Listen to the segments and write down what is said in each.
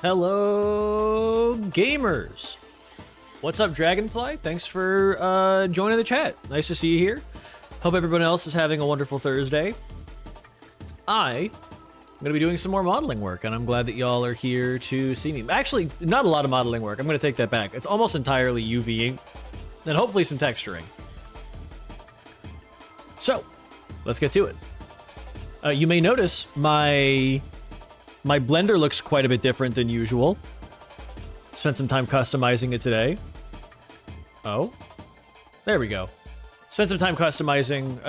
Hello, gamers. What's up, Dragonfly? Thanks for joining the chat. Nice to see you here. Hope everyone else is having a wonderful Thursday. I'm going to be doing some more modeling work, and I'm glad that y'all are here to see me. Actually, not a lot of modeling work. I'm going to take that back. It's almost entirely UVing, and hopefully some texturing. So, let's get to it. You may notice my Blender looks quite a bit different than usual. Spent some time customizing it today. Oh, there we go. Spent some time customizing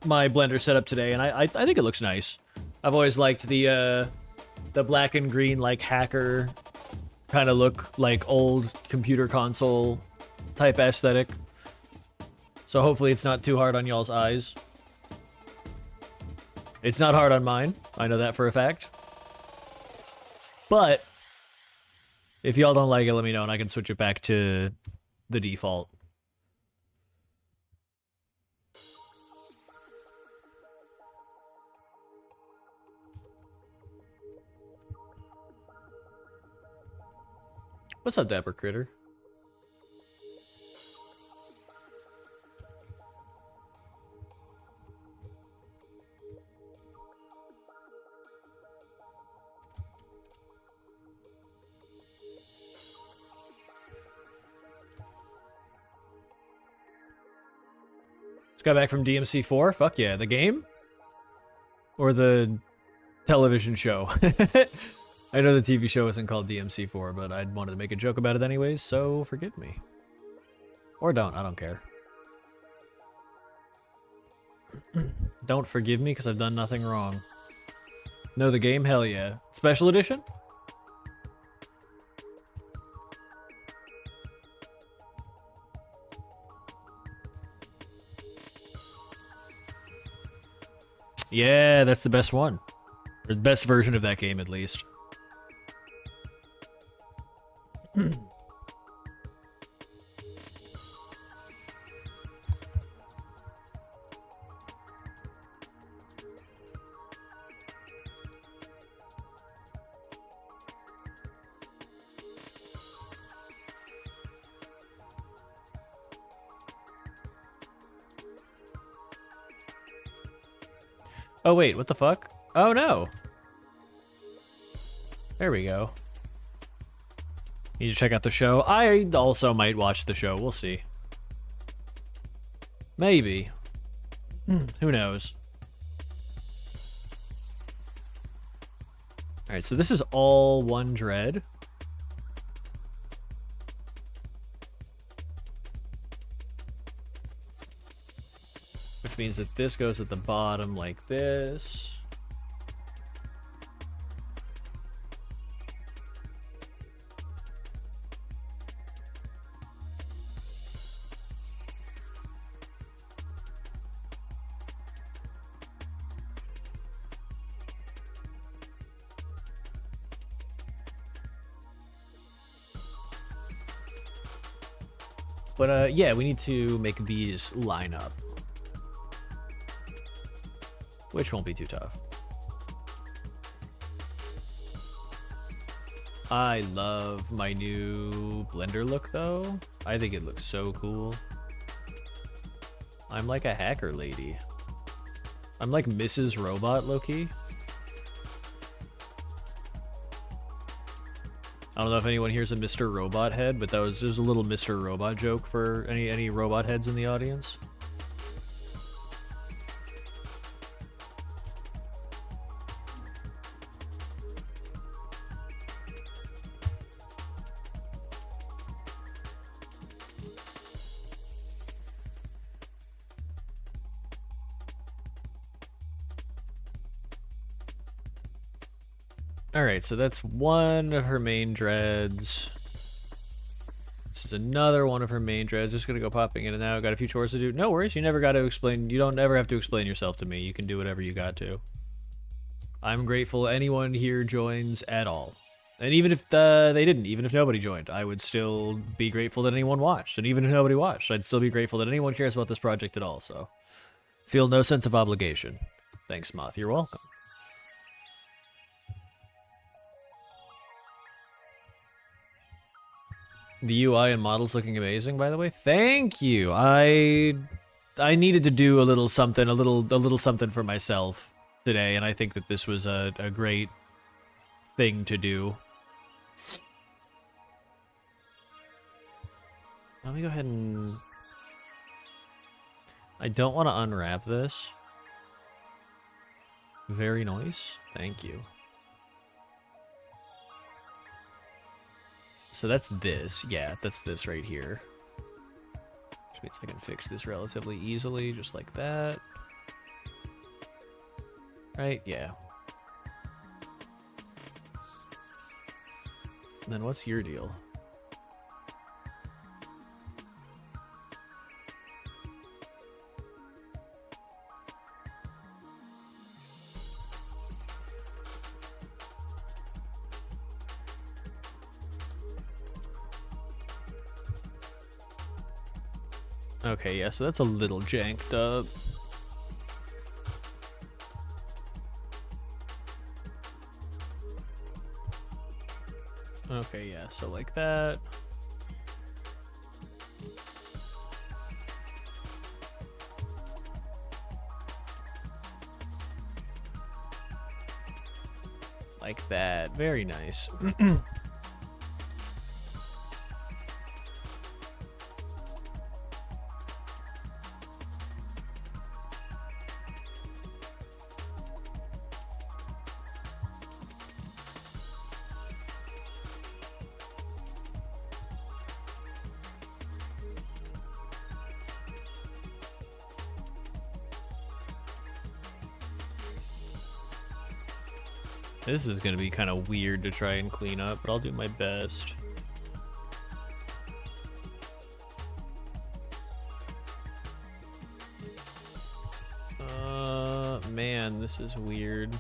my Blender setup today, and I think it looks nice. I've always liked the black and green, like, hacker kind of look, like old computer console type aesthetic. So hopefully it's not too hard on y'all's eyes. It's not hard on mine. I know that for a fact. But if y'all don't like it, let me know and I can switch it back to the default. What's up, Dapper Critter? Just got back from DMC4. Fuck yeah. The game? Or the television show? I know the TV show isn't called DMC4, but I wanted to make a joke about it anyways, so forgive me. Or don't. I don't care. Don't forgive me because I've done nothing wrong. No, the game? Hell yeah. Special edition? Yeah, that's the best one. Or the best version of that game, at least. Oh wait, what the fuck? Oh no! There we go. Need to check out the show. I also might watch the show, we'll see. Maybe. Who knows? Alright, so this is all one dread. Which means that this goes at the bottom like this. But yeah, we need to make these line up. Which won't be too tough. I love my new Blender look, though. I think it looks so cool. I'm like a hacker lady. I'm like Mrs. Robot, low-key. I don't know if anyone here's a Mr. Robot head, but there's a little Mr. Robot joke for any robot heads in the audience. Alright, so that's one of her main dreads. This is another one of her main dreads. Just gonna go popping in and out. Got a few chores to do. No worries, you never gotta explain. You don't ever have to explain yourself to me. You can do whatever you got to. I'm grateful anyone here joins at all. And even if they didn't, even if nobody joined, I would still be grateful that anyone watched. And even if nobody watched, I'd still be grateful that anyone cares about this project at all, so. Feel no sense of obligation. Thanks, Moth. You're welcome. The UI and models looking amazing, by the way. Thank you. I needed to do a little something, a little something for myself today, and I think that this was a great thing to do. Let me go ahead and... I don't want to unwrap this. Very nice. Thank you. So that's this. Yeah, that's this right here. Which means I can fix this relatively easily, just like that. Right? Yeah. And then what's your deal? Okay, yeah, so that's a little janked up. Okay, yeah, so like that. Like that. Very nice. This is gonna be kind of weird to try and clean up, but I'll do my best. Man, this is weird.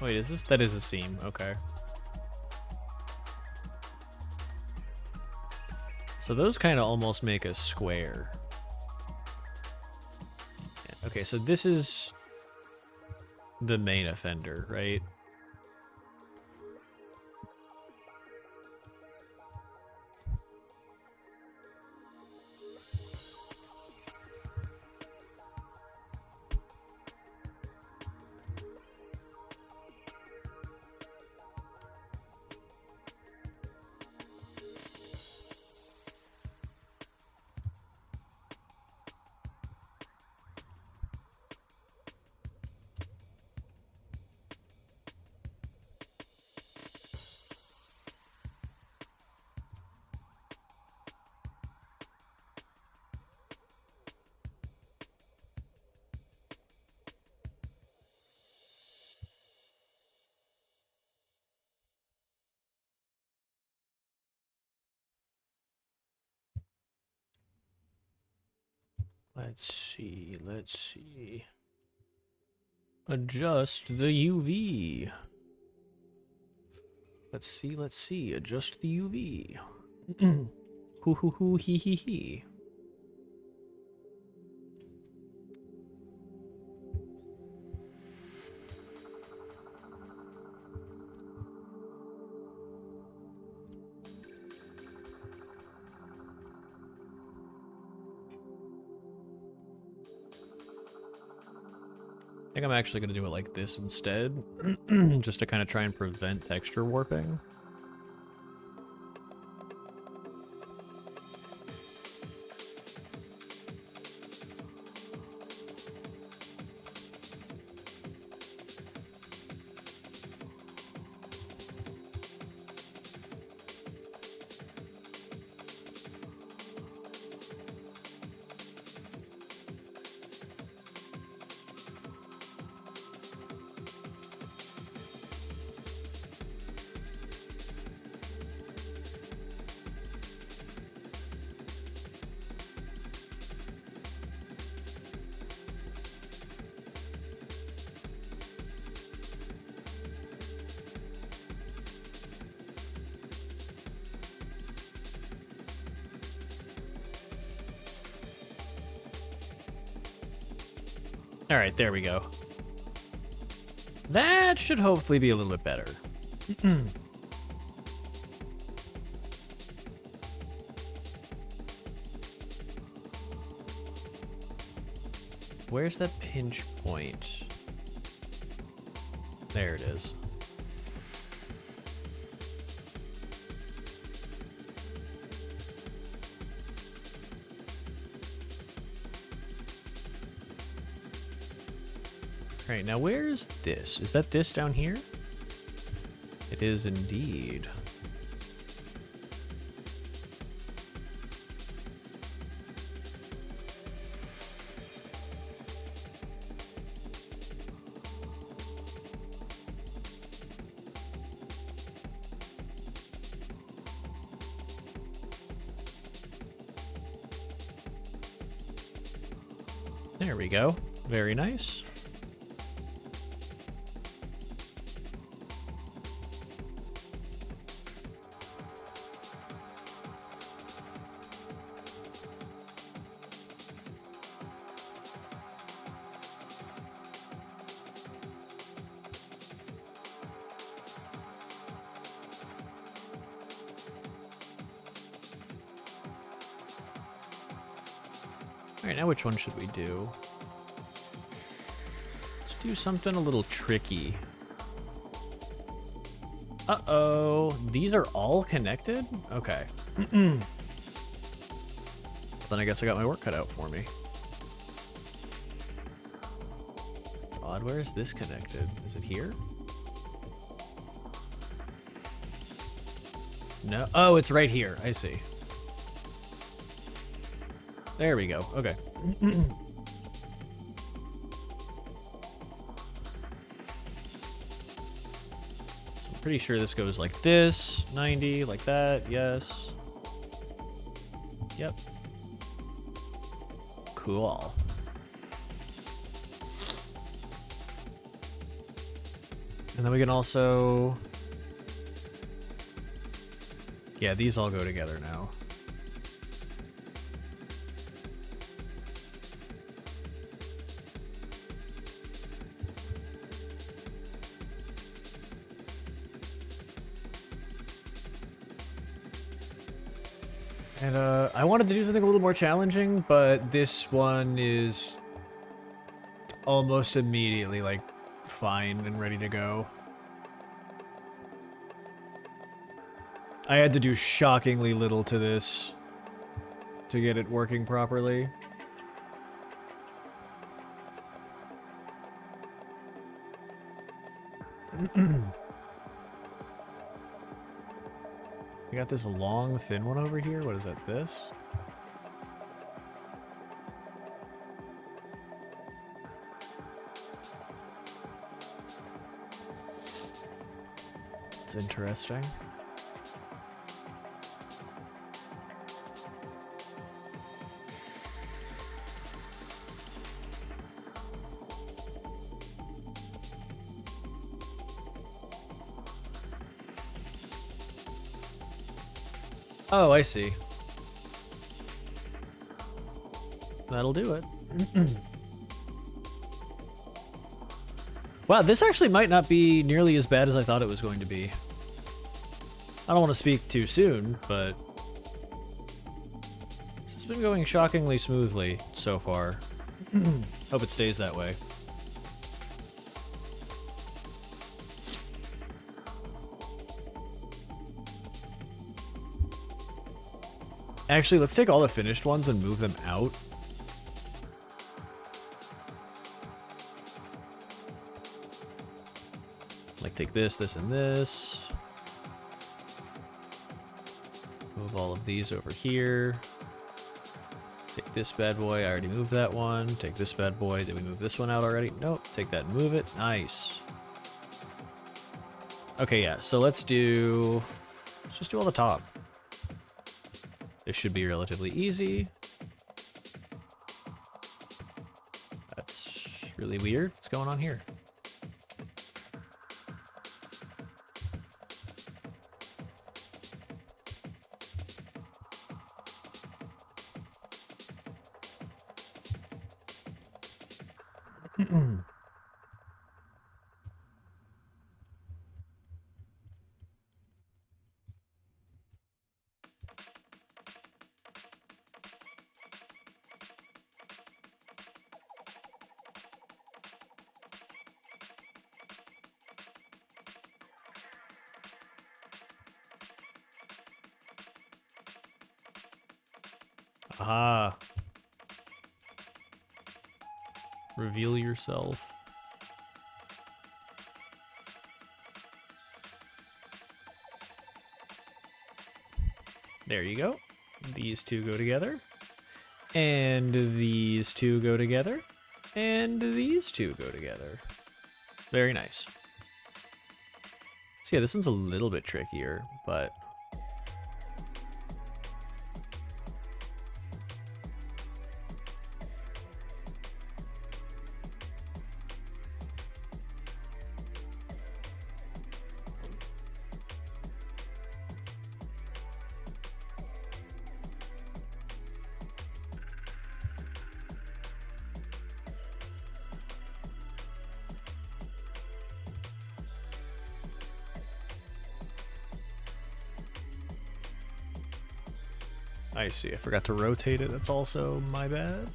Wait, is this? That is a seam, okay. So those kind of almost make a square. Yeah, okay, so this is the main offender, right? Let's see. Adjust the UV. Let's see. Adjust the UV. Hoo hoo hoo hee hee hee. I think I'm actually going to do it like this instead, just to kind of try and prevent texture warping. All right, there we go. That should hopefully be a little bit better. Where's that pinch point? There it is. All right, now where's this? Is that this down here? It is indeed. There we go. Very nice. Alright, now which one should we do? Let's do something a little tricky. Uh-oh. These are all connected? Okay. Then I guess I got my work cut out for me. It's odd. Where is this connected? Is it here? No. Oh, it's right here. I see. There we go. Okay. So I'm pretty sure this goes like this. 90, like that. Yes. Yep. Cool. And then we can also... Yeah, these all go together now. And I wanted to do something a little more challenging, but this one is almost immediately like fine and ready to go. I had to do shockingly little to this to get it working properly. We got this long, thin one over here. What is that, this? It's interesting. Oh, I see. That'll do it. Wow, this actually might not be nearly as bad as I thought it was going to be. I don't want to speak too soon, but this has been going shockingly smoothly so far. Hope it stays that way. Actually, let's take all the finished ones and move them out. Like take this, this, and this. Move all of these over here. Take this bad boy, I already moved that one. Take this bad boy, did we move this one out already? Nope, take that and move it, nice. Okay, yeah, so let's just do all the top. This should be relatively easy. That's really weird, what's going on here? Aha. Reveal yourself. There you go. These two go together. And these two go together. And these two go together. Very nice. So yeah, this one's a little bit trickier, but... I see, I forgot to rotate it, that's also my bad.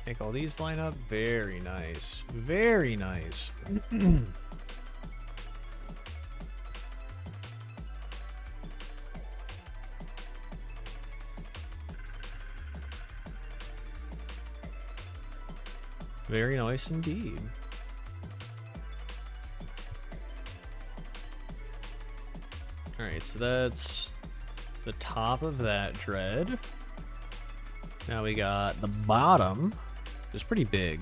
Make all these line up, very nice, very nice. Very nice indeed. Alright, so that's the top of that dread. Now we got the bottom, which is pretty big.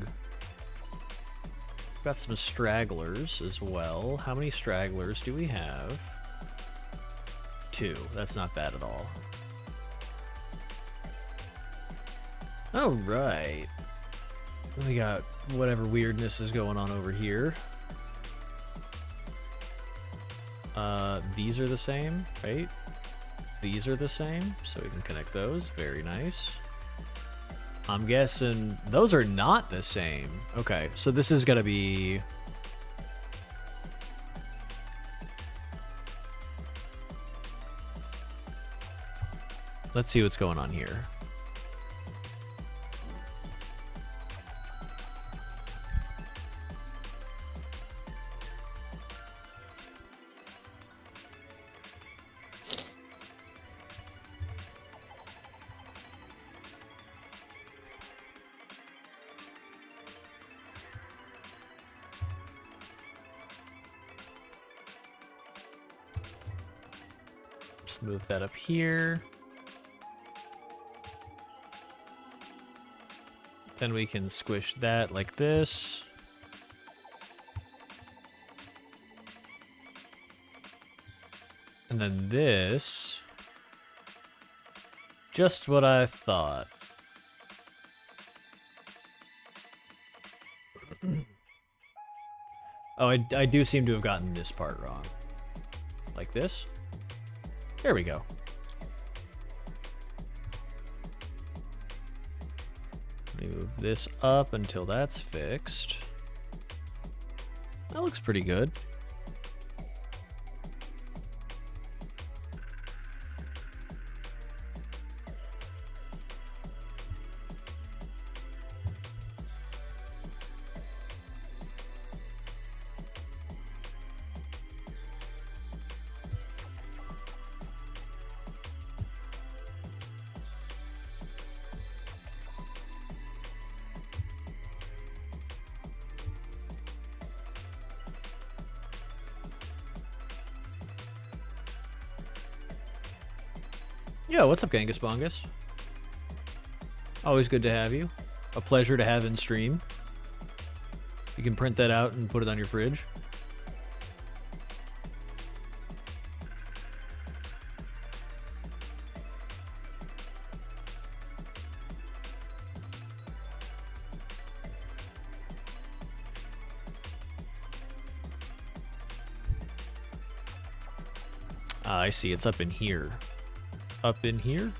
Got some stragglers as well. How many stragglers do we have? 2. That's not bad at all. Alright. We got whatever weirdness is going on over here. These are the same, right? These are the same, so we can connect those. Very nice. I'm guessing those are not the same. Okay, so this is gonna be... Let's see what's going on here. Just move that up here. Then we can squish that like this. And then this. Just what I thought. Oh, I do seem to have gotten this part wrong. Like this. There we go. Move this up until that's fixed. That looks pretty good. Yo, what's up, Genghis Bongus? Always good to have you. A pleasure to have in stream. You can print that out and put it on your fridge. I see, it's up in here. Up in here?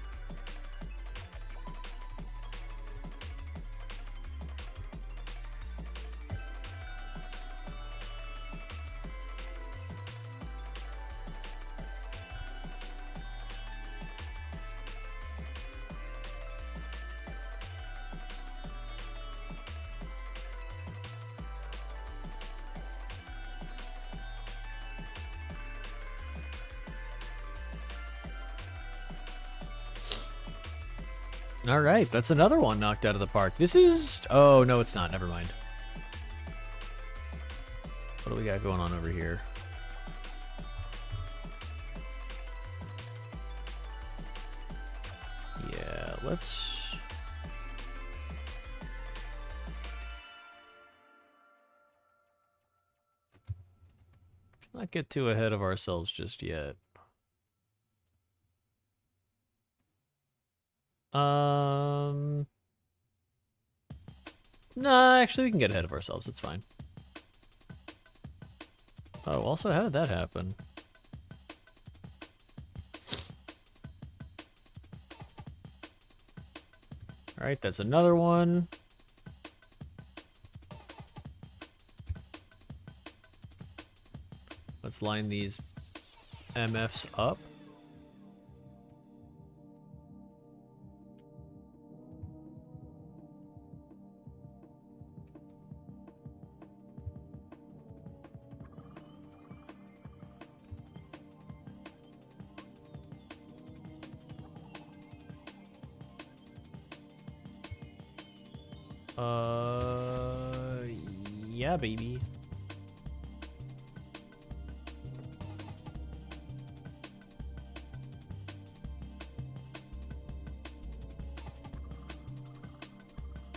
All right, that's another one knocked out of the park. This is... Oh, no, it's not. Never mind. What do we got going on over here? Yeah, let's... not get too ahead of ourselves just yet. Nah, actually we can get ahead of ourselves, it's fine. Oh, also, how did that happen? Alright, that's another one. Let's line these MFs up. Yeah, baby.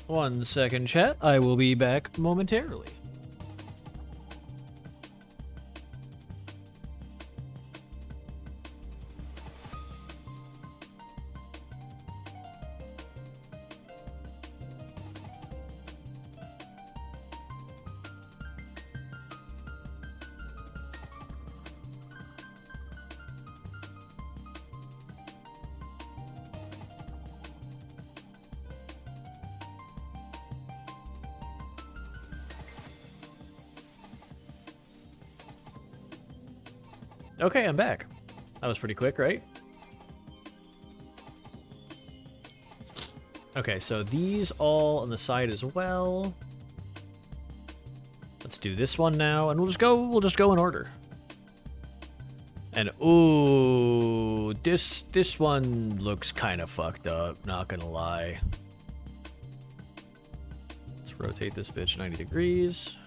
One second, chat. I will be back momentarily. Okay, I'm back. That was pretty quick, right? Okay, so these all on the side as well. Let's do this one now, and we'll just go in order. And ooh, this one looks kind of fucked up, not gonna lie. Let's rotate this bitch 90 degrees.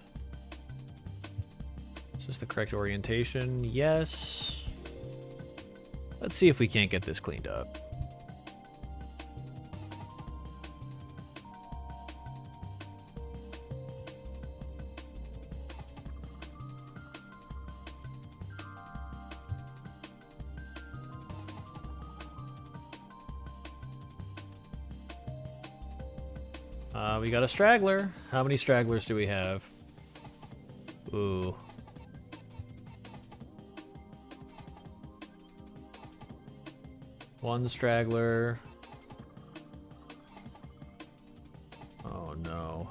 Is this the correct orientation? Yes. Let's see if we can't get this cleaned up. We got a straggler. How many stragglers do we have? Ooh. One straggler. Oh no.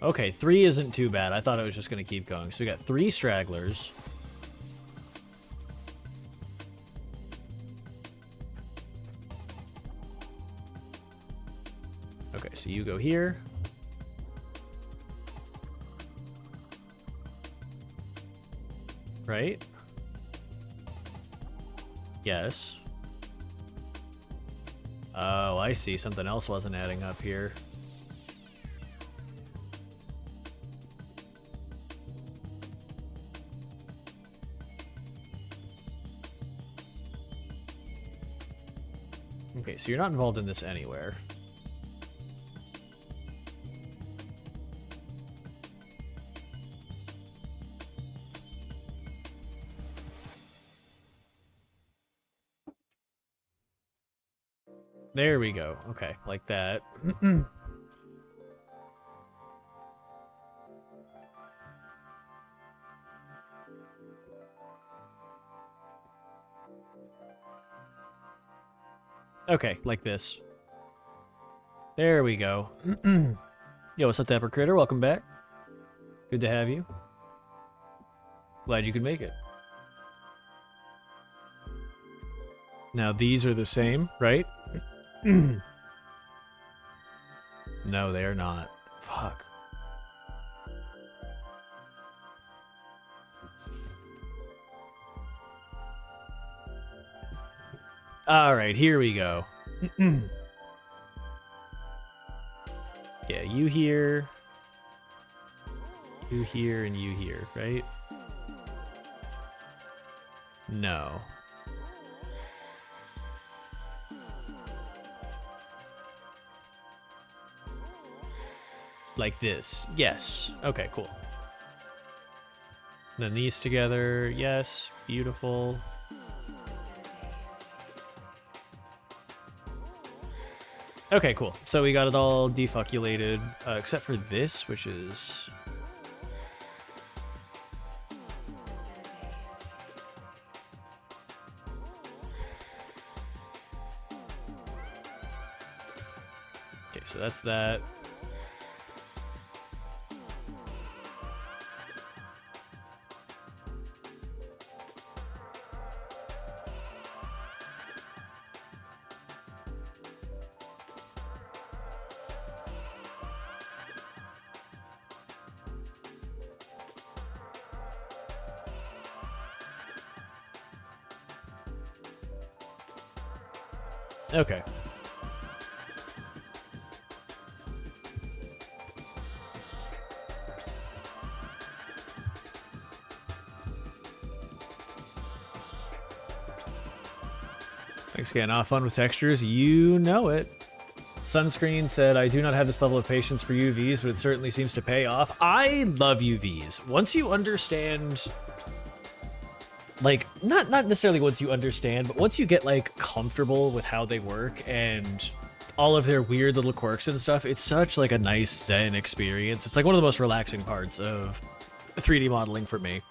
Okay, 3 isn't too bad. I thought it was just gonna keep going. So we got 3 stragglers. Okay, so you go here. Right? Yes. Oh, I see. Something else wasn't adding up here. Okay, so you're not involved in this anywhere. There we go. Okay, like that. Okay, like this. There we go. Yo, what's up, Dapper Critter? Welcome back. Good to have you. Glad you could make it. Now, these are the same, right? No, they are not. Fuck. Alright, here we go. Yeah, you here, and you here, right? No. Like this. Yes. Okay, cool. Then these together. Yes. Beautiful. Okay, cool. So we got it all defuculated, except for this, which is... Okay, so that's that. Okay. Thanks again. Off fun with textures. You know it. Sunscreen said, I do not have this level of patience for UVs, but it certainly seems to pay off. I love UVs. Once you understand... Like, not necessarily once you understand, but once you get, like, comfortable with how they work and all of their weird little quirks and stuff, it's such, like, a nice zen experience. It's, like, one of the most relaxing parts of 3D modeling for me.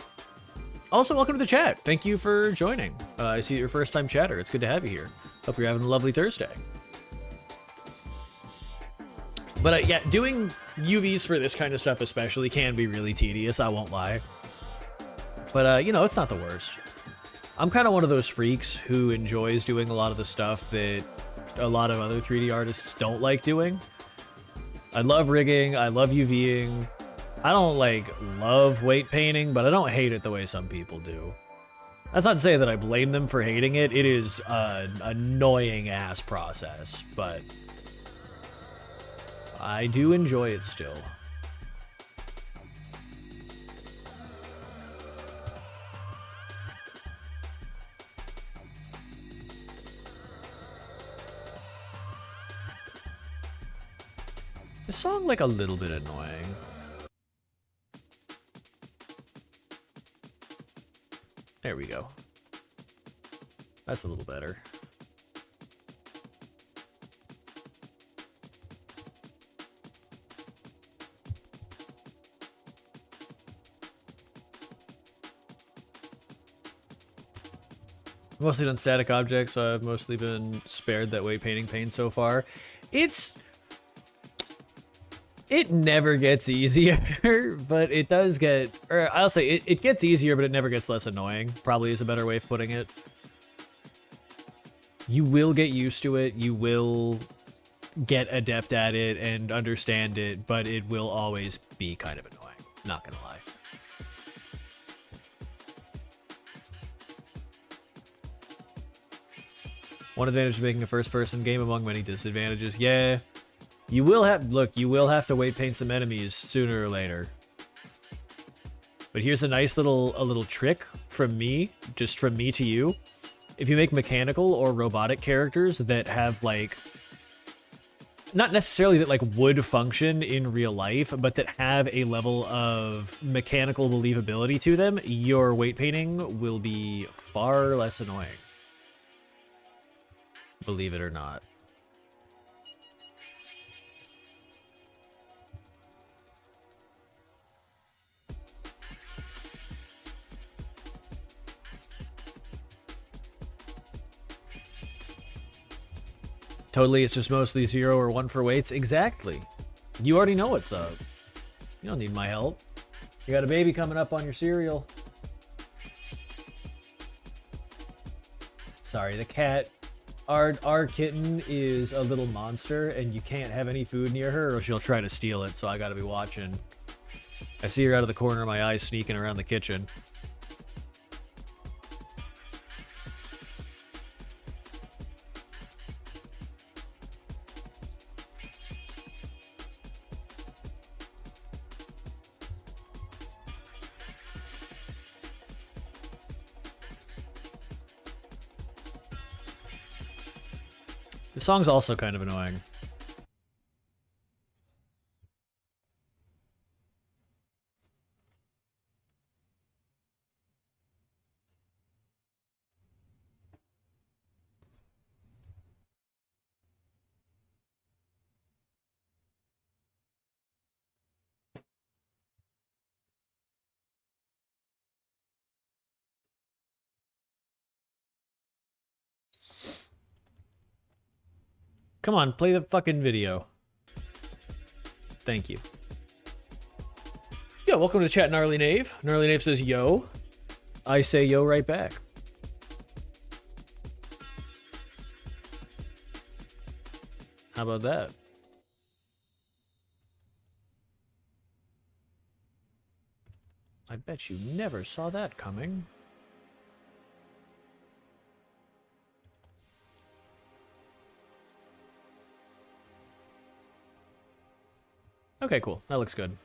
Also, welcome to the chat. That you for joining. I see you're first-time chatter. It's good to have you here. Hope you're having a lovely Thursday. But, yeah, doing UVs for this kind of stuff especially can be really tedious, I won't lie. But, you know, it's not the worst. I'm kind of one of those freaks who enjoys doing a lot of the stuff that a lot of other 3D artists don't like doing. I love rigging, I love UVing. I don't, like, love weight painting, but I don't hate it the way some people do. That's not to say that I blame them for hating it. It is an annoying-ass process, but I do enjoy it still. This song, like, a little bit annoying. There we go. That's a little better. Mostly done static objects, so I've mostly been spared that weight painting pain so far. It never gets easier, but it does get, or I'll say it gets easier, but it never gets less annoying, probably is a better way of putting it. You will get used to it, you will get adept at it and understand it, but it will always be kind of annoying, not gonna lie. One advantage of making a first-person game among many disadvantages. Yeah. You will have to weight paint some enemies sooner or later. But here's a nice little trick from me, just from me to you. if you make mechanical or robotic characters that have like, not necessarily that like would function in real life, but that have a level of mechanical believability to them, your weight painting will be far less annoying. Believe it or not. Totally, it's just mostly 0 or 1 for weights. Exactly. You already know what's up. You don't need my help. You got a baby coming up on your cereal. Sorry, the cat. Our kitten is a little monster, and you can't have any food near her or she'll try to steal it, so I gotta be watching. I see her out of the corner of my eye sneaking around the kitchen. The song's also kind of annoying. Come on, play the fucking video. Thank you. Yeah, welcome to the chat, Gnarly Knave. Gnarly Knave says, yo. I say yo right back. How about that? I bet you never saw that coming. Okay, cool. That looks good.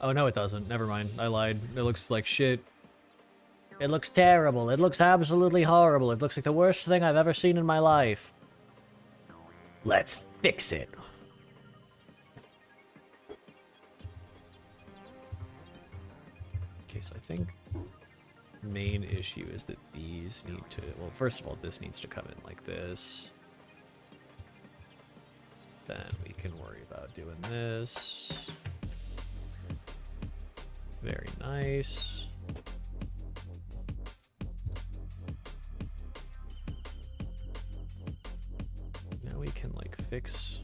Oh, no, it doesn't. Never mind. I lied. It looks like shit. It looks terrible. It looks absolutely horrible. It looks like the worst thing I've ever seen in my life. Let's fix it. Okay, so I think the main issue is that these need to... Well, first of all, this needs to come in like this. Then we can worry about doing this. Very nice. Now we can like fix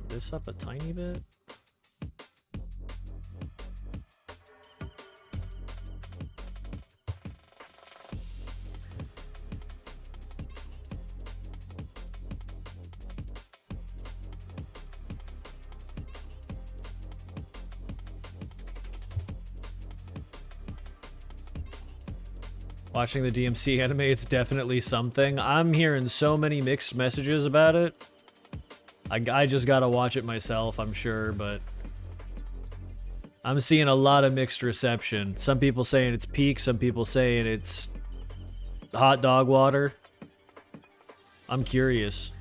this up a tiny bit. Watching the DMC anime, it's definitely something. I'm hearing so many mixed messages about it. I just gotta watch it myself, I'm sure, but I'm seeing a lot of mixed reception. Some people saying it's peak, some people saying it's hot dog water. I'm curious.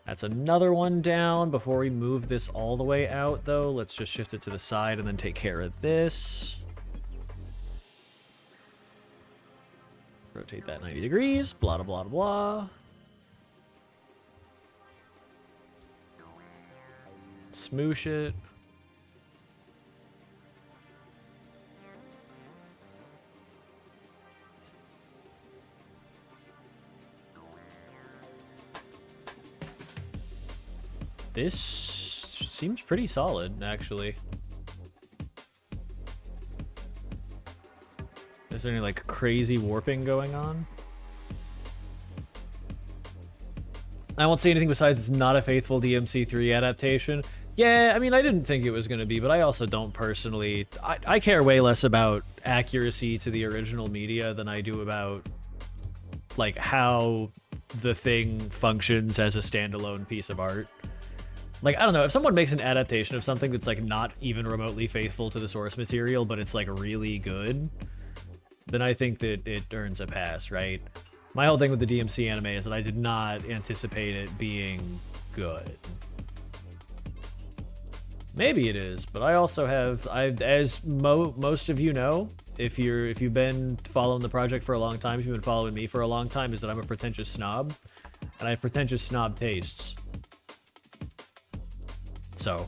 That's another one down. Before we move this all the way out, though, let's just shift it to the side and then take care of this. Rotate that 90 degrees, blah, blah, blah, blah. Smoosh it. This seems pretty solid, actually. Is there any, like, crazy warping going on? I won't say anything besides it's not a faithful DMC3 adaptation. Yeah, I mean, I didn't think it was going to be, but I also don't personally... I care way less about accuracy to the original media than I do about, like, how the thing functions as a standalone piece of art. Like, I don't know, if someone makes an adaptation of something that's like not even remotely faithful to the source material, but it's like really good, then I think that it earns a pass, right? My whole thing with the DMC anime is that I did not anticipate it being good. Maybe it is, but I also have, as most of you know, if you've been following the project for a long time, if you've been following me for a long time, is that I'm a pretentious snob, and I have pretentious snob tastes. So,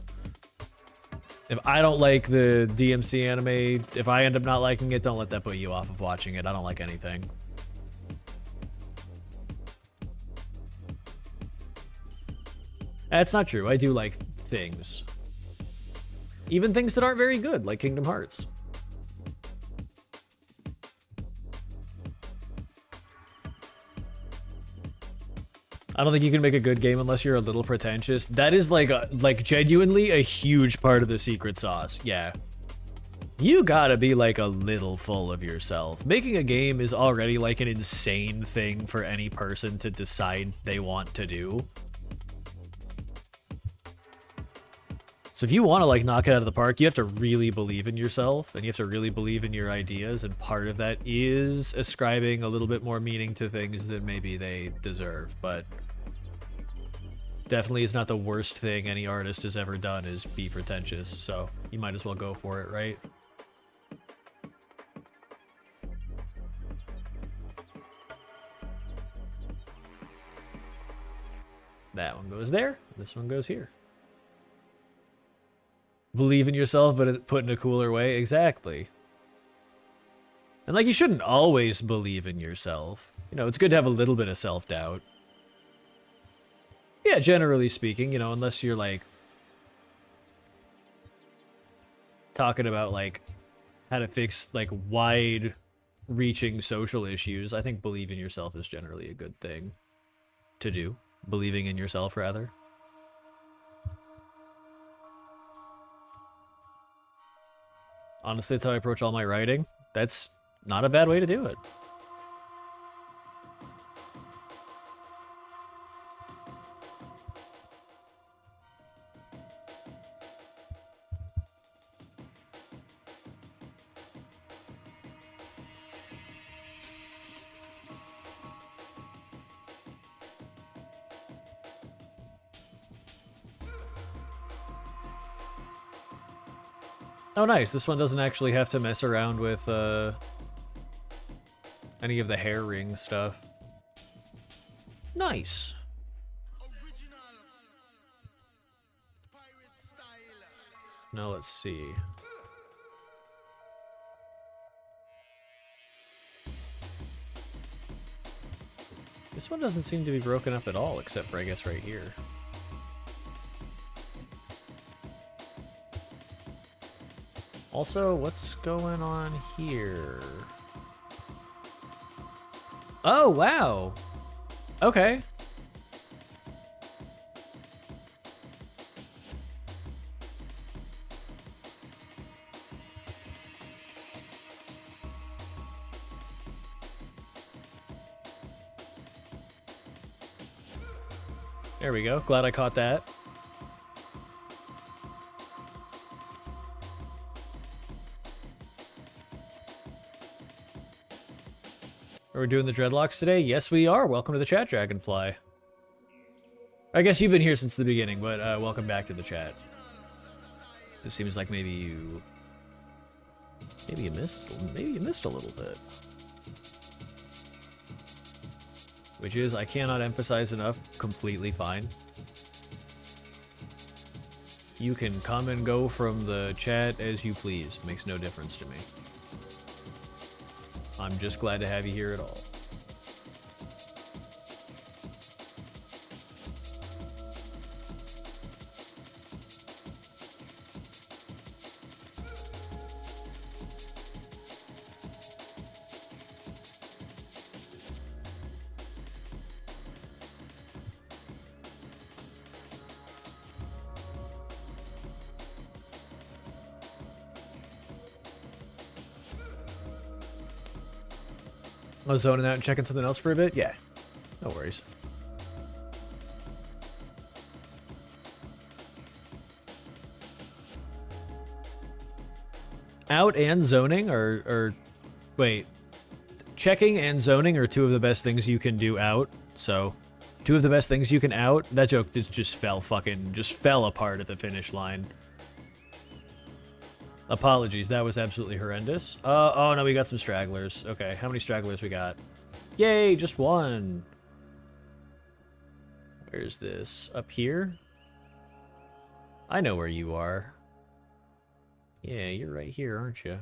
if I don't like the DMC anime, if I end up not liking it, don't let that put you off of watching it. I don't like anything. That's not true. I do like things. Even things that aren't very good, like Kingdom Hearts. I don't think you can make a good game unless you're a little pretentious. That is like genuinely a huge part of the secret sauce. Yeah. You gotta be like a little full of yourself. Making a game is already like an insane thing for any person to decide they want to do. So if you want to like knock it out of the park, you have to really believe in yourself and you have to really believe in your ideas, and part of that is ascribing a little bit more meaning to things that maybe they deserve, but definitely is not the worst thing any artist has ever done is be pretentious, so you might as well go for it, right? That one goes there, this one goes here. Believe in yourself, but put in a cooler way. Exactly. And like, you shouldn't always believe in yourself. You know, it's good to have a little bit of self-doubt. Yeah, generally speaking, you know, unless you're like talking about like how to fix like wide-reaching social issues, I think believing in yourself is generally a good thing to do. Believing in yourself, rather. Honestly, that's how I approach all my writing. That's not a bad way to do it. Oh, nice. This one doesn't actually have to mess around with any of the hair ring stuff. Nice. Now let's see. This one doesn't seem to be broken up at all, except for, I guess, right here. Also, what's going on here? Oh, wow. Okay. There we go. Glad I caught that. Are we doing the dreadlocks today? Yes, we are. Welcome to the chat, Dragonfly. I guess you've been here since the beginning, but welcome back to the chat. It seems like maybe you missed a little bit. Which is, I cannot emphasize enough, completely fine. You can come and go from the chat as you please. Makes no difference to me. I'm just glad to have you here at all. I was zoning out and checking something else for a bit? Yeah, no worries. Out and zoning are wait, checking and zoning are two of the best things you can do out. So, two of the best things you can out. That joke just fell apart at the finish line. Apologies, that was absolutely horrendous. Oh no, we got some stragglers. Okay, how many stragglers we got? Yay, just one. Where's this? Up here? I know where you are. Yeah, you're right here, aren't you?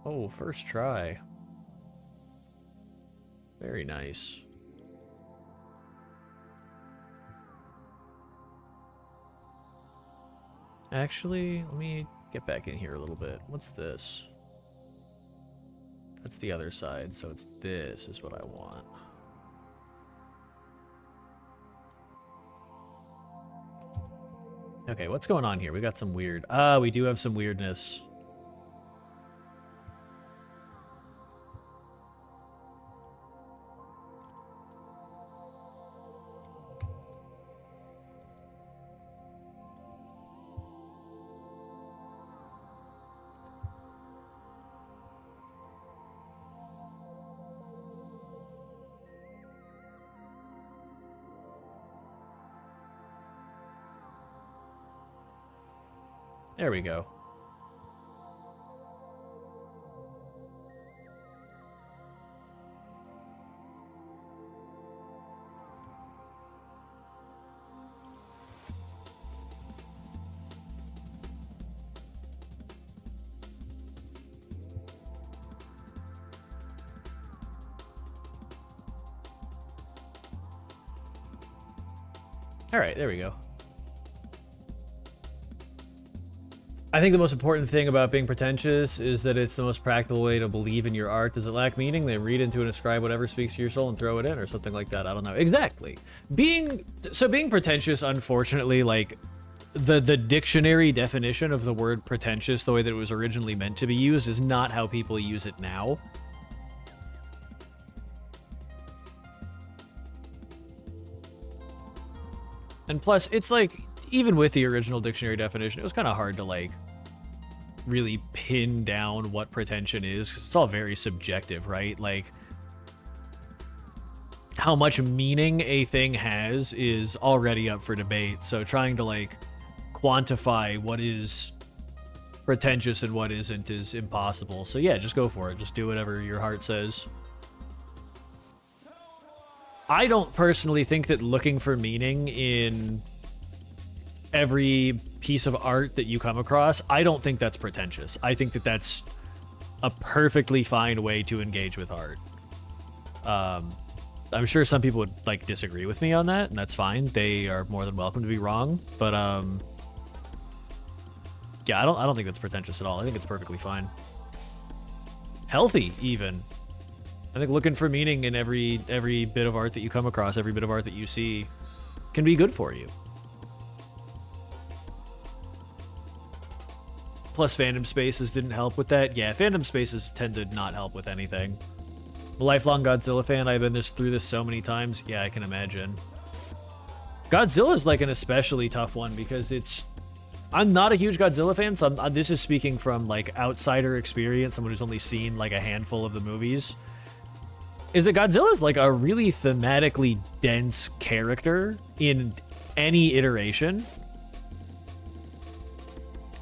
Oh, first try. Very nice. Actually, let me get back in here a little bit. What's this? That's the other side, so it's this is what I want. Okay, what's going on here? We got some weird... we do have some weirdness. There we go. All right, there we go. I think the most important thing about being pretentious is that it's the most practical way to believe in your art. Does it lack meaning? Then read into and ascribe whatever speaks to your soul and throw it in, or something like that. I don't know. Exactly. Being pretentious, unfortunately, like the dictionary definition of the word pretentious, the way that it was originally meant to be used, is not how people use it now. And plus, it's like, even with the original dictionary definition, it was kind of hard to, like, really pin down what pretension is, because it's all very subjective, right? Like, how much meaning a thing has is already up for debate, so trying to, like, quantify what is pretentious and what isn't is impossible. So yeah, just go for it. Just do whatever your heart says. I don't personally think that looking for meaning in every piece of art that you come across, I don't think that's pretentious. I think that that's a perfectly fine way to engage with art. I'm sure some people would like disagree with me on that, and that's fine. They are more than welcome to be wrong. But yeah, I don't think that's pretentious at all. I think it's perfectly fine. Healthy, even. I think looking for meaning in every bit of art that you come across, every bit of art that you see, can be good for you. Plus, fandom spaces didn't help with that. Yeah, fandom spaces tend to not help with anything. I'm a lifelong Godzilla fan. I've been through this so many times. Yeah, I can imagine. Godzilla is like an especially tough one because I'm not a huge Godzilla fan, so this is speaking from like outsider experience, someone who's only seen like a handful of the movies. Is that Godzilla is like a really thematically dense character in any iteration.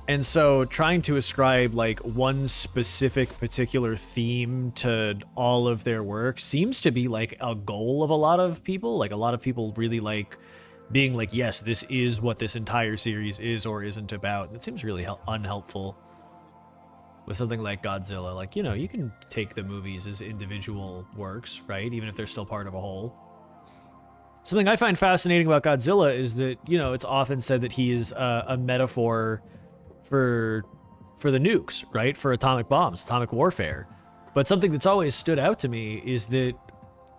And so trying to ascribe like one specific particular theme to all of their work seems to be like a goal of a lot of people. Like a lot of people really like being like, yes, this is what this entire series is or isn't about. That seems really unhelpful with something like Godzilla. Like, you know, you can take the movies as individual works, right? Even if they're still part of a whole. Something I find fascinating about Godzilla is that, you know, it's often said that he is a metaphor for the nukes, right? For atomic bombs, atomic warfare. But something that's always stood out to me is that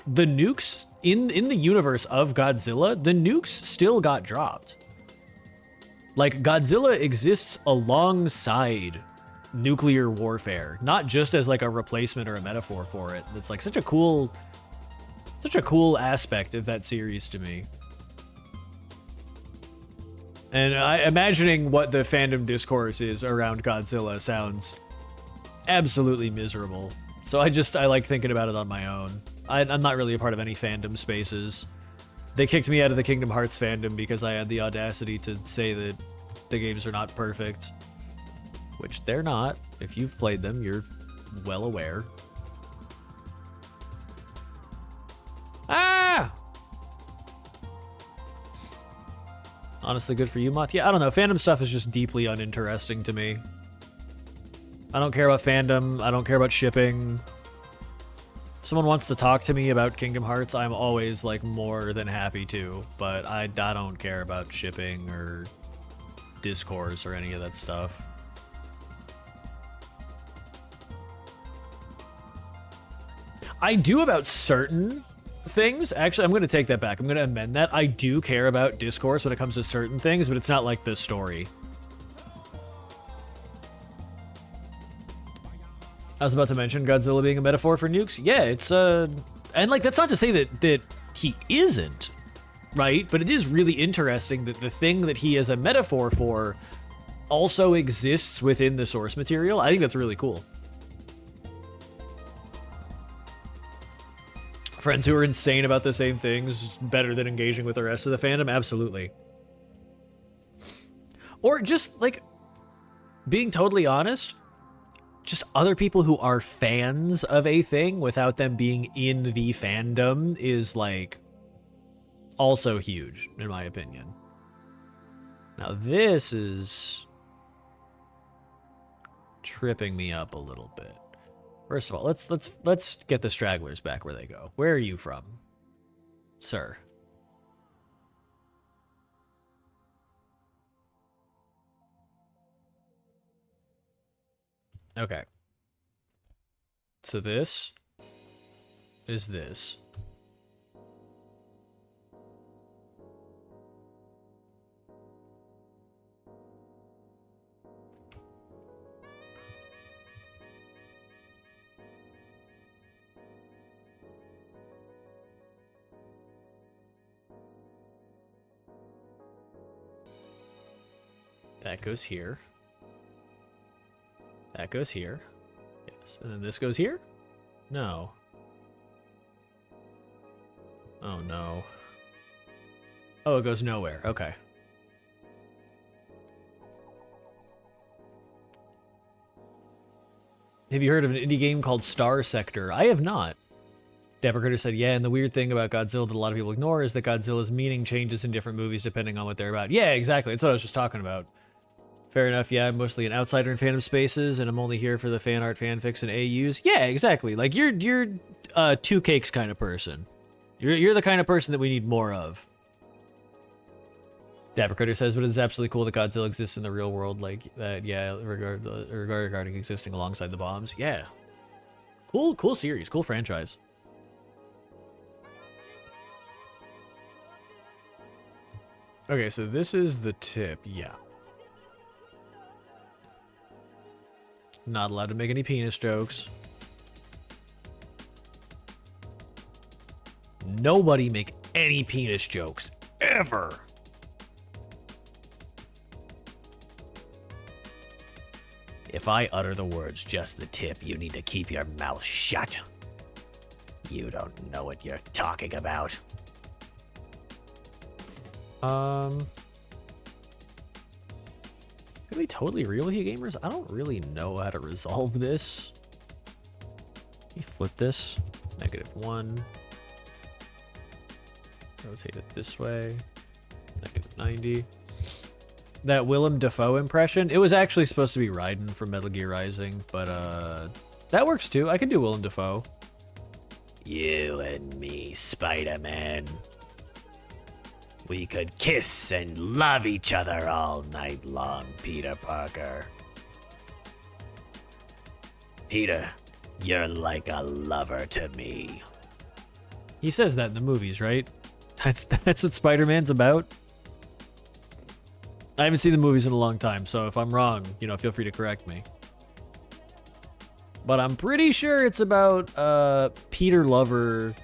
the nukes in the universe of Godzilla, the nukes still got dropped. Like, Godzilla exists alongside nuclear warfare, not just as like a replacement or a metaphor for it. It's like such a cool aspect of that series to me. And imagining what the fandom discourse is around Godzilla sounds absolutely miserable. So I like thinking about it on my own. I'm not really a part of any fandom spaces. They kicked me out of the Kingdom Hearts fandom because I had the audacity to say that the games are not perfect. Which they're not. If you've played them, you're well aware. Ah! Honestly, good for you, Moth. Yeah, I don't know. Fandom stuff is just deeply uninteresting to me. I don't care about fandom. I don't care about shipping. If someone wants to talk to me about Kingdom Hearts, I'm always, like, more than happy to. But I don't care about shipping or discourse or any of that stuff. I do about certain things. Actually, I'm going to take that back. I'm going to amend that. I do care about discourse when it comes to certain things, but it's not like the story. I was about to mention Godzilla being a metaphor for nukes. Yeah, it's and like that's not to say that he isn't, right? But it is really interesting that the thing that he is a metaphor for also exists within the source material. I think that's really cool. Friends who are insane about the same things better than engaging with the rest of the fandom? Absolutely. Or just, like, being totally honest, just other people who are fans of a thing without them being in the fandom is, like, also huge, in my opinion. Now, this is tripping me up a little bit. First of all, let's get the stragglers back where they go. Where are you from, sir? Okay. So this is this. That goes here. That goes here. Yes. And then this goes here? No. Oh, no. Oh, it goes nowhere. Okay. Have you heard of an indie game called Star Sector? I have not. Dapper Critter said, yeah, and the weird thing about Godzilla that a lot of people ignore is that Godzilla's meaning changes in different movies depending on what they're about. Yeah, exactly. That's what I was just talking about. Fair enough, yeah, I'm mostly an outsider in fandom spaces, and I'm only here for the fan art, fanfics, and AUs. Yeah, exactly. Like, you're two cakes kind of person. You're the kind of person that we need more of. Dapper Critter says, but it's absolutely cool that Godzilla exists in the real world, like that, yeah, regarding existing alongside the bombs. Yeah. Cool series, cool franchise. Okay, so this is the tip, yeah. Not allowed to make any penis jokes. Nobody make any penis jokes, ever. If I utter the words just the tip, you need to keep your mouth shut. You don't know what you're talking about. Gonna be totally real with you gamers? I don't really know how to resolve this. Let me flip this. -1. Rotate it this way. -90. That Willem Dafoe impression, it was actually supposed to be Raiden from Metal Gear Rising, but that works too. I can do Willem Dafoe. You and me, Spider-Man. We could kiss and love each other all night long, Peter Parker. Peter, you're like a lover to me. He says that in the movies, right? That's what Spider-Man's about? I haven't seen the movies in a long time, so if I'm wrong, you know, feel free to correct me. But I'm pretty sure it's about Peter Lover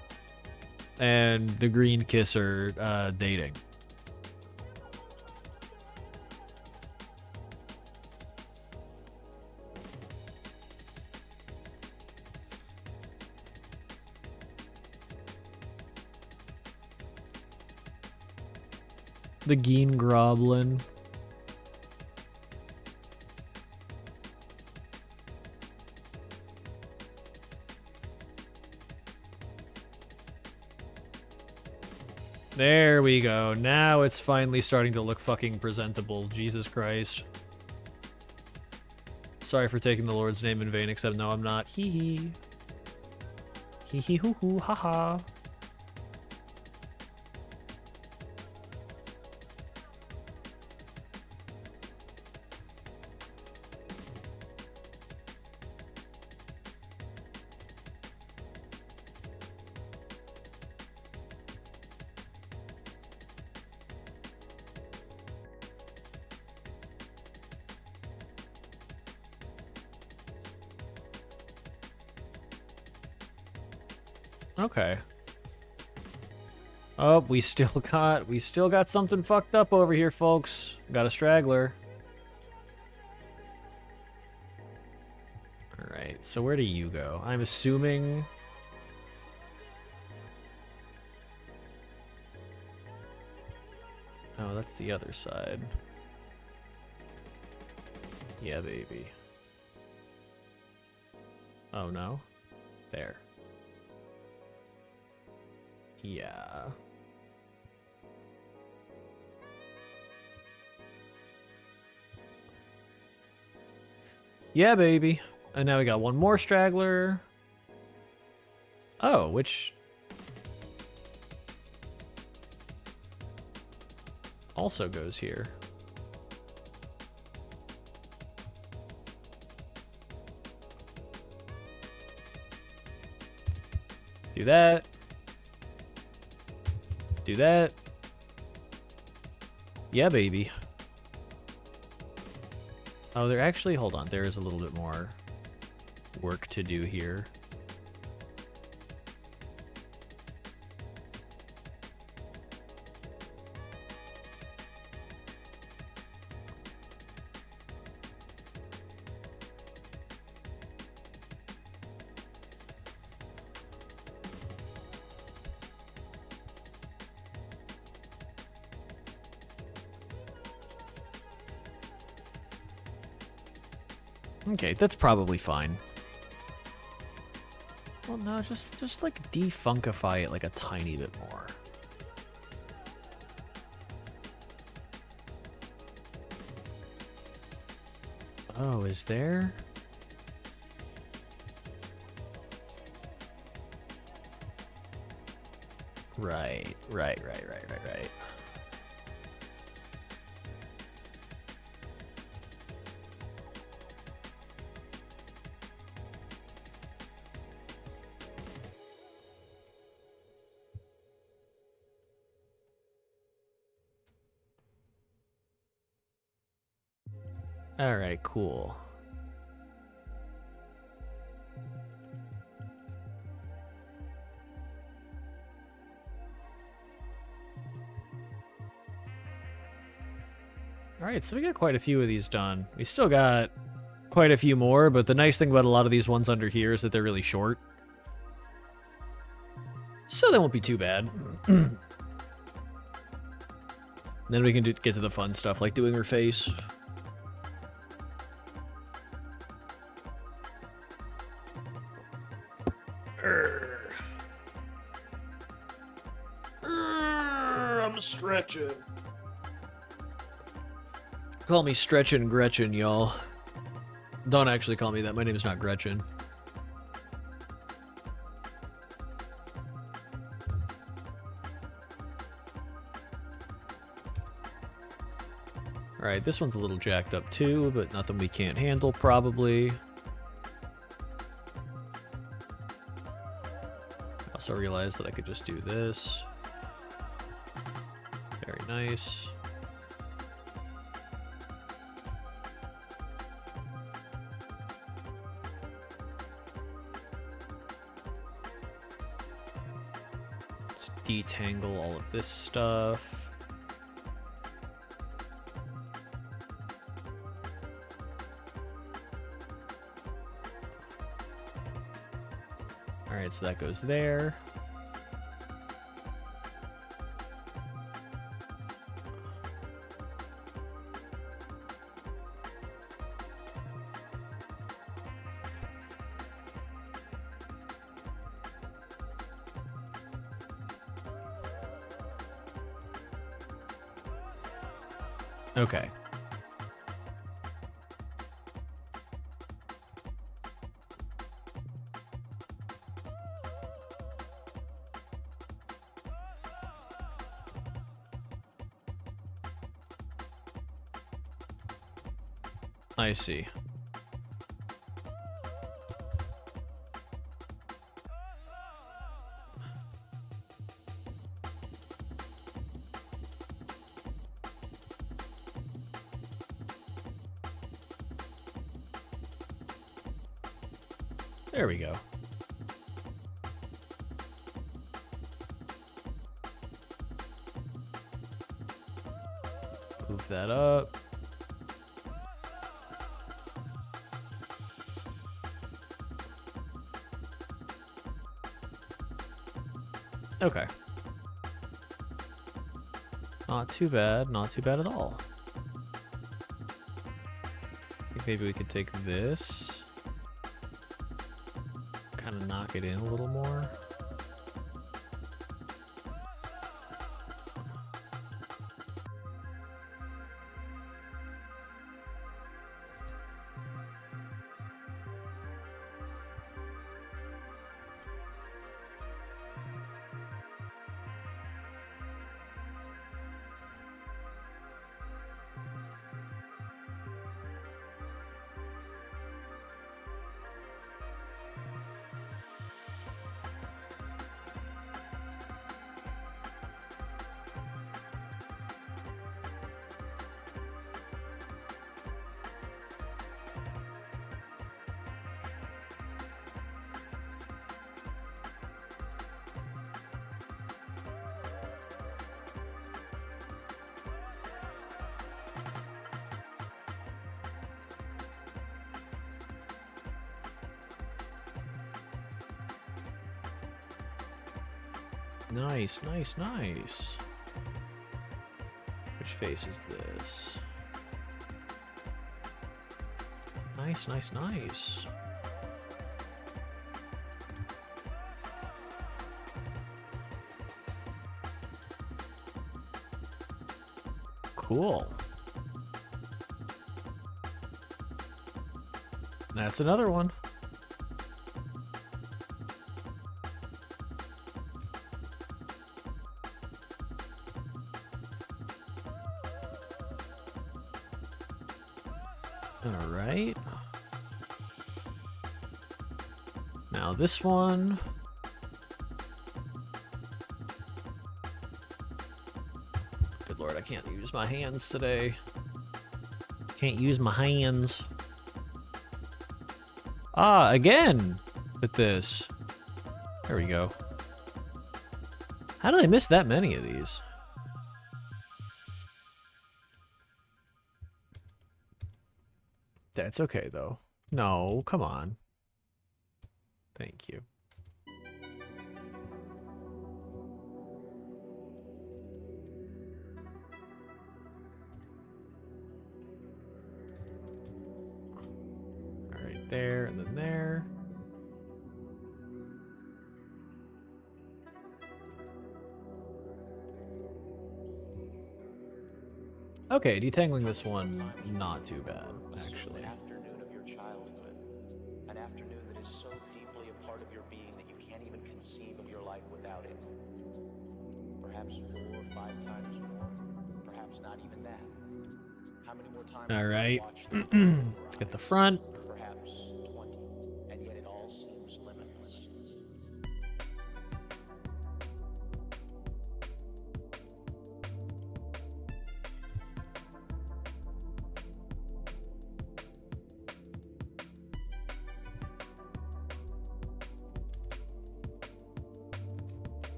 and the Green Kisser dating. The Geen Groblin. There we go. Now it's finally starting to look fucking presentable. Jesus Christ. Sorry for taking the Lord's name in vain, except no, I'm not. Hee hee. Hee hee hoo hoo, ha ha. Okay. Oh, we still got something fucked up over here, folks. Got a straggler. All right. So where do you go? I'm assuming. Oh, that's the other side. Yeah, baby. Oh no. There. Yeah. Yeah, baby. And now we got one more straggler. Oh, which also goes here. Do that. Do that. Yeah, baby. Oh, there actually, hold on, there is a little bit more work to do here. Okay, that's probably fine. Well, no, just like defunkify it like a tiny bit more. Oh, is there? Right. All right, cool. All right, so we got quite a few of these done. We still got quite a few more, but the nice thing about a lot of these ones under here is that they're really short. So they won't be too bad. Then we can get to the fun stuff, like doing her face. I'm stretching. Call me Stretchin' Gretchen, y'all. Don't actually call me that. My name is not Gretchen. Alright, this one's a little jacked up too, but nothing we can't handle, probably. I also realized that I could just do this. Very nice. Let's detangle all of this stuff. Alright, so that goes there. Okay. I see. There we go. Move that up. Okay. Not too bad, not too bad at all. I think maybe we could take this, kind of knock it in a little more. Nice, nice, nice. Which face is this? Nice, nice, nice. Cool. That's another one. All right. Now this one. Good Lord, I can't use my hands today. Can't use my hands. Ah, again with this. There we go. How did I miss that many of these? That's okay, though. No, come on. Thank you. All right, there, and then there. Okay, detangling this one, not too bad, actually. An afternoon of your childhood. An afternoon that is so deeply a part of your being that you can't even conceive of your life without it. Perhaps 4 or 5 times more. Perhaps not even that. How many more times? All right. Let's get the front. Perhaps 20. And yet it all seems limitless.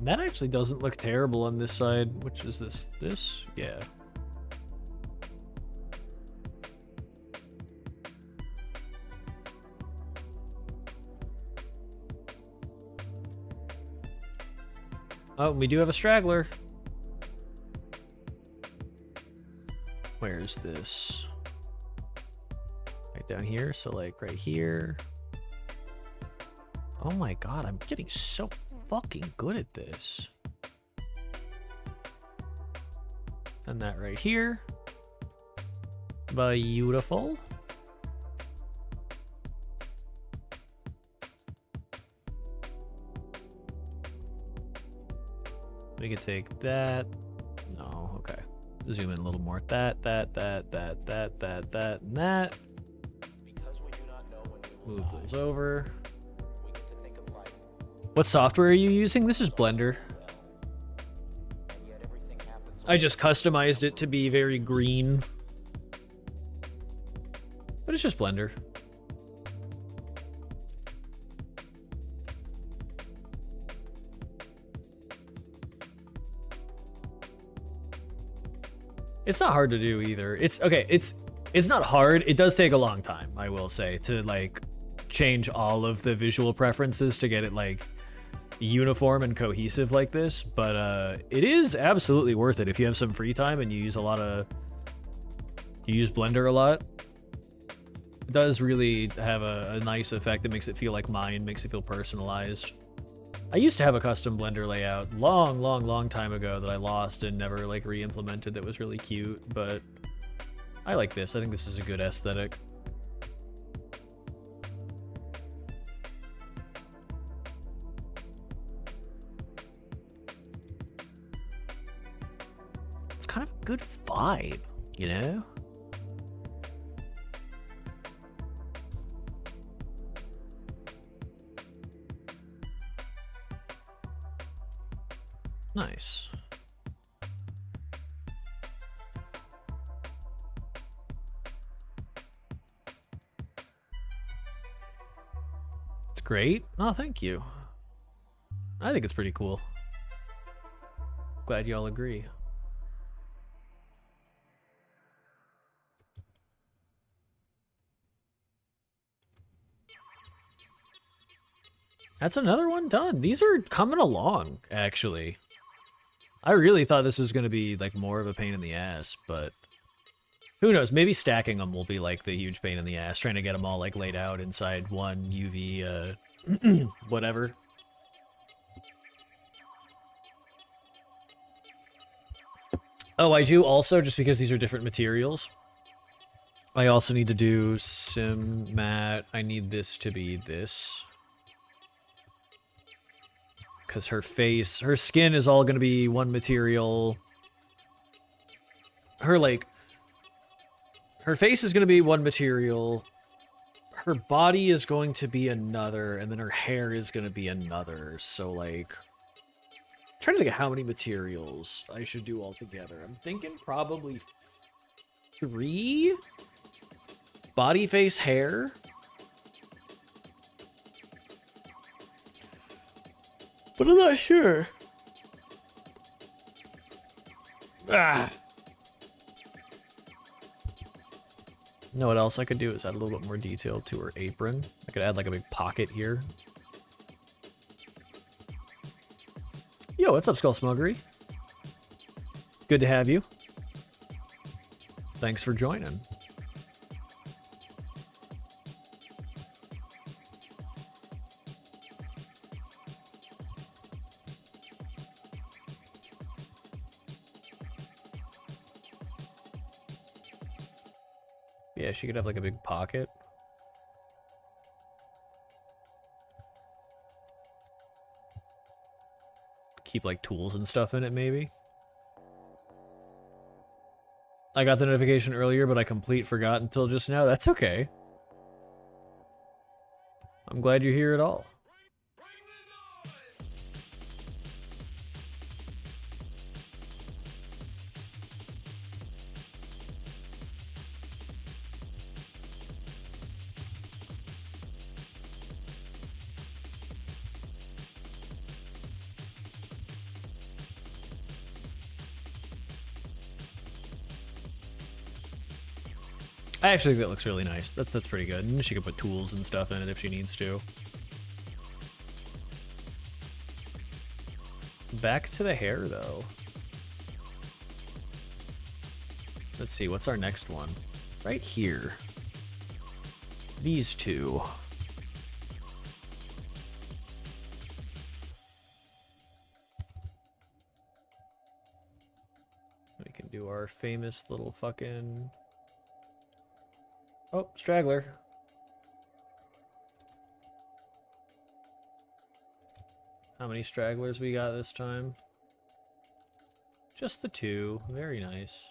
That actually doesn't look terrible on this side. Which is this? This? Yeah. Oh, we do have a straggler. Where's this? Right down here, so like right here. Oh my god, I'm getting so fucking good at this. And that right here. Beautiful. We could take that. No, okay. Zoom in a little more. That, and that. Move those over. What software are you using? This is Blender. I just customized it to be very green. But it's just Blender. It's not hard to do either. It's okay, it's not hard. It does take a long time, I will say, to like change all of the visual preferences to get it like uniform and cohesive like this, but it is absolutely worth it if you have some free time and you use Blender a lot. It does really have a nice effect that makes it feel like mine, makes it feel personalized. I used to have a custom Blender layout long time ago that I lost and never like re-implemented that was really cute, but I like this. I think this is a good aesthetic. It's kind of a good vibe, you know? Nice. It's great. Oh, thank you. I think it's pretty cool. Glad y'all agree. That's another one done. These are coming along, actually. I really thought this was going to be like more of a pain in the ass, but who knows? Maybe stacking them will be like the huge pain in the ass, trying to get them all like laid out inside one UV whatever. Oh, I do also, just because these are different materials, I also need to do sim matte. I need this to be this. Because her skin is all going to be one material. Her face is going to be one material. Her body is going to be another, and then her hair is going to be another. So, like, I'm trying to think of how many materials I should do all together. I'm thinking probably 3? Body, face, hair. But I'm not sure. Ah. You know what else I could do is add a little bit more detail to her apron. I could add like a big pocket here. Yo, what's up, Skull Smuggery? Good to have you. Thanks for joining. Yeah, she could have like a big pocket. Keep like tools and stuff in it, maybe. I got the notification earlier, but I forgot until just now. That's okay. I'm glad you're here at all. I actually think that looks really nice. That's pretty good. And she could put tools and stuff in it if she needs to. Back to the hair, though. Let's see, what's our next one? Right here. These two. Do our famous little fucking... Oh, straggler. How many stragglers we got this time? Just the 2. Very nice.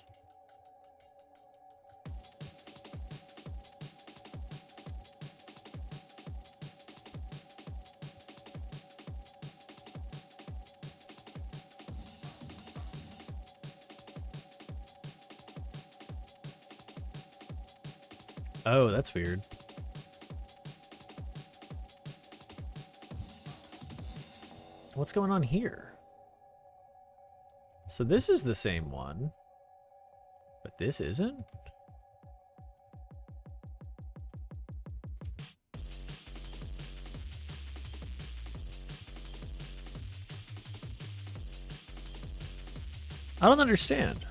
Oh, that's weird. What's going on here? So this is the same one, but this isn't? I don't understand.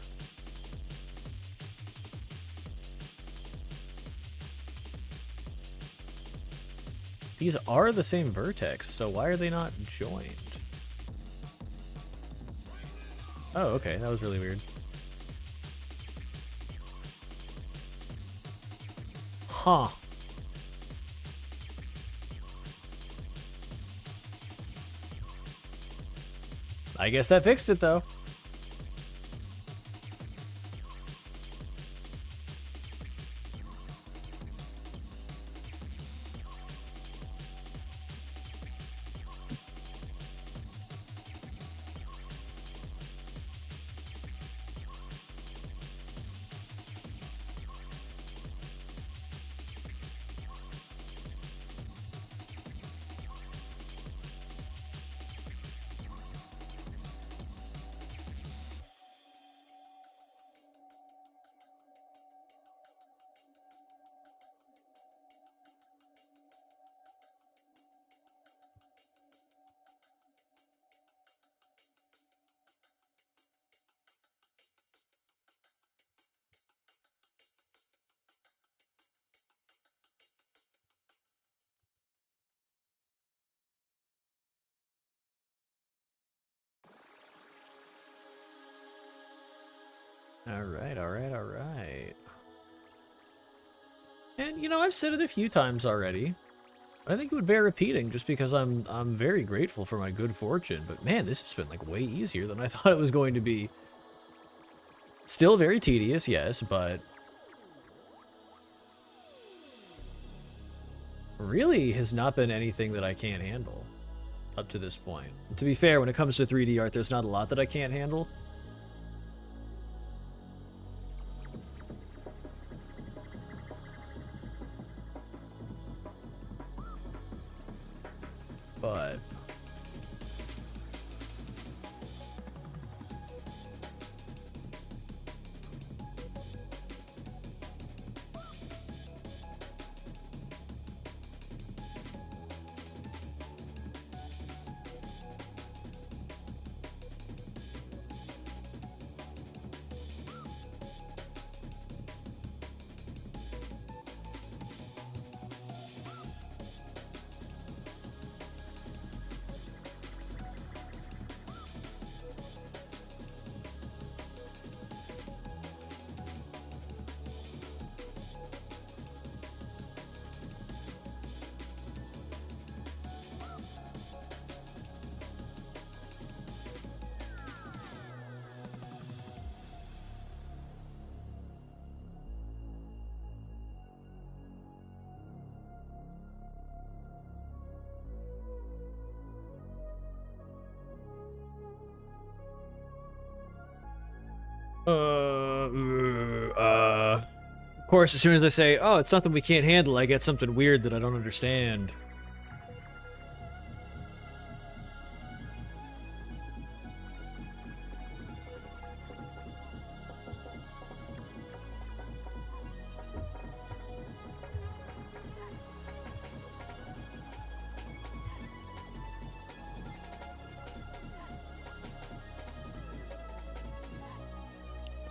These are the same vertex, so why are they not joined? Oh, okay, that was really weird. Huh. I guess that fixed it, though. Alright, alright, alright. And, you know, I've said it a few times already. I think it would bear repeating just because I'm very grateful for my good fortune. But man, this has been like way easier than I thought it was going to be. Still very tedious, yes, but really has not been anything that I can't handle up to this point. To be fair, when it comes to 3D art, there's not a lot that I can't handle. But of course, as soon as I say, oh, it's something we can't handle, I get something weird that I don't understand.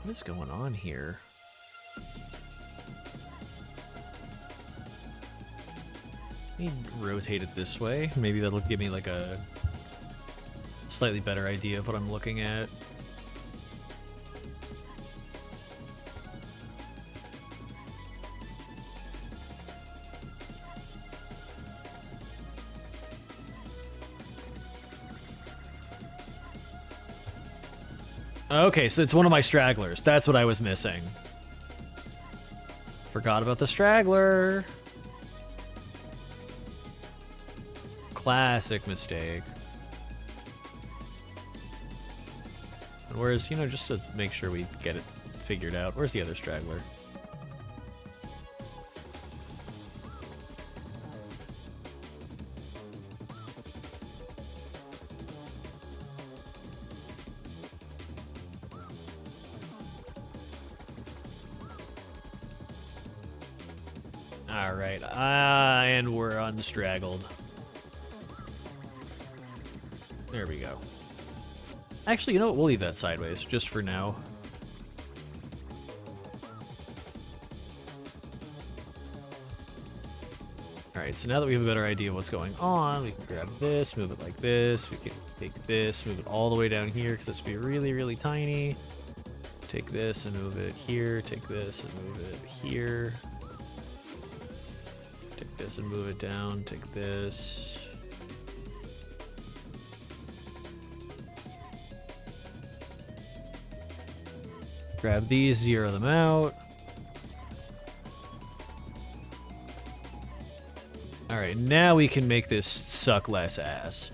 What is going on here? Let me rotate it this way. Maybe that'll give me like a slightly better idea of what I'm looking at. Okay, so it's one of my stragglers. That's what I was missing. Forgot about the straggler. Classic mistake. And where's, you know, just to make sure we get it figured out, where's the other straggler? All right, and we're unstraggled. There we go. Actually, you know what? We'll leave that sideways, just for now. Alright, so now that we have a better idea of what's going on, we can grab this, move it like this, we can take this, move it all the way down here, because that's going to be really, really tiny. Take this and move it here, take this and move it here. Take this and move it down, take this. Grab these, zero them out. Alright, now we can make this suck less ass.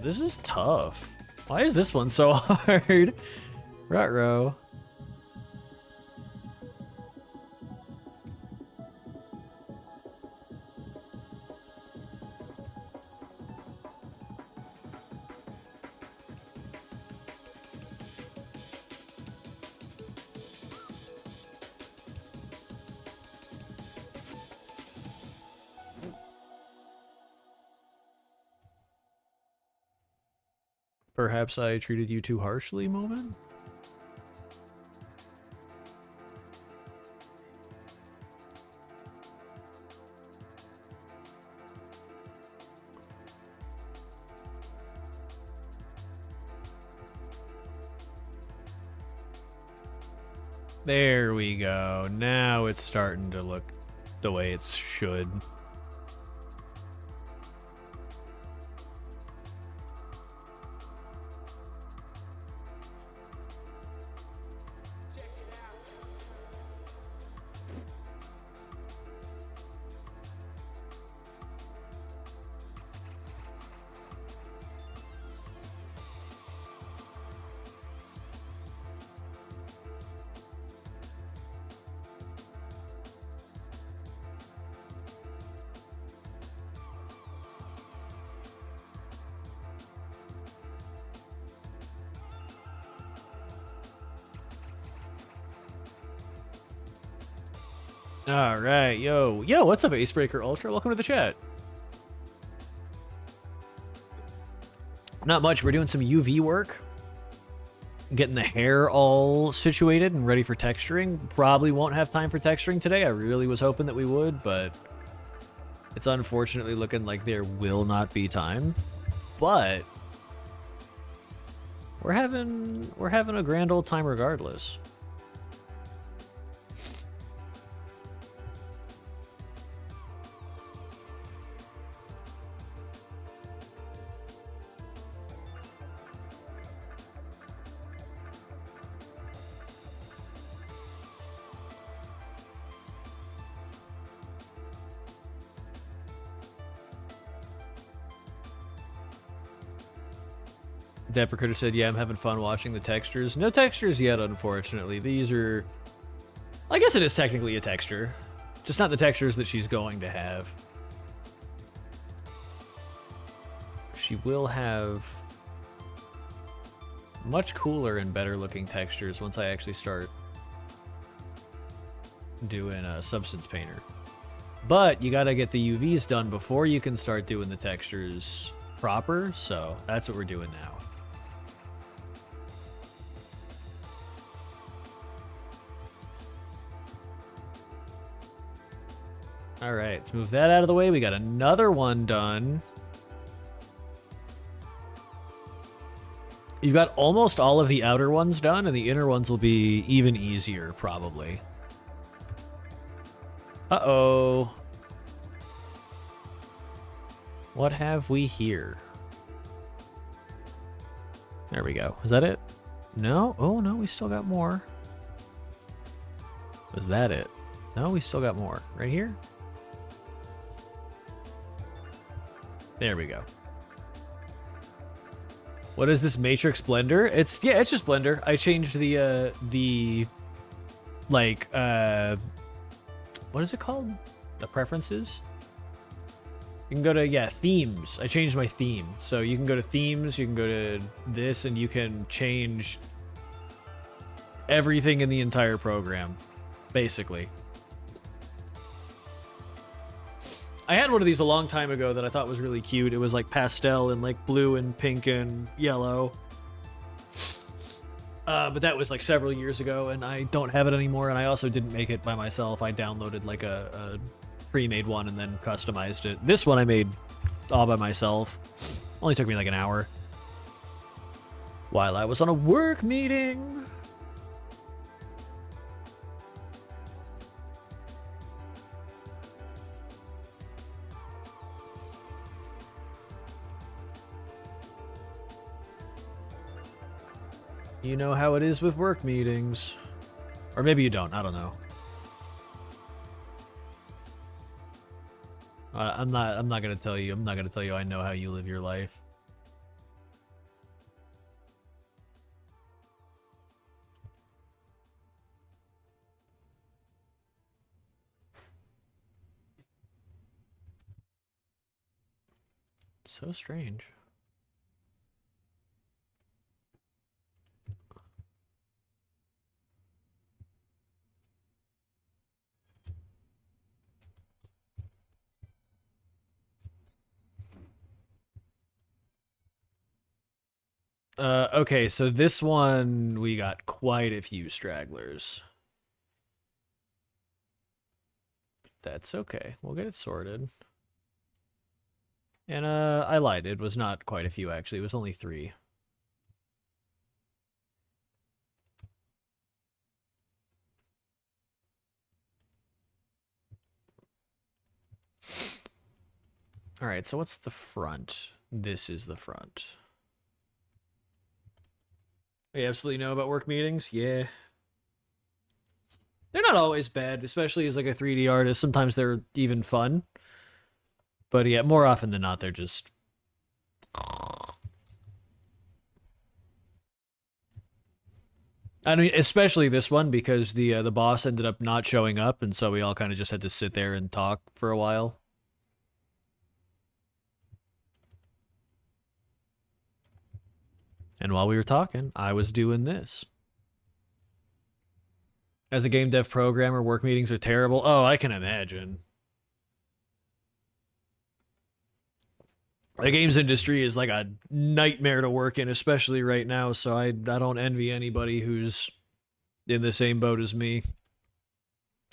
This is tough. Why is this one so hard? Ruh-roh. Perhaps I treated you too harshly, moment? There we go. Now it's starting to look the way it should. All right, yo, what's up, Acebreaker Ultra? Welcome to the chat. Not much. We're doing some UV work, getting the hair all situated and ready for texturing. Probably won't have time for texturing today. I really was hoping that we would, but it's unfortunately looking like there will not be time. But we're having a grand old time regardless. Deprecator said, yeah, I'm having fun watching the textures. No textures yet, unfortunately. These are... I guess it is technically a texture. Just not the textures that she's going to have. She will have much cooler and better looking textures once I actually start doing a Substance Painter. But you gotta get the UVs done before you can start doing the textures proper, so that's what we're doing now. All right, let's move that out of the way. We got another one done. You've got almost all of the outer ones done, and the inner ones will be even easier, probably. Uh-oh. What have we here? There we go. Is that it? No? Oh, no, we still got more. Was that it? No, we still got more. Right here? There we go. What is this Matrix Blender? It's just Blender. I changed the like what is it called? The preferences? You can go to themes. I changed my theme. So you can go to themes, you can go to this, and you can change everything in the entire program, basically. I had one of these a long time ago that I thought was really cute. It was like pastel and like blue and pink and yellow. But that was like several years ago, and I don't have it anymore, and I also didn't make it by myself. I downloaded like a pre-made one and then customized it. This one I made all by myself. Only took me like an hour. While I was on a work meeting. You know how it is with work meetings. Or maybe you don't, I don't know. I'm not gonna tell you. I'm not gonna tell you I know how you live your life. So strange. Okay, so this one, we got quite a few stragglers. That's okay. We'll get it sorted. And, I lied. It was not quite a few, actually. It was only 3. Alright, so what's the front? This is the front. You absolutely know about work meetings? Yeah. They're not always bad, especially as like a 3D artist. Sometimes they're even fun. But yeah, more often than not, they're just... I mean, especially this one, because the boss ended up not showing up, and so we all kind of just had to sit there and talk for a while. And while we were talking, I was doing this. As a game dev programmer, work meetings are terrible. Oh, I can imagine. The games industry is like a nightmare to work in, especially right now, so I don't envy anybody who's in the same boat as me.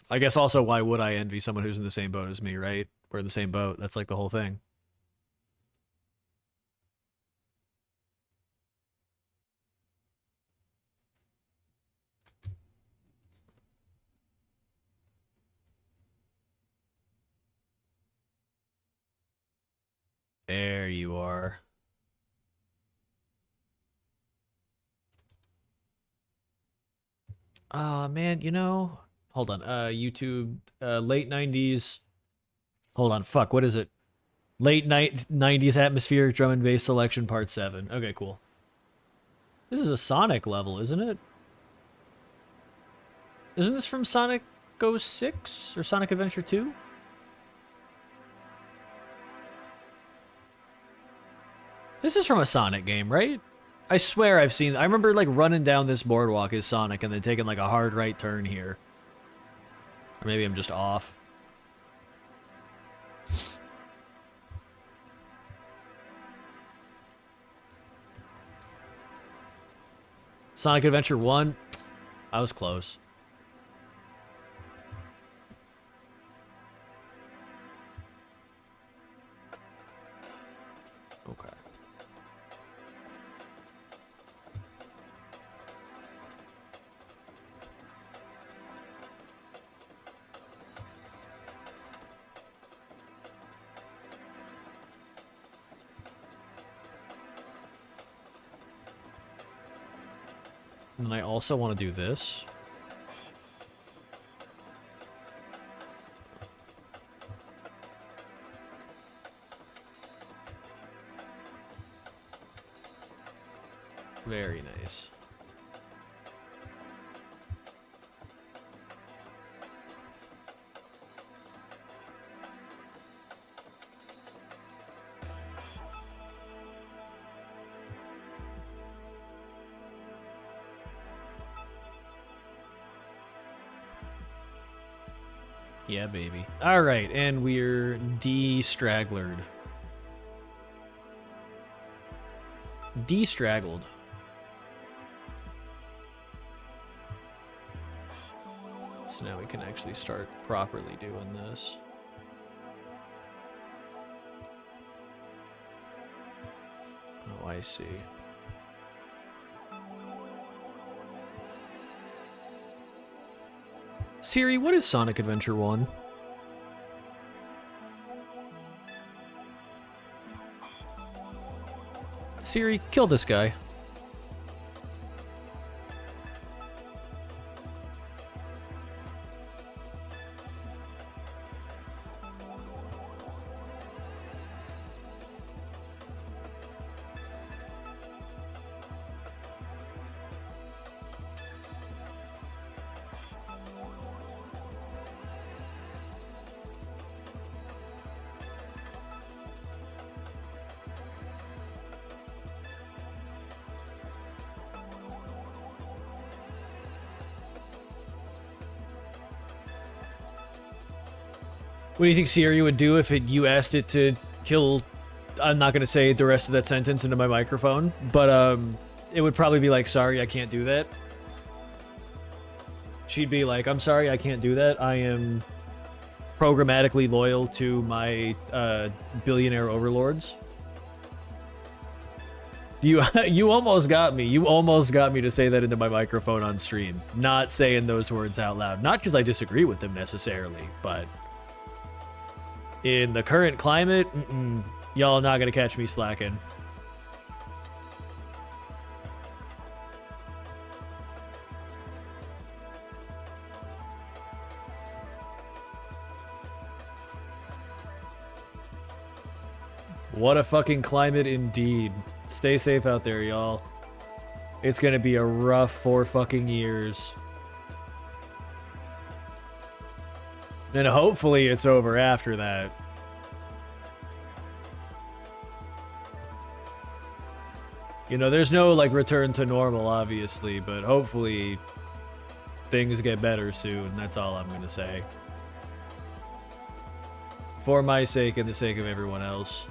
I guess also, why would I envy someone who's in the same boat as me, right? We're in the same boat. That's like the whole thing. There you are. Man, you know, hold on. YouTube, late 90s. Hold on, fuck, what is it? Late 90s atmospheric drum and bass selection part 7. Okay, cool. This is a Sonic level, isn't it? Isn't this from Sonic 06 or Sonic Adventure 2? This is from a Sonic game, right? I swear I've seen... I remember, like, running down this boardwalk as Sonic and then taking, like, a hard right turn here. Or maybe I'm just off. Sonic Adventure 1? I was close. And I also want to do this. Very nice. Yeah, baby. All right, and we're de-stragglered. De-straggled. So now we can actually start properly doing this. Oh, I see. Siri, what is Sonic Adventure 1? Siri, kill this guy. What do you think Siri would do if you asked it to kill... I'm not going to say the rest of that sentence into my microphone, but it would probably be like, sorry, I can't do that. She'd be like, I'm sorry, I can't do that. I am programmatically loyal to my billionaire overlords. You almost got me. You almost got me to say that into my microphone on stream. Not saying those words out loud. Not because I disagree with them necessarily, but... in the current climate, y'all not gonna catch me slacking. What a fucking climate indeed. Stay safe out there, y'all. It's gonna be a rough 4 fucking years. And hopefully it's over after that. You know, there's no, like, return to normal, obviously, but hopefully things get better soon. That's all I'm gonna say. For my sake and the sake of everyone else.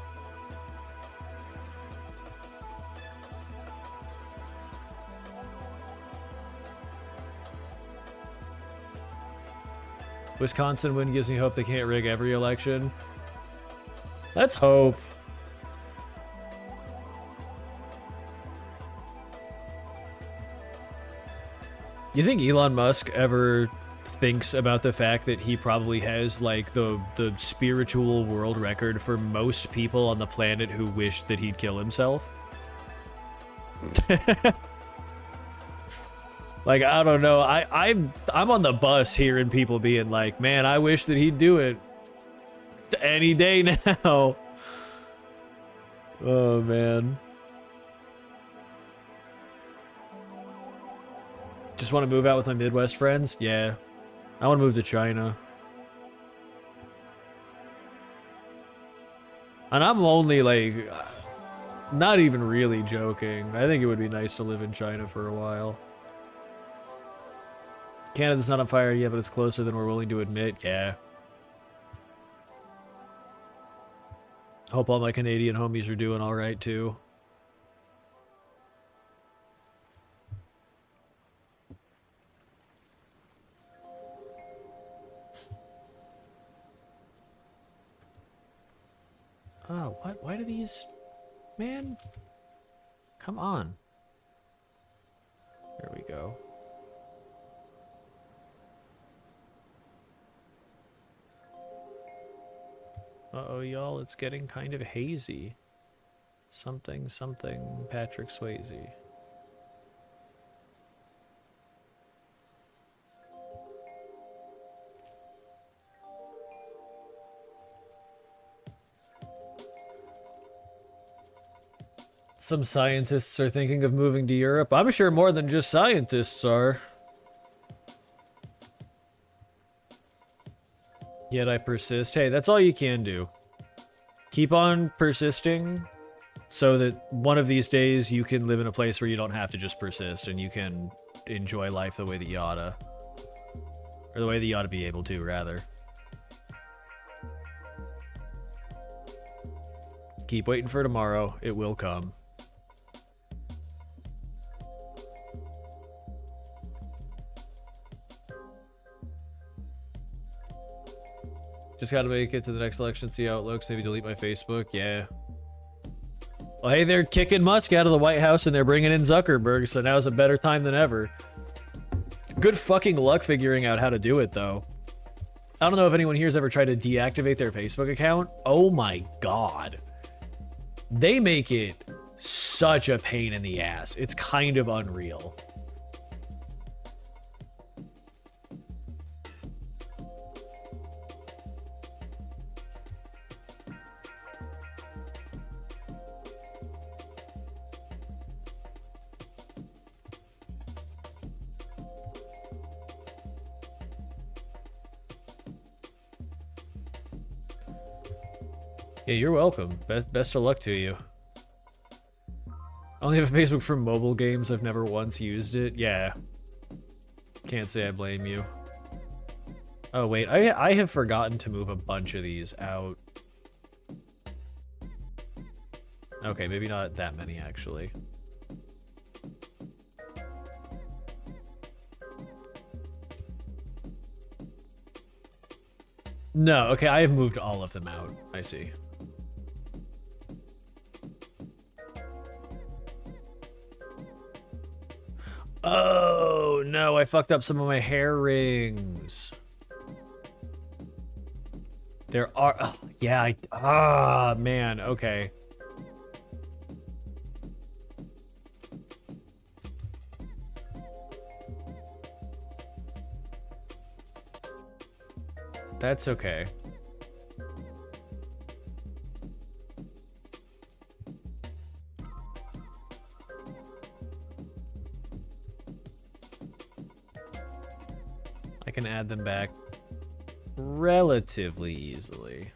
Wisconsin win gives me hope they can't rig every election. Let's hope. You think Elon Musk ever thinks about the fact that he probably has, like, the spiritual world record for most people on the planet who wish that he'd kill himself? Like, I don't know. I'm on the bus hearing people being like, man, I wish that he'd do it any day now. Oh, man. Just want to move out with my Midwest friends? Yeah. I want to move to China. And I'm only, like, not even really joking. I think it would be nice to live in China for a while. Canada's not on fire yet, but it's closer than we're willing to admit. Yeah. Hope all my Canadian homies are doing all right, too. Oh, what? Why do these... Man? Come on. There we go. Uh-oh, y'all, it's getting kind of hazy. Something, Patrick Swayze. Some scientists are thinking of moving to Europe. I'm sure more than just scientists are. Yet I persist. Hey, that's all you can do. Keep on persisting so that one of these days you can live in a place where you don't have to just persist and you can enjoy life the way that you oughta. Or the way that you ought to be able to, rather. Keep waiting for tomorrow. It will come. Just gotta make it to the next election, see how it looks. Maybe delete my Facebook. Yeah. Well, hey, they're kicking Musk out of the White House and they're bringing in Zuckerberg, so now's a better time than ever. Good fucking luck figuring out how to do it, though. I don't know if anyone here's ever tried to deactivate their Facebook account. Oh my god. They make it such a pain in the ass. It's kind of unreal. Yeah, you're welcome. Best of luck to you. I only have a Facebook for mobile games. I've never once used it. Yeah. Can't say I blame you. Oh, wait. I have forgotten to move a bunch of these out. Okay, maybe not that many, actually. No, okay, I have moved all of them out. I see. Oh, no, I fucked up some of my hair rings. There are... Oh, yeah, man, okay. That's okay. I can add them back relatively easily.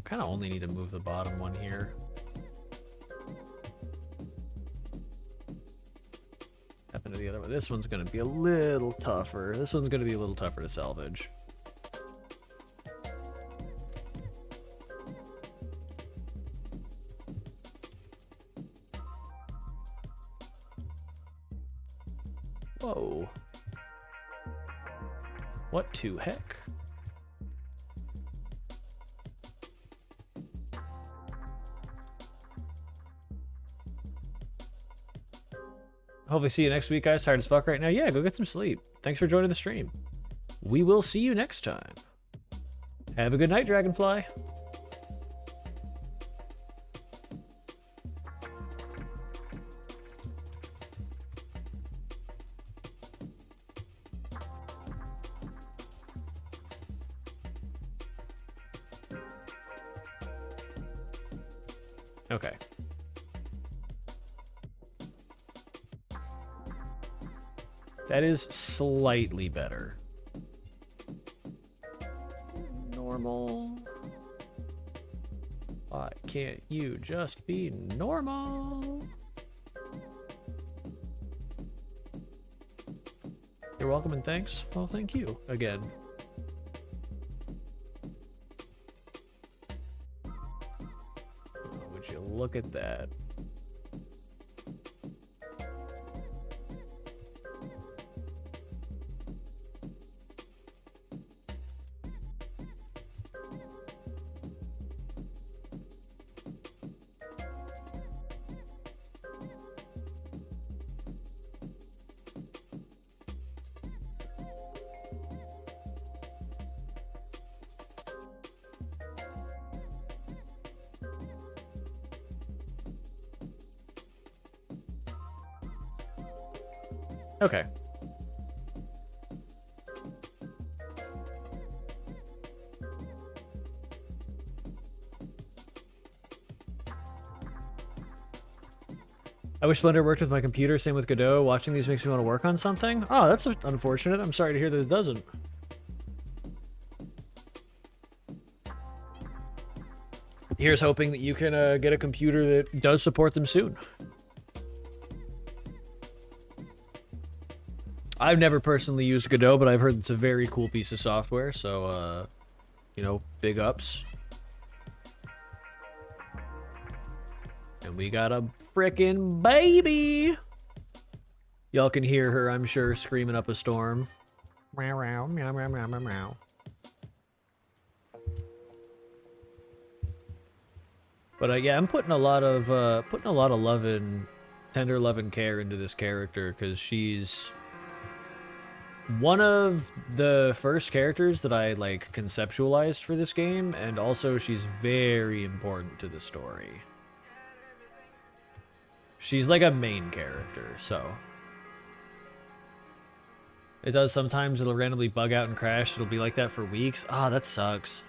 Kind of only need to move the bottom one here. Happen to the other one. This one's going to be a little tougher. This one's going to be a little tougher to salvage. Whoa. What to heck? Hopefully see you next week, guys. Tired as fuck right now. Yeah, go get some sleep. Thanks for joining the stream. We will see you next time. Have a good night, Dragonfly. Okay. That is slightly better. Normal. Why can't you just be normal? You're welcome and thanks. Well, thank you again. Oh, would you look at that? Okay. I wish Blender worked with my computer. Same with Godot. Watching these makes me want to work on something. Oh, that's unfortunate. I'm sorry to hear that it doesn't. Here's hoping that you can get a computer that does support them soon. I've never personally used Godot, but I've heard it's a very cool piece of software, so, you know, big ups. And we got a frickin' baby! Y'all can hear her, I'm sure, screaming up a storm. Meow, meow, meow, meow, meow, meow, meow. But yeah, I'm putting a lot of love and tender love and care into this character because she's one of the first characters that I like conceptualized for this game, and also she's very important to the story. She's like a main character, so it does sometimes it'll randomly bug out and crash. It'll be like that for weeks. Ah, that sucks.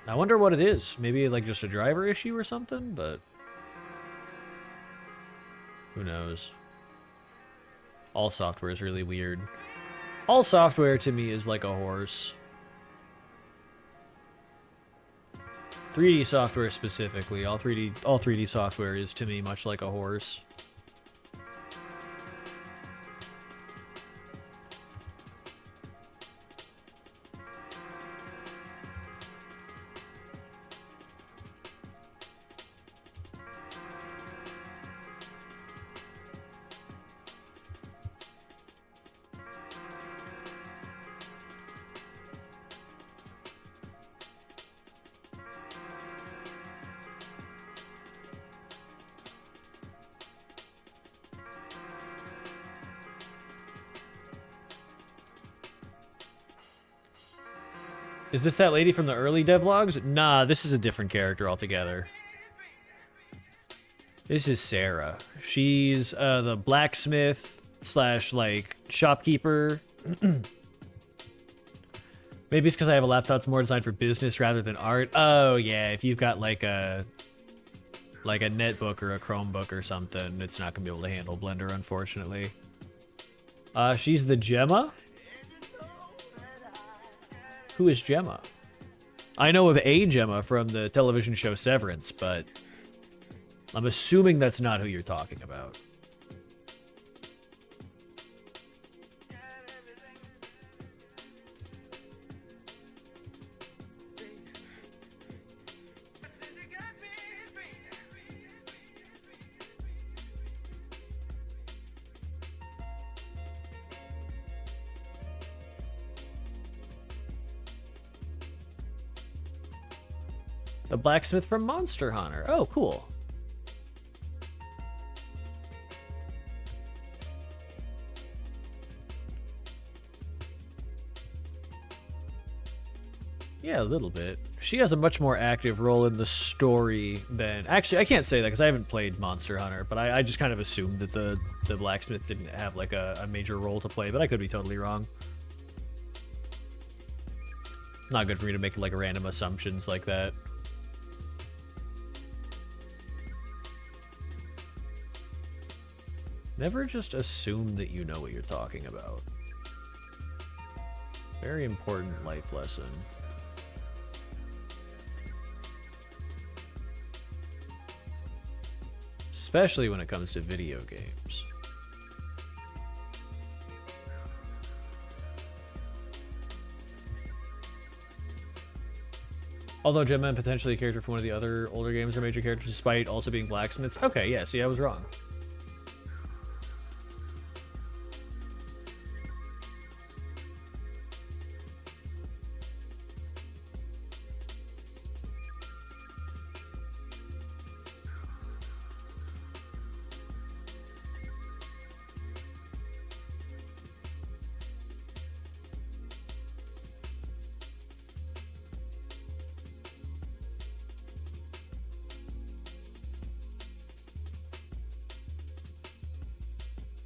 I wonder what it is. Maybe like just a driver issue or something, but who knows? All software is really weird. All software to me is like a horse. 3D software specifically, all 3D software is to me much like a horse. Is this that lady from the early devlogs? Nah, this is a different character altogether. This is Sarah. She's the blacksmith slash like shopkeeper. Maybe it's because I have a laptop that's more designed for business rather than art. Oh yeah, if you've got like a netbook or a Chromebook or something, it's not gonna be able to handle Blender, unfortunately. She's the Gemma. Who is Gemma? I know of a Gemma from the television show Severance, but I'm assuming that's not who you're talking about. The blacksmith from Monster Hunter. Oh, cool. Yeah, a little bit. She has a much more active role in the story than... Actually, I can't say that because I haven't played Monster Hunter, but I just kind of assumed that the blacksmith didn't have like a major role to play, but I could be totally wrong. Not good for me to make like random assumptions like that. Never just assume that you know what you're talking about. Very important life lesson. Especially when it comes to video games. Although Gemma and potentially a character from one of the other older games are major characters despite also being blacksmiths. Okay, yeah, see, I was wrong.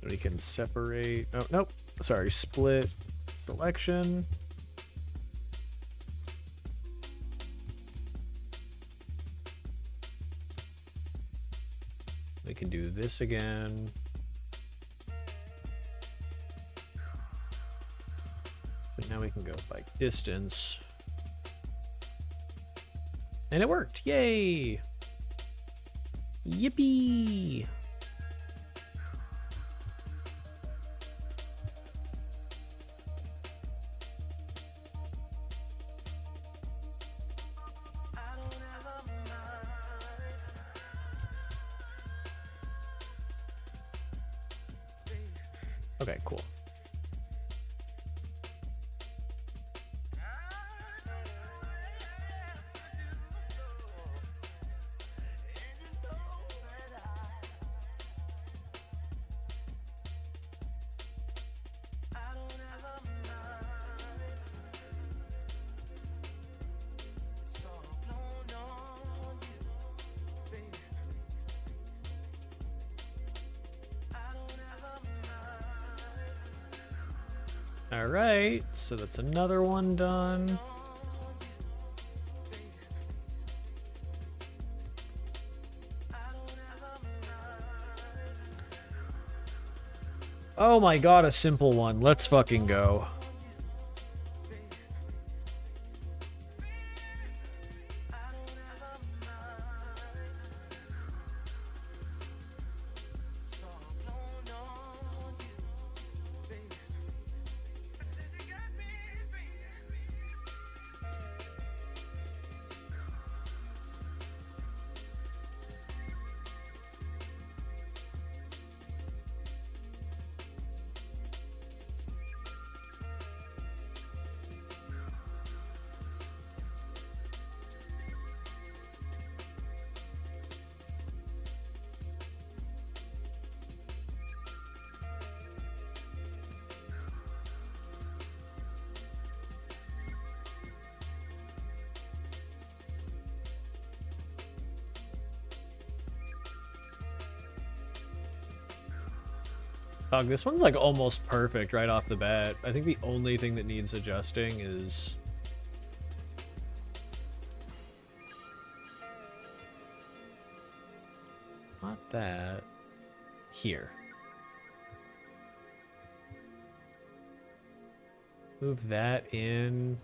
We can separate. Oh, nope. Sorry, split selection. can do this again. So now we can go by distance. And it worked. Yay! Yippee! Okay, cool. All right, so that's another one done. Oh my god, a simple one. Let's fucking go. Dog, this one's like almost perfect right off the bat. I think the only thing that needs adjusting is... not that. Here. Move that in.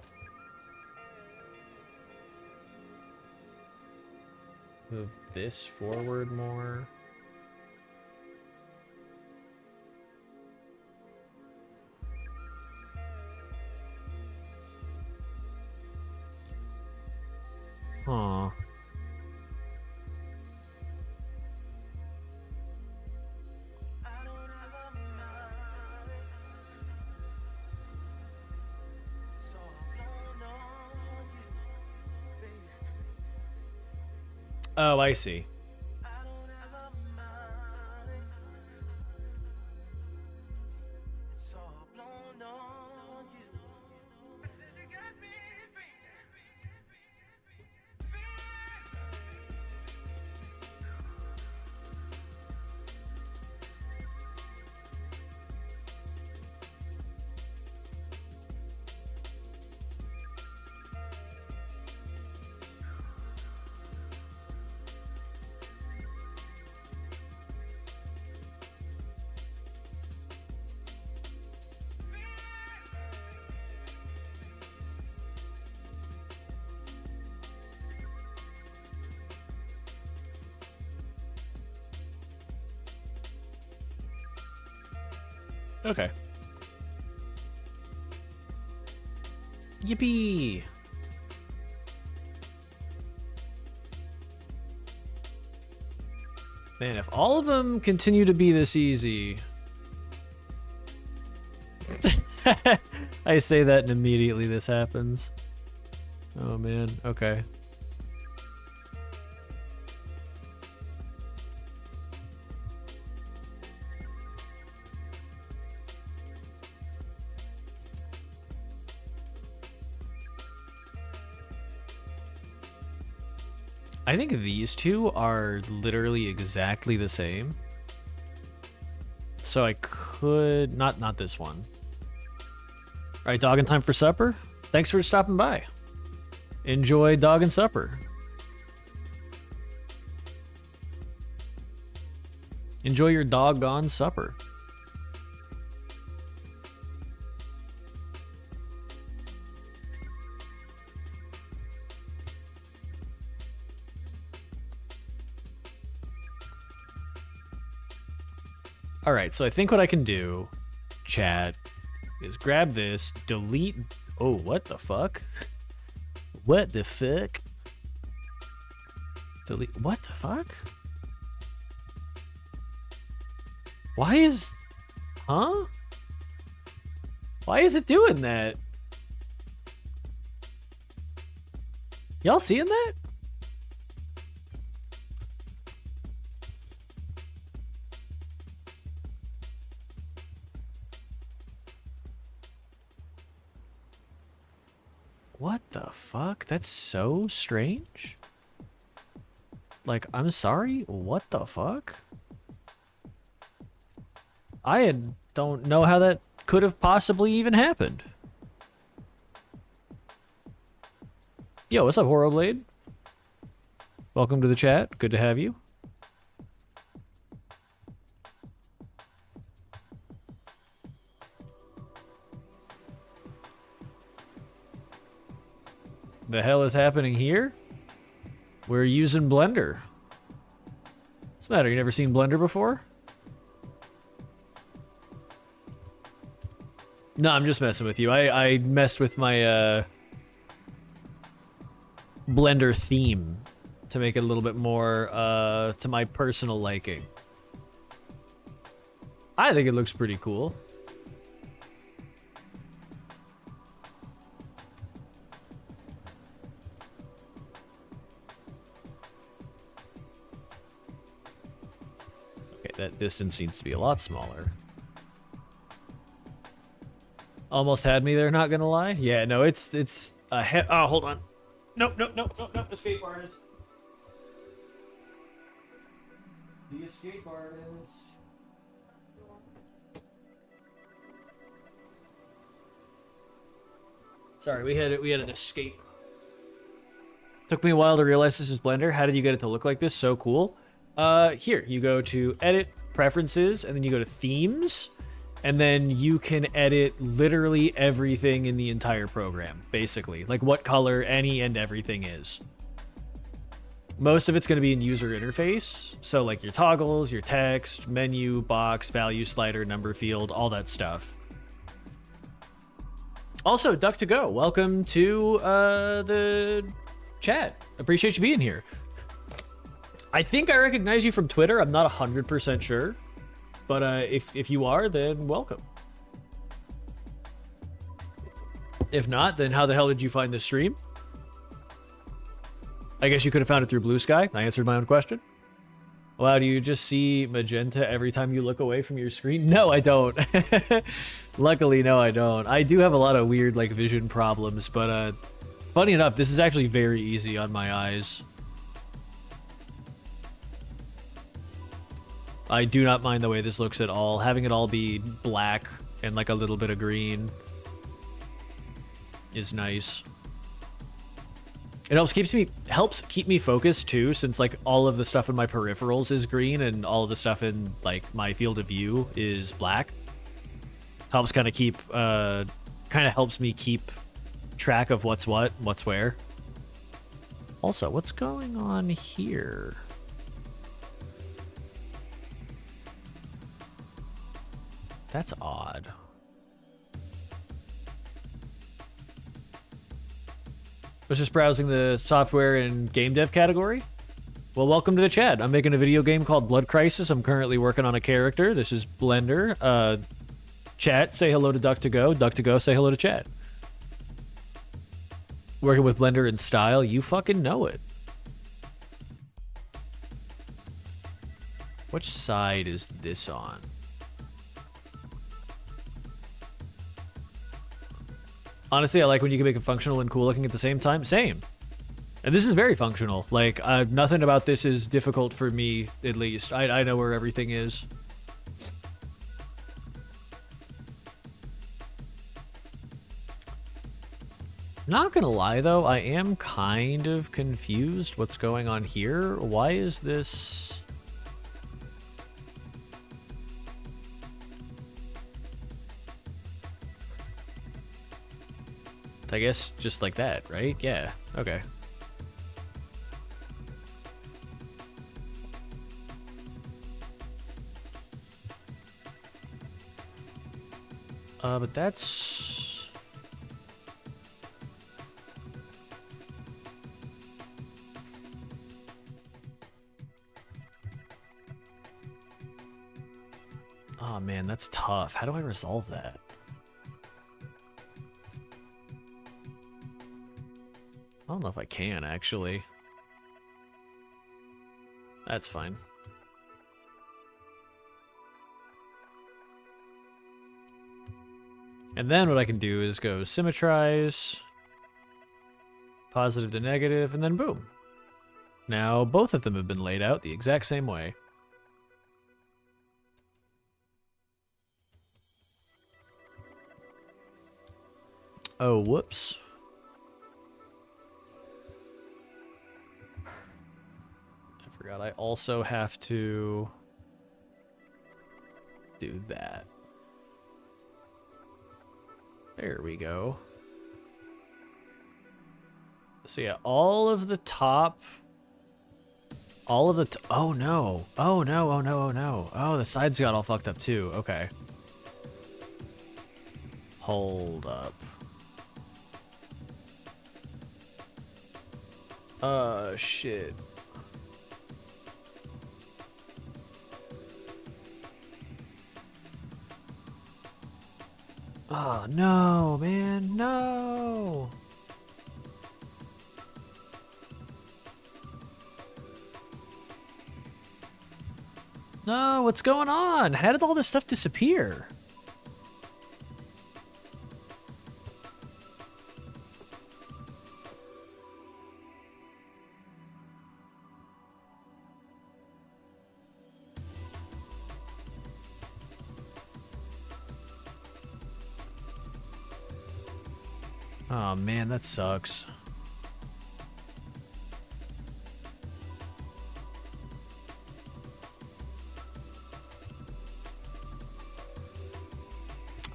Move this forward more. Huh. Oh, I see. Okay. Yippee! Man, if all of them continue to be this easy... I say that and immediately this happens. Oh man, okay. I think these two are literally exactly the same. So I could... Not this one. Alright, dog and time for supper? Thanks for stopping by. Enjoy dog and supper. Enjoy your doggone supper. All right, so I think what I can do, chat, is grab this, delete. Oh, what the fuck? What the fuck? Delete. What the fuck? Why is. Huh? Why is it doing that? Y'all seeing that? What the fuck? That's so strange. Like, I'm sorry? What the fuck? Don't know how that could have possibly even happened. Yo, what's up, Horrorblade? Welcome to the chat. Good to have you. The hell is happening here? We're using Blender. What's the matter? You never seen Blender before? No, I'm just messing with you. I messed with my Blender theme to make it a little bit more to my personal liking. I think it looks pretty cool. Okay, that distance needs to be a lot smaller. Almost had me there, not gonna lie. Yeah, no, it's a oh, hold on. Nope, escape artist. The escape artist. Sorry, we had an escape. Took me a while to realize this is Blender. How did you get it to look like this? So cool. Here, you go to Edit, Preferences, and then you go to Themes. And then you can edit literally everything in the entire program, basically. Like what color any and everything is. Most of it's going to be in user interface. So like your toggles, your text, menu, box, value slider, number field, all that stuff. Also, Duck2Go, welcome to the chat. Appreciate you being here. I think I recognize you from Twitter. I'm not 100% sure. But if you are, then welcome. If not, then how the hell did you find this stream? I guess you could have found it through Blue Sky. I answered my own question. Wow, do you just see magenta every time you look away from your screen? No, I don't. Luckily, no, I don't. I do have a lot of weird like vision problems, but funny enough, this is actually very easy on my eyes. I do not mind the way this looks at all. Having it all be black and like a little bit of green is nice. It helps keep me focused too, since like all of the stuff in my peripherals is green and all of the stuff in like my field of view is black. Helps kind of helps me keep track of what's what, what's where. Also, what's going on here? That's odd. Was just browsing the software and game dev category. Well, welcome to the chat. I'm making a video game called Blood Crisis. I'm currently working on a character. This is Blender. Chat, say hello to Duck2Go. Duck2Go, say hello to chat. Working with Blender in style. You fucking know it. Which side is this on? Honestly, I like when you can make it functional and cool looking at the same time. Same. And this is very functional. Like, nothing about this is difficult for me, at least. I know where everything is. Not gonna lie, though, I am kind of confused what's going on here. Why is this... I guess just like that, right? Yeah, okay. But that's... Oh man, that's tough. How do I resolve that? I don't know if I can, actually. That's fine. And then what I can do is go symmetrize, positive to negative, and then boom. Now both of them have been laid out the exact same way. Oh, whoops. I forgot I also have to do that. There we go. So yeah, all of the top, oh no, oh no, oh no, oh no. Oh, the sides got all fucked up too, okay. Hold up. Shit. Oh, no, man, no. No, what's going on? How did all this stuff disappear? Oh man, that sucks.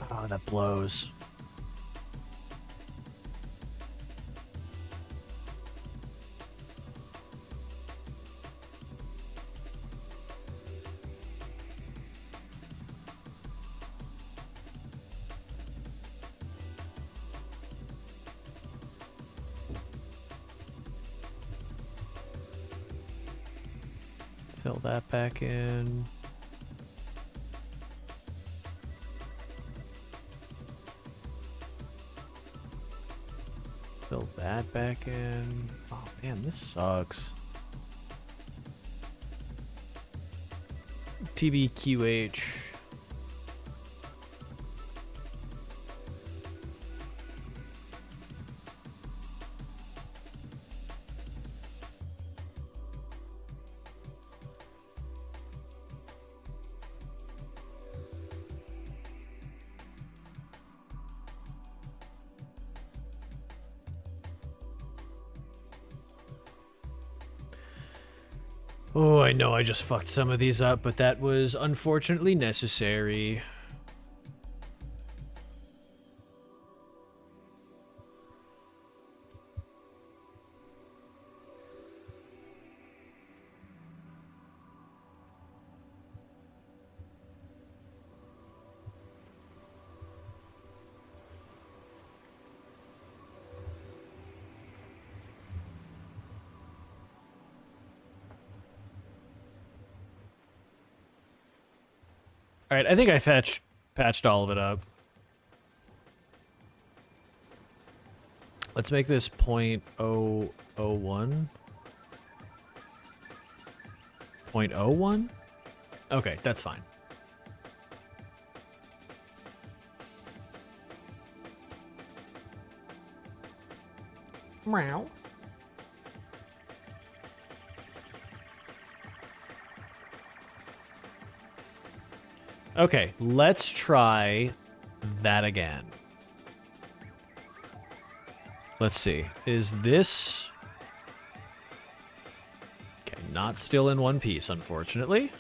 Oh, that blows. Fill that back in. Fill that back in. Oh man, this sucks. TBQH. Oh, I know I just fucked some of these up, but that was unfortunately necessary. All right, I think I patched all of it up. Let's make this 0.001. 0.01? Okay, that's fine. Meow. Okay, let's try that again. Let's see. Is this... Okay, not still in one piece, unfortunately.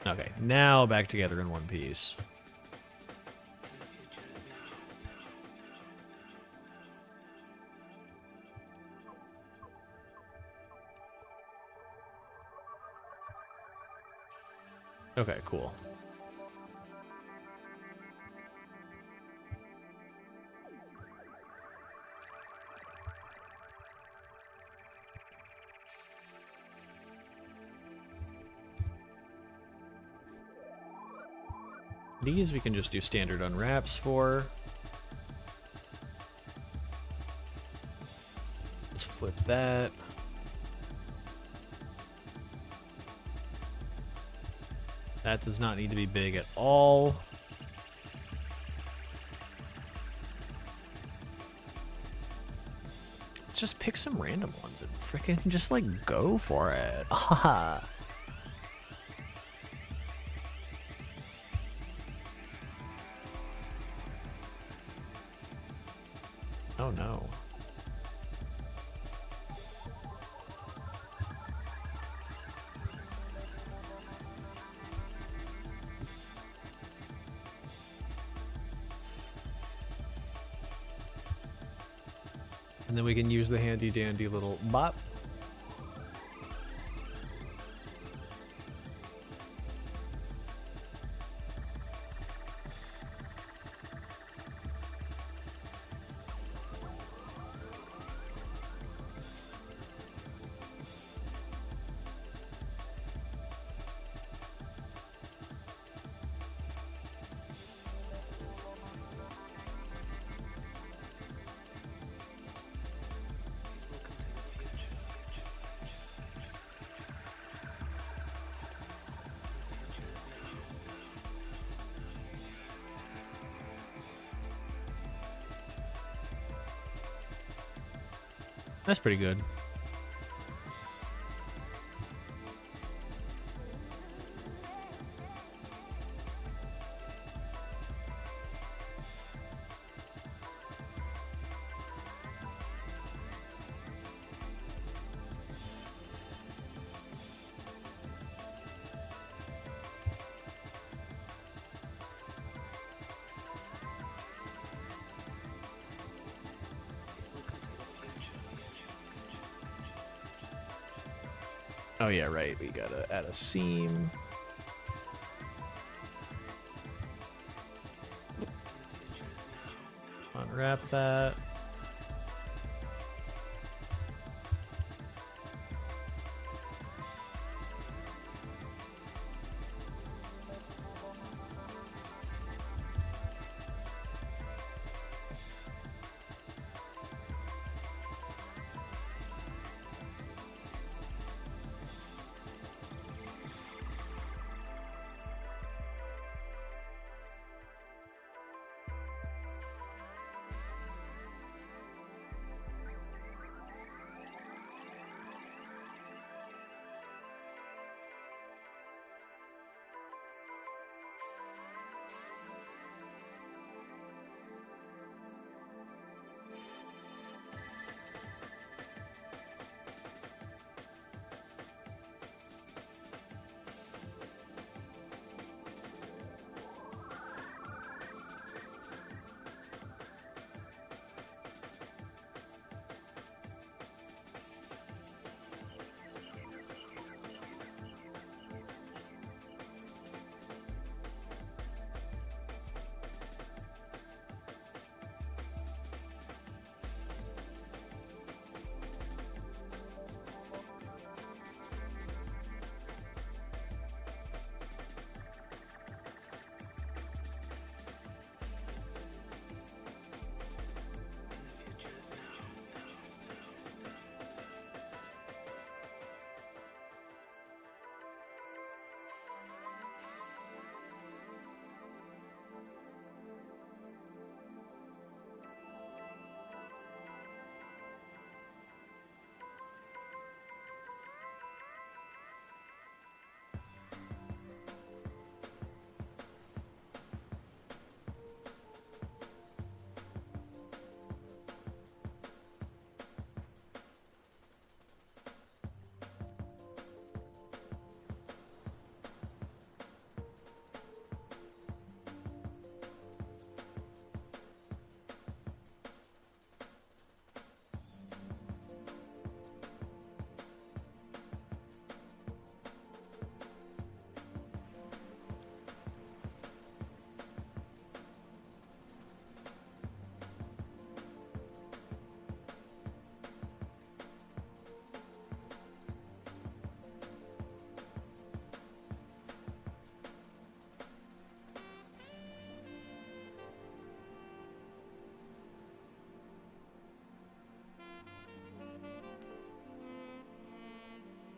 Okay, now back together in one piece. Okay, cool. These we can just do standard unwraps for. Let's flip that. That does not need to be big at all. Let's just pick some random ones and frickin' just like go for it. Haha. Oh no. And then we can use the handy dandy little bot. That's pretty good. Oh yeah, right. We gotta add a seam. Unwrap that.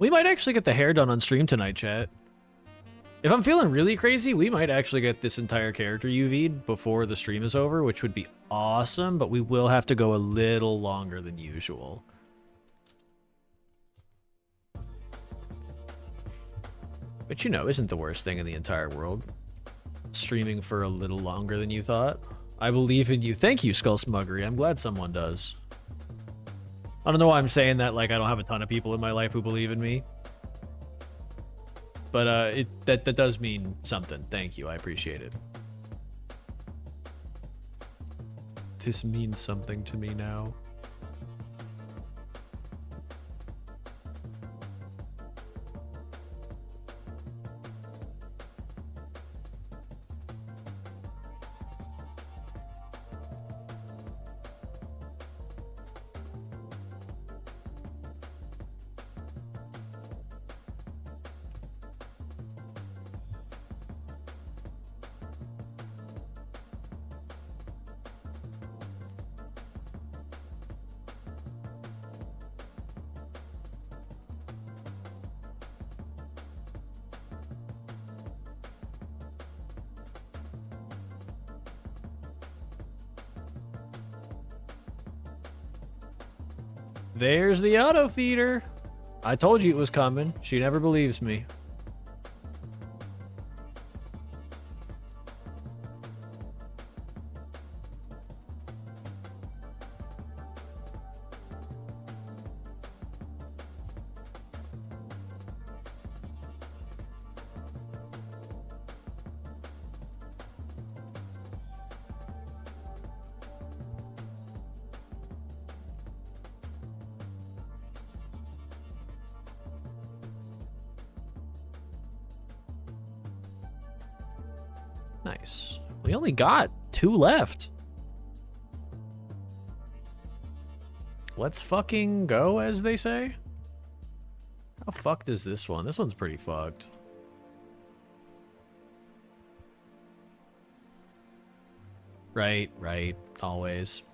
We might actually get the hair done on stream tonight, chat. If I'm feeling really crazy, we might actually get this entire character UV'd before the stream is over, which would be awesome, but we will have to go a little longer than usual. Which, you know, isn't the worst thing in the entire world. Streaming for a little longer than you thought. I believe in you. Thank you, Skull Smuggery. I'm glad someone does. I don't know why I'm saying that, like I don't have a ton of people in my life who believe in me. But that does mean something. Thank you. I appreciate it. This means something to me now. There's the auto feeder. I told you it was coming. She never believes me. Nice. We only got 2 left. Let's fucking go, as they say. How fucked is this one? This one's pretty fucked. Right, always.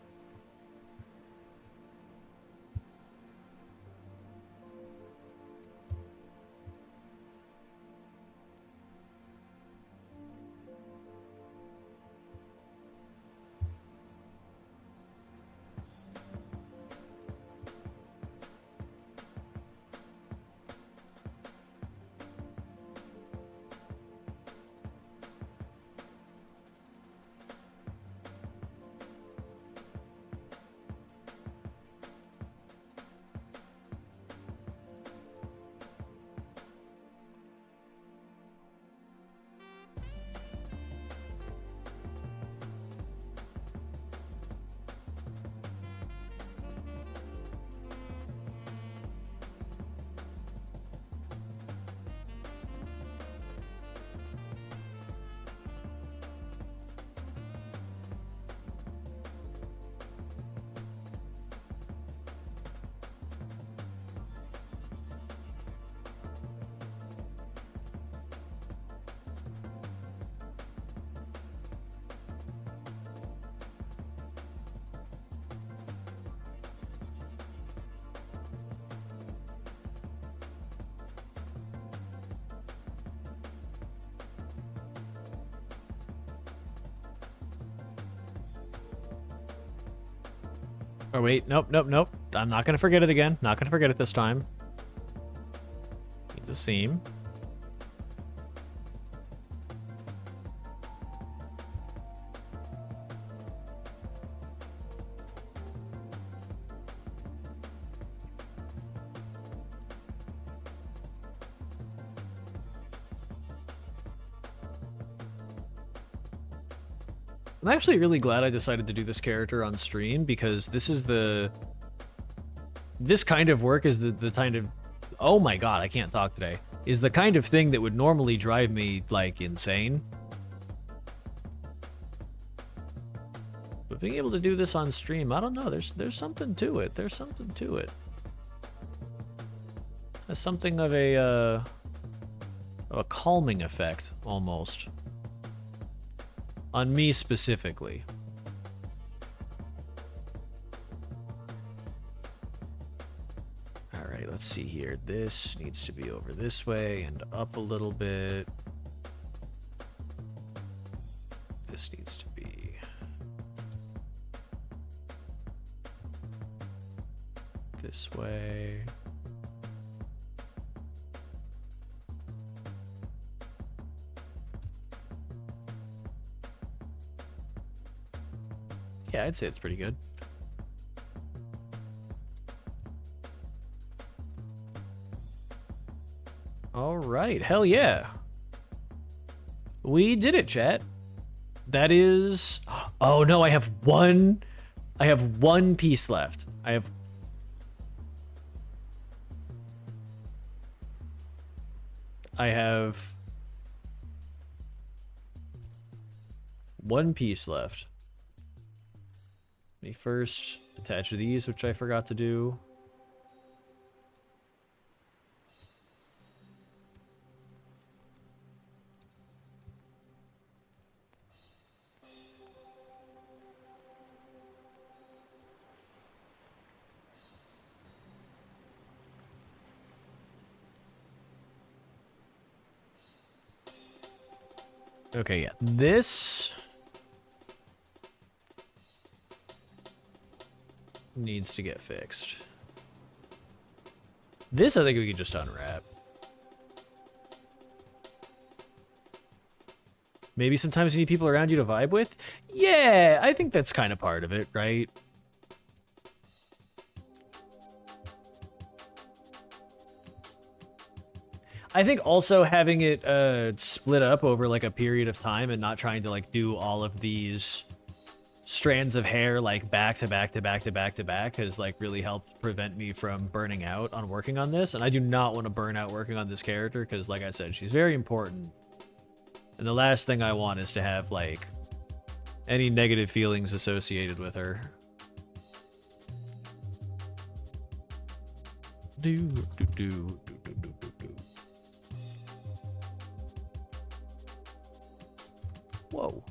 Oh, wait. Nope. I'm not going to forget it again. Not going to forget it this time. Needs a seam. I'm actually really glad I decided to do this character on stream, because this kind of work is the kind of, oh my god, I can't talk today, is the kind of thing that would normally drive me, like, insane. But being able to do this on stream, I don't know, there's something to it. There's something to it. There's something of a calming effect, almost. On me specifically. Alright, let's see here. This needs to be over this way and up a little bit. This needs to be this way. Yeah, I'd say it's pretty good. All right, hell yeah. We did it, chat. That is... Oh no, I have one piece left. I have one piece left. Let me first attach these, which I forgot to do. Okay, yeah. This needs to get fixed. This I think we can just unwrap. Maybe sometimes you need people around you to vibe with? Yeah, I think that's kind of part of it, right? I think also having it split up over like a period of time and not trying to like do all of these strands of hair like back to back to back to back to back has like really helped prevent me from burning out on working on this. And I do not want to burn out working on this character because like I said, she's very important. And the last thing I want is to have like any negative feelings associated with her. Whoa.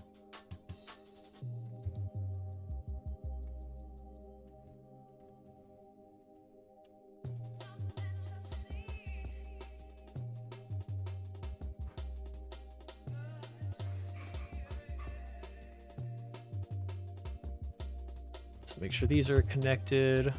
So make sure these are connected.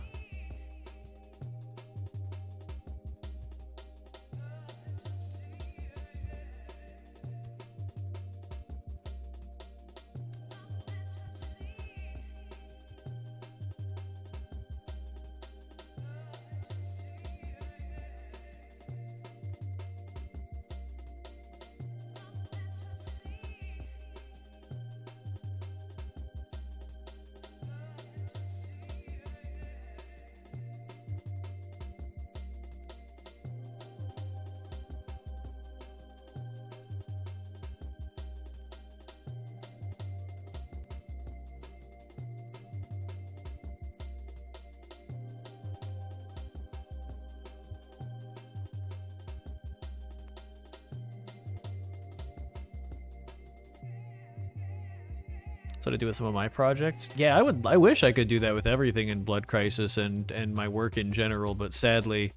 That's what I do with some of my projects. Yeah, I wish I could do that with everything in Blood Crisis and my work in general, but sadly,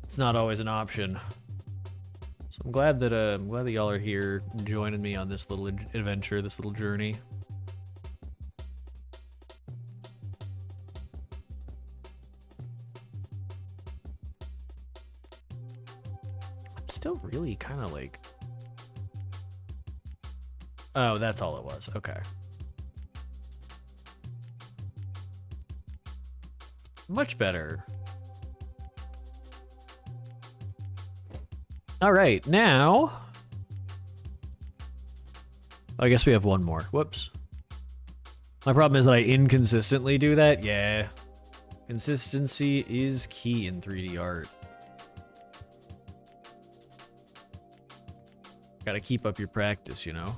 it's not always an option. So I'm glad that y'all are here joining me on this little adventure, this little journey. I'm still really kind of like... Oh, that's all it was. Okay. Much better. All right, now... I guess we have one more. Whoops. My problem is that I inconsistently do that. Yeah. Consistency is key in 3D art. Gotta keep up your practice, you know?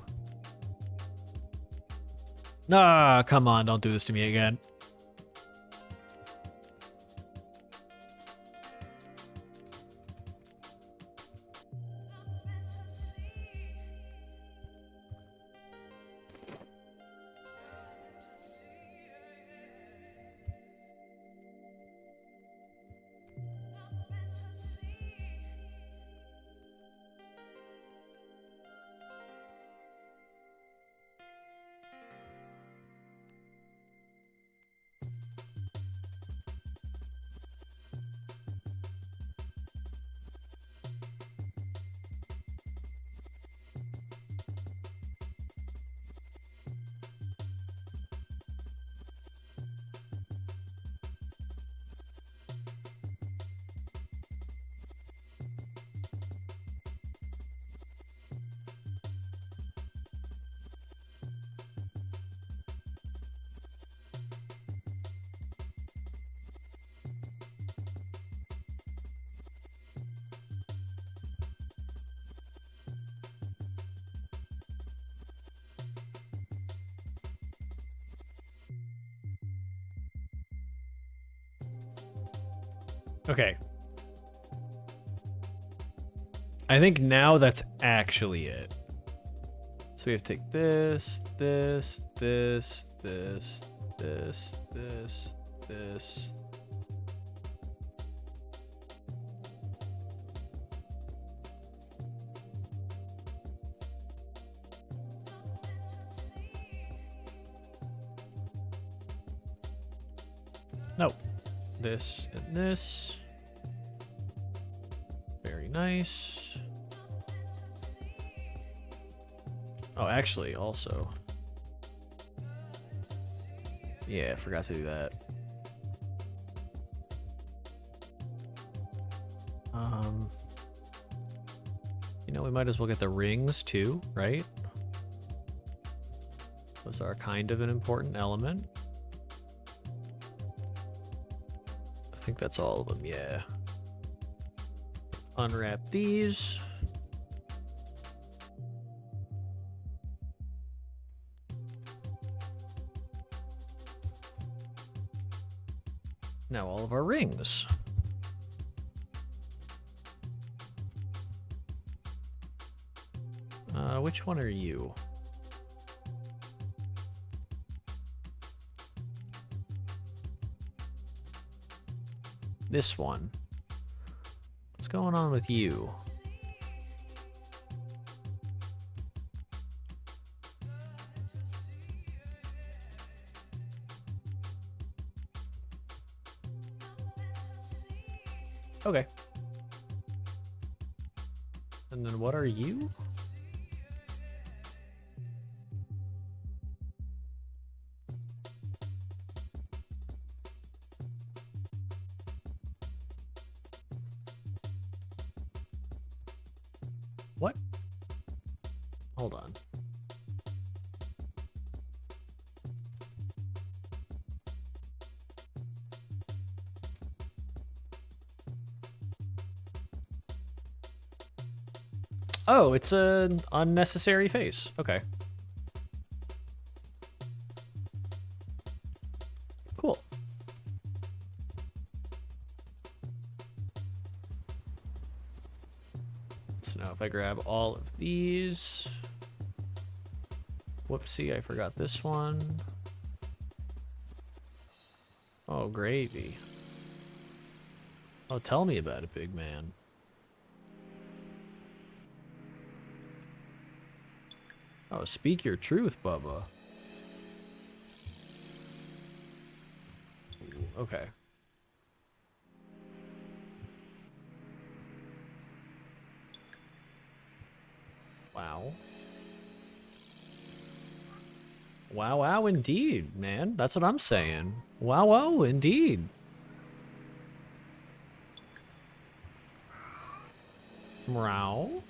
Ah, come on, don't do this to me again. Okay. I think now that's actually it. So we have to take this, this, this, this, this, this, this. No. This and this. Very nice. Oh, actually, also. Yeah, I forgot to do that. You know, we might as well get the rings too, right? Those are kind of an important element. I think that's all of them, yeah. Unwrap these. Now all of our rings. Which one are you? This one. What's going on with you? Okay. And then what are you? What? Hold on. Oh, it's an unnecessary face. Okay. Cool. So now if I grab all of these. Whoopsie, I forgot this one. Oh, gravy. Oh, tell me about it, big man. Oh, speak your truth, Bubba. Ooh, okay. Wow. Wow, wow, indeed, man. That's what I'm saying. Wow, wow, indeed. Meow.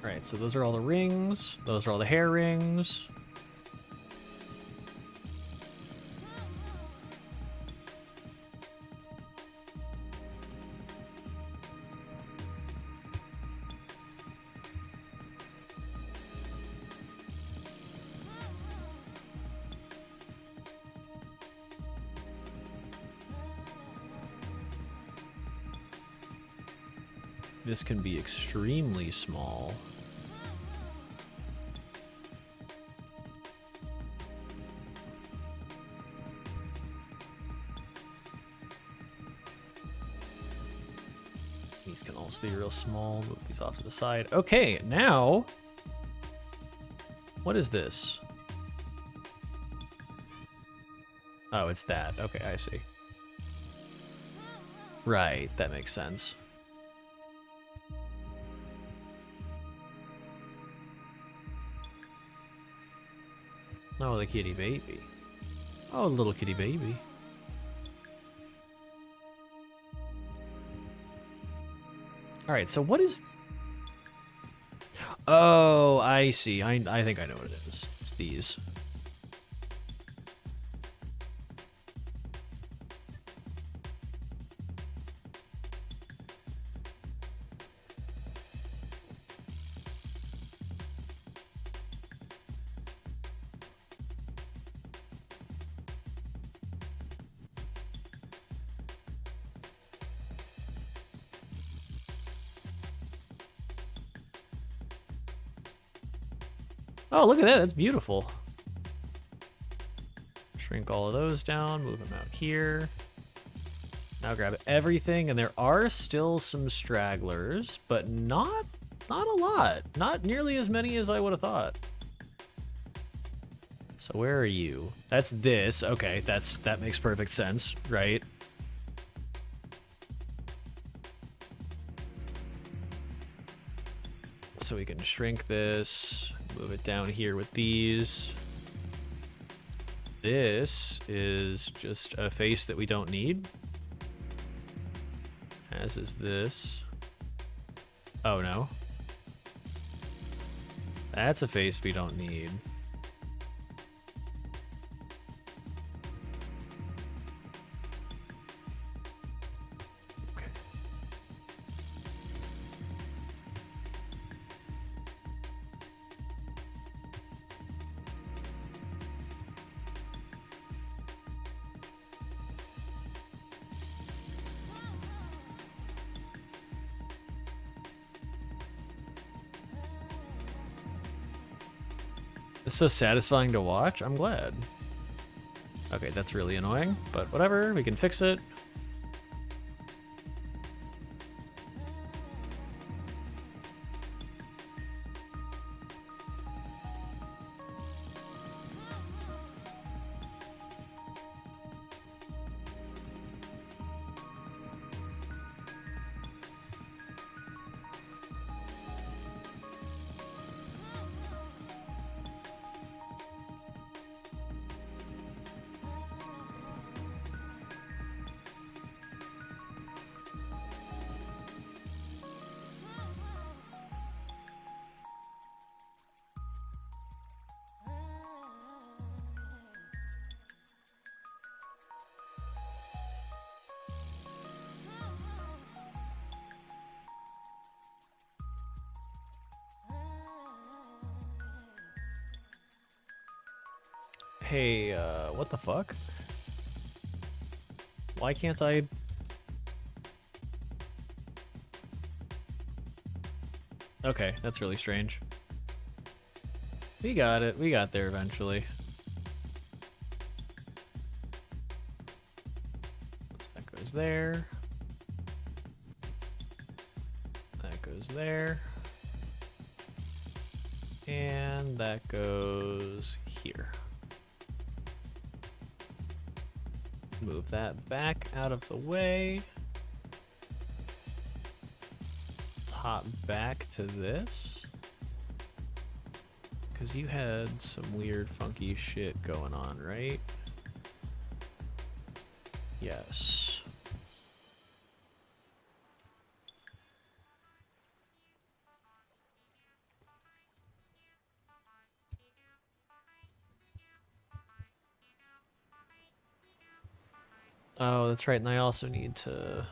Alright, so those are all the rings. Those are all the hair rings. this can be extremely small. These can also be real small. Move these off to the side. Okay, now, what is this? Oh, it's that. Okay, I see. Right, that makes sense. Oh, the kitty baby. Oh, little kitty baby. All right, so what is... Oh, I see. I think I know what it is. It's these. Oh, look at that. That's beautiful. Shrink all of those down, move them out here. Now grab everything, and there are still some stragglers, but not a lot. Not nearly as many as I would have thought. So where are you? That's this. Okay, that makes perfect sense, right? So we can shrink this, move it down here with these. This is just a face that we don't need. As is this. Oh no. That's a face we don't need. Okay. It's so satisfying to watch. I'm glad. Okay, that's really annoying, but whatever, we can fix it. Hey, what the fuck? Why can't I... Okay, that's really strange. We got it. We got there eventually. That goes there. That goes there. And that goes here. Move that back out of the way. Hop back to this. Because you had some weird funky shit going on, right? Yes. Oh, that's right, and I also need to...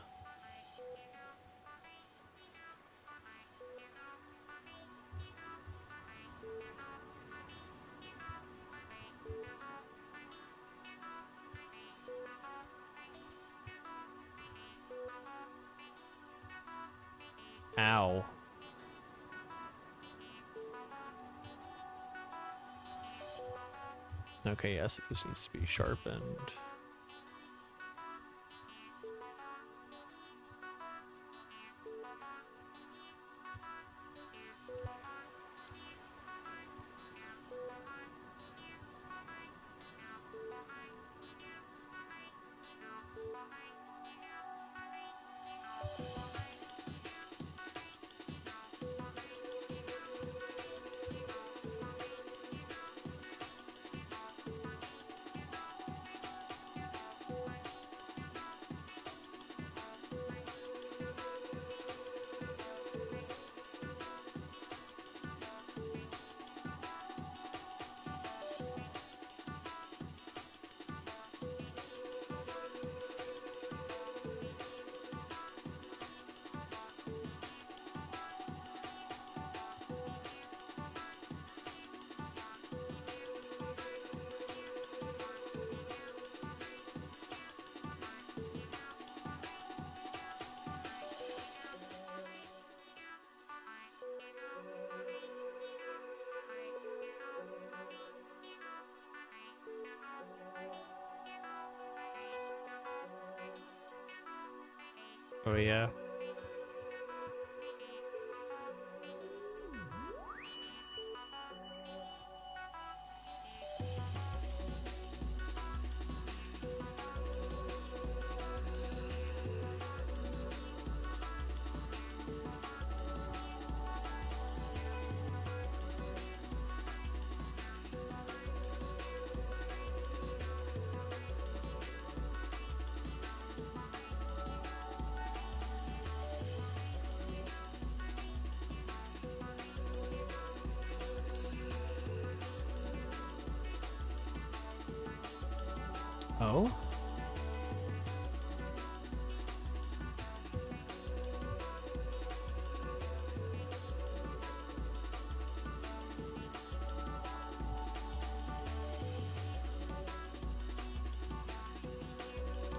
Ow. Okay, yes, this needs to be sharpened. Oh yeah. Oh?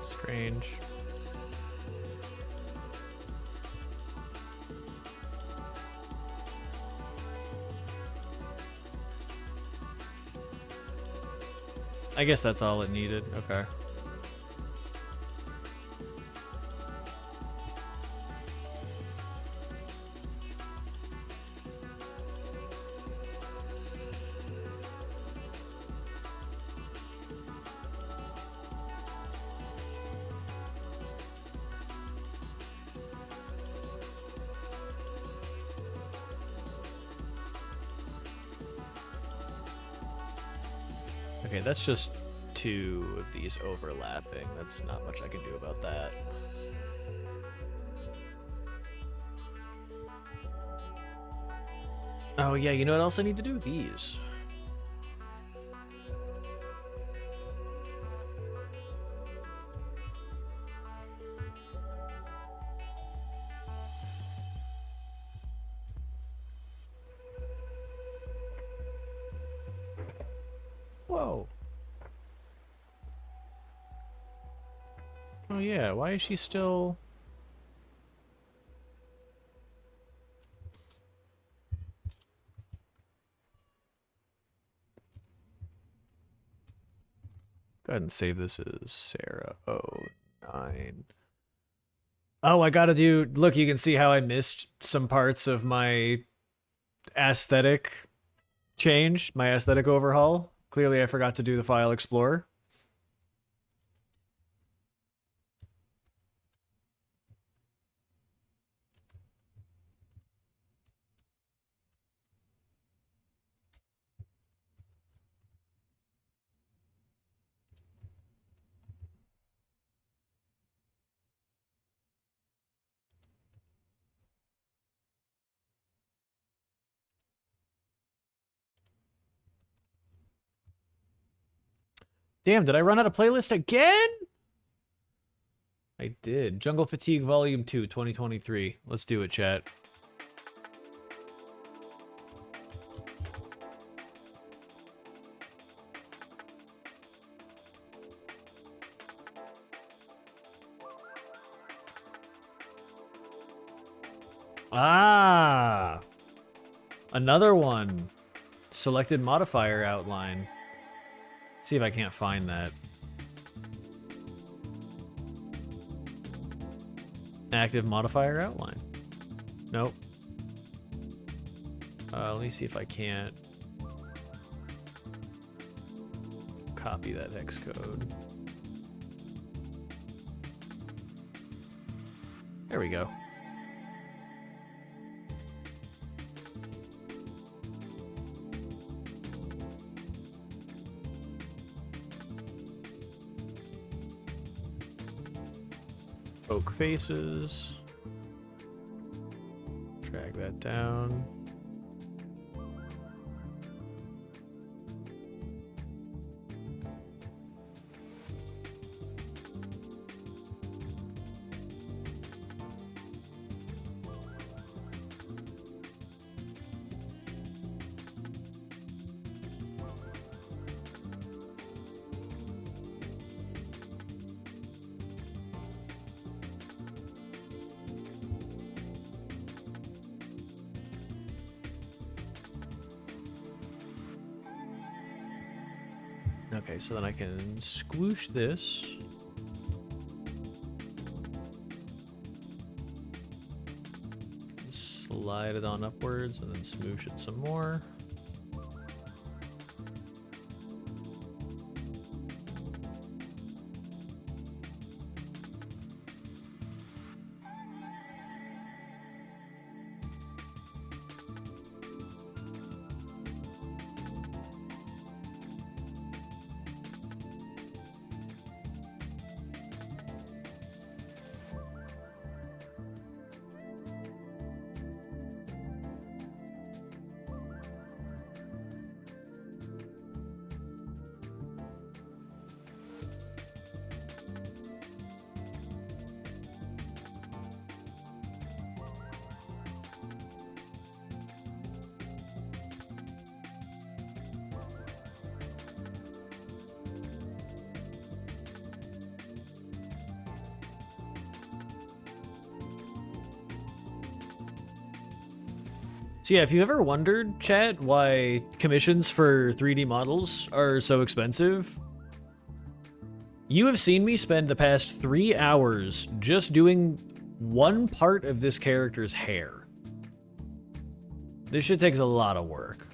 Strange. I guess that's all it needed. Okay. Okay, that's just 2 of these overlapping. That's not much I can do about that. Oh yeah, you know what else I need to do? These. Whoa. Oh yeah, why is she still... Go ahead and save this as Sarah 09. Oh, I gotta do... Look, you can see how I missed some parts of my aesthetic change, my aesthetic overhaul. Clearly I forgot to do the file explorer. Damn, did I run out of playlist again? I did. Jungle Fatigue Volume 2, 2023. Let's do it, chat. Ah! Another one. Selected modifier outline. Let's see if I can't find that. Active modifier outline. Nope. Let me see if I can't copy that hex code. There we go. Oak faces. Drag that down. Okay, so then I can squoosh this. Slide it on upwards and then smoosh it some more. So yeah, if you've ever wondered, chat, why commissions for 3D models are so expensive, you have seen me spend the past 3 hours just doing one part of this character's hair. This shit takes a lot of work.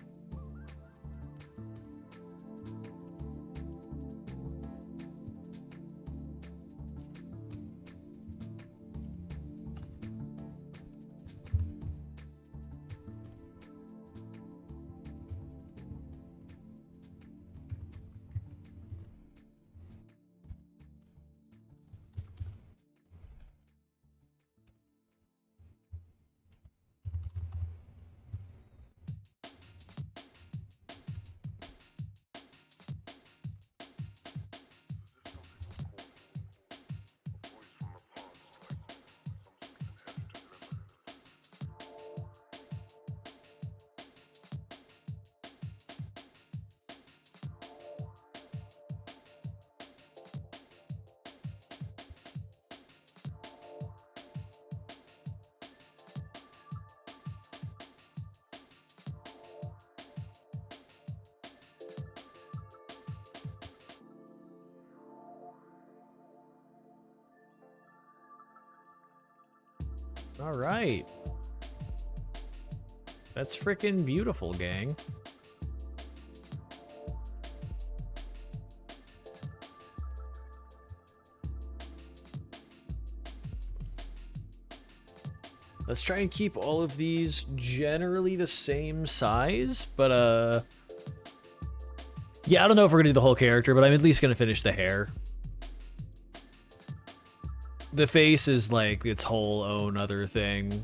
All right. That's freaking beautiful, gang. Let's try and keep all of these generally the same size, but yeah, I don't know if we're gonna do the whole character, but I'm at least gonna finish the hair. The face is like its whole own other thing.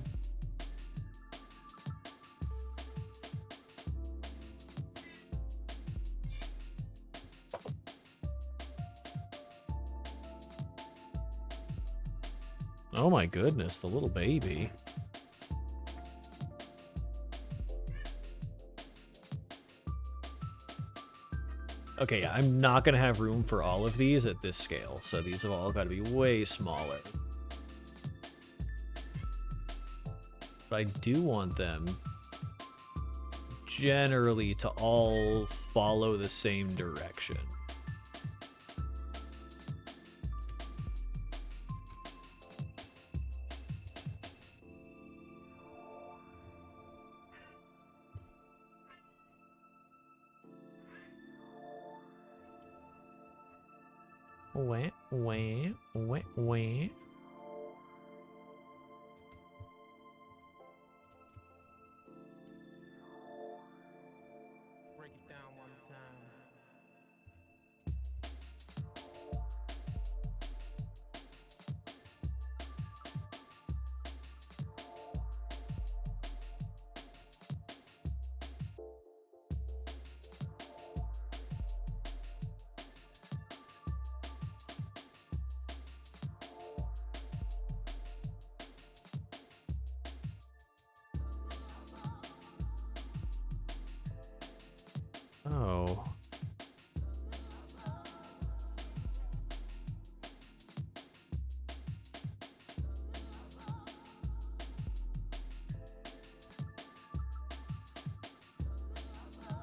Oh my goodness, the little baby. Okay, yeah, I'm not gonna have room for all of these at this scale, so these have all got to be way smaller. but I do want them generally to all follow the same direction. Wah, wah, wah, wah. Break it down one time. Oh.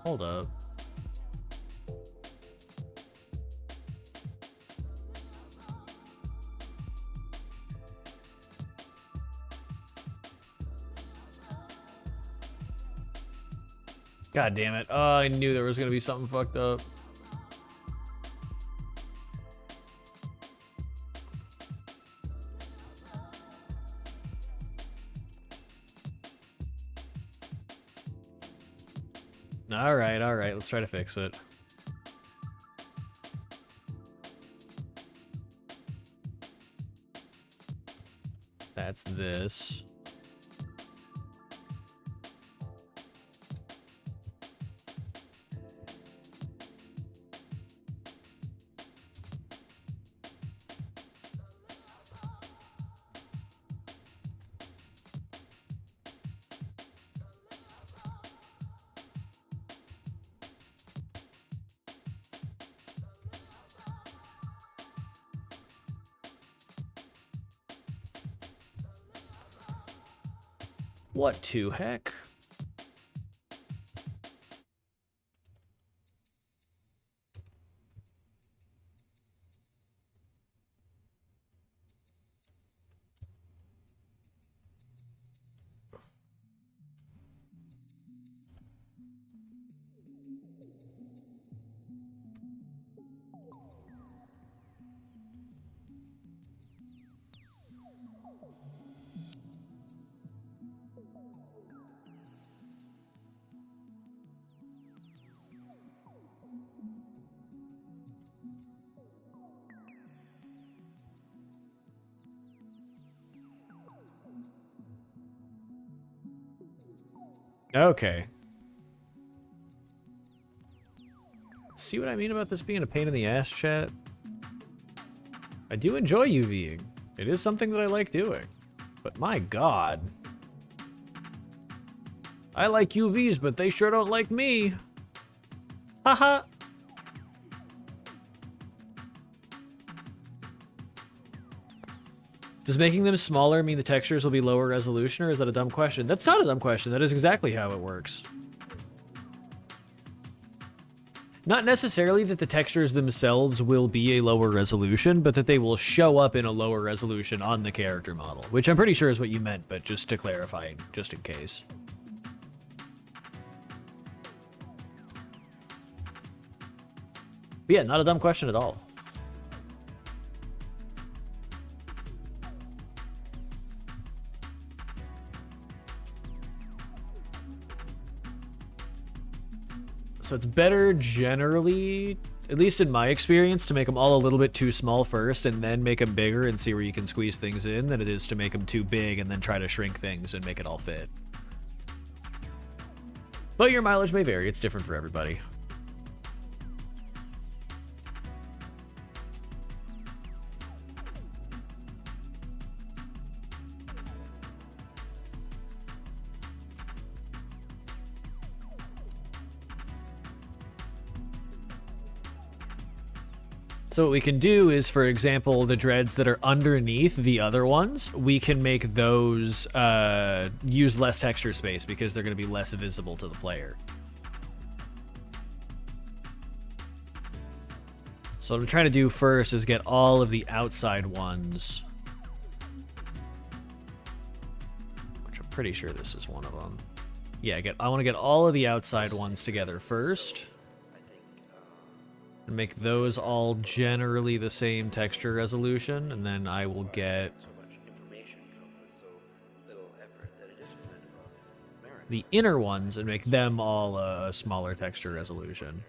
Hold up. God damn it. Oh, I knew there was gonna be something fucked up. All right, let's try to fix it. That's this. What to heck? Okay. See what I mean about this being a pain in the ass, chat? I do enjoy UVing. It is something that I like doing. But my god. I like UVs, but they sure don't like me. Haha. Does making them smaller mean the textures will be lower resolution, or is that a dumb question? That's not a dumb question. That is exactly how it works. Not necessarily that the textures themselves will be a lower resolution, but that they will show up in a lower resolution on the character model, which I'm pretty sure is what you meant, but just to clarify, just in case. But yeah, not a dumb question at all. So it's better generally, at least in my experience, to make them all a little bit too small first and then make them bigger and see where you can squeeze things in than it is to make them too big and then try to shrink things and make it all fit. But your mileage may vary. It's different for everybody. So what we can do is, for example, the dreads that are underneath the other ones, we can make those use less texture space because they're going to be less visible to the player. So what I'm trying to do first is get all of the outside ones, which I'm pretty sure this is one of them. Yeah, I want to get all of the outside ones together first. And make those all generally the same texture resolution, and then I will get the inner ones and make them all a smaller texture resolution.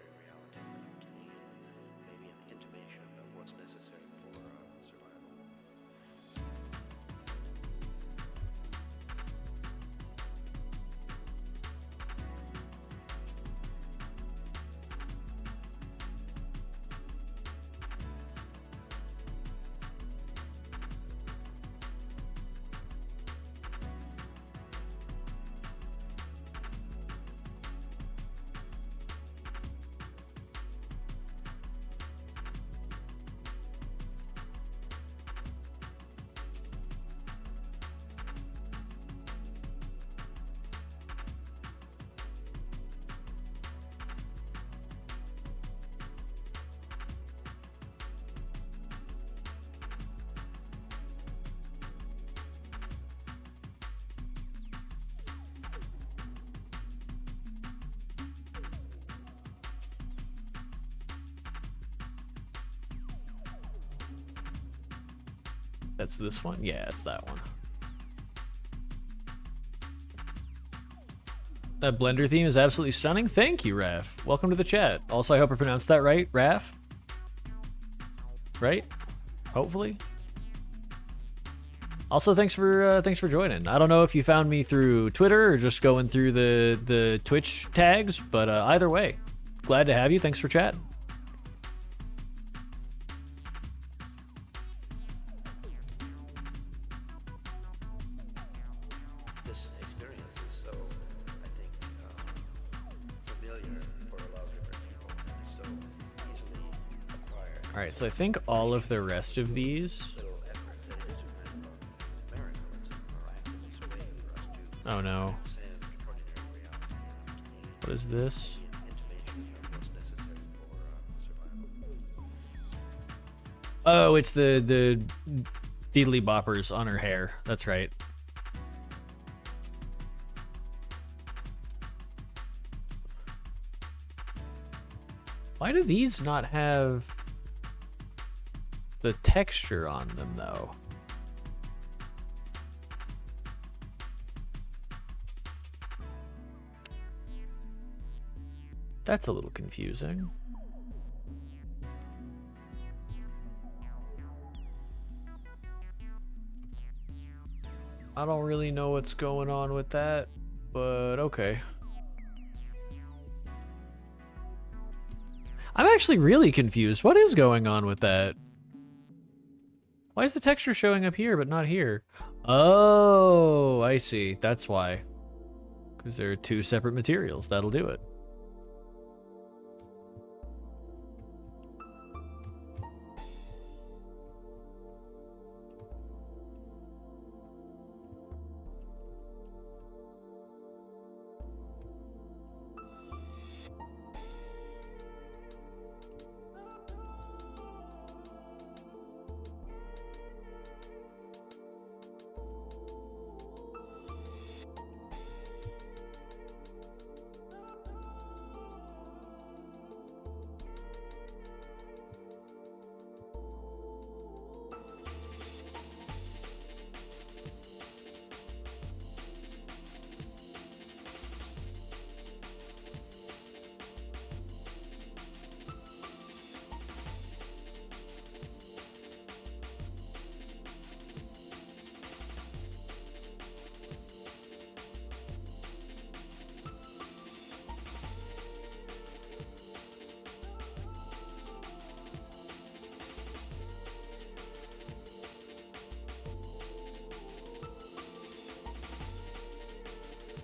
That's this one? Yeah, it's that one. That Blender theme is absolutely stunning. Thank you, Raf. Welcome to the chat. Also, I hope I pronounced that right, Raf. Right? Hopefully. Also, thanks for joining. I don't know if you found me through Twitter or just going through the Twitch tags, but either way, glad to have you. Thanks for chatting. Alright, so I think all of the rest of these... Oh no. What is this? Oh, it's the deedly boppers on her hair. That's right. Why do these not have the texture on them, though? That's a little confusing. I don't really know what's going on with that, but okay. I'm actually really confused. What is going on with that? Why is the texture showing up here but not here? Oh, I see. That's why. Because there are two separate materials. That'll do it.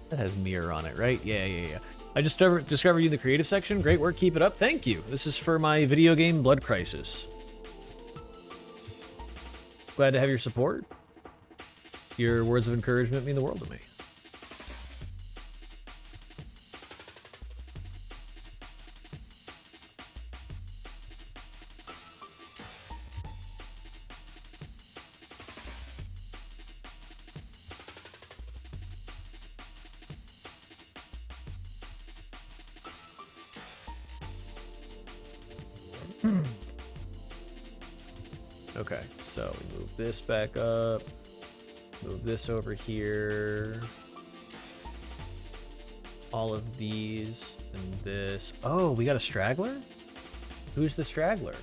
That has mirror on it, right? Yeah. I just discovered you in the creative section. Great work, keep it up. Thank you. This is for my video game Blood Crisis. Glad to have your support. Your words of encouragement mean the world to me. Okay, so we move this back up, move this over here, all of these, and this. Oh, we got a straggler? Who's the straggler?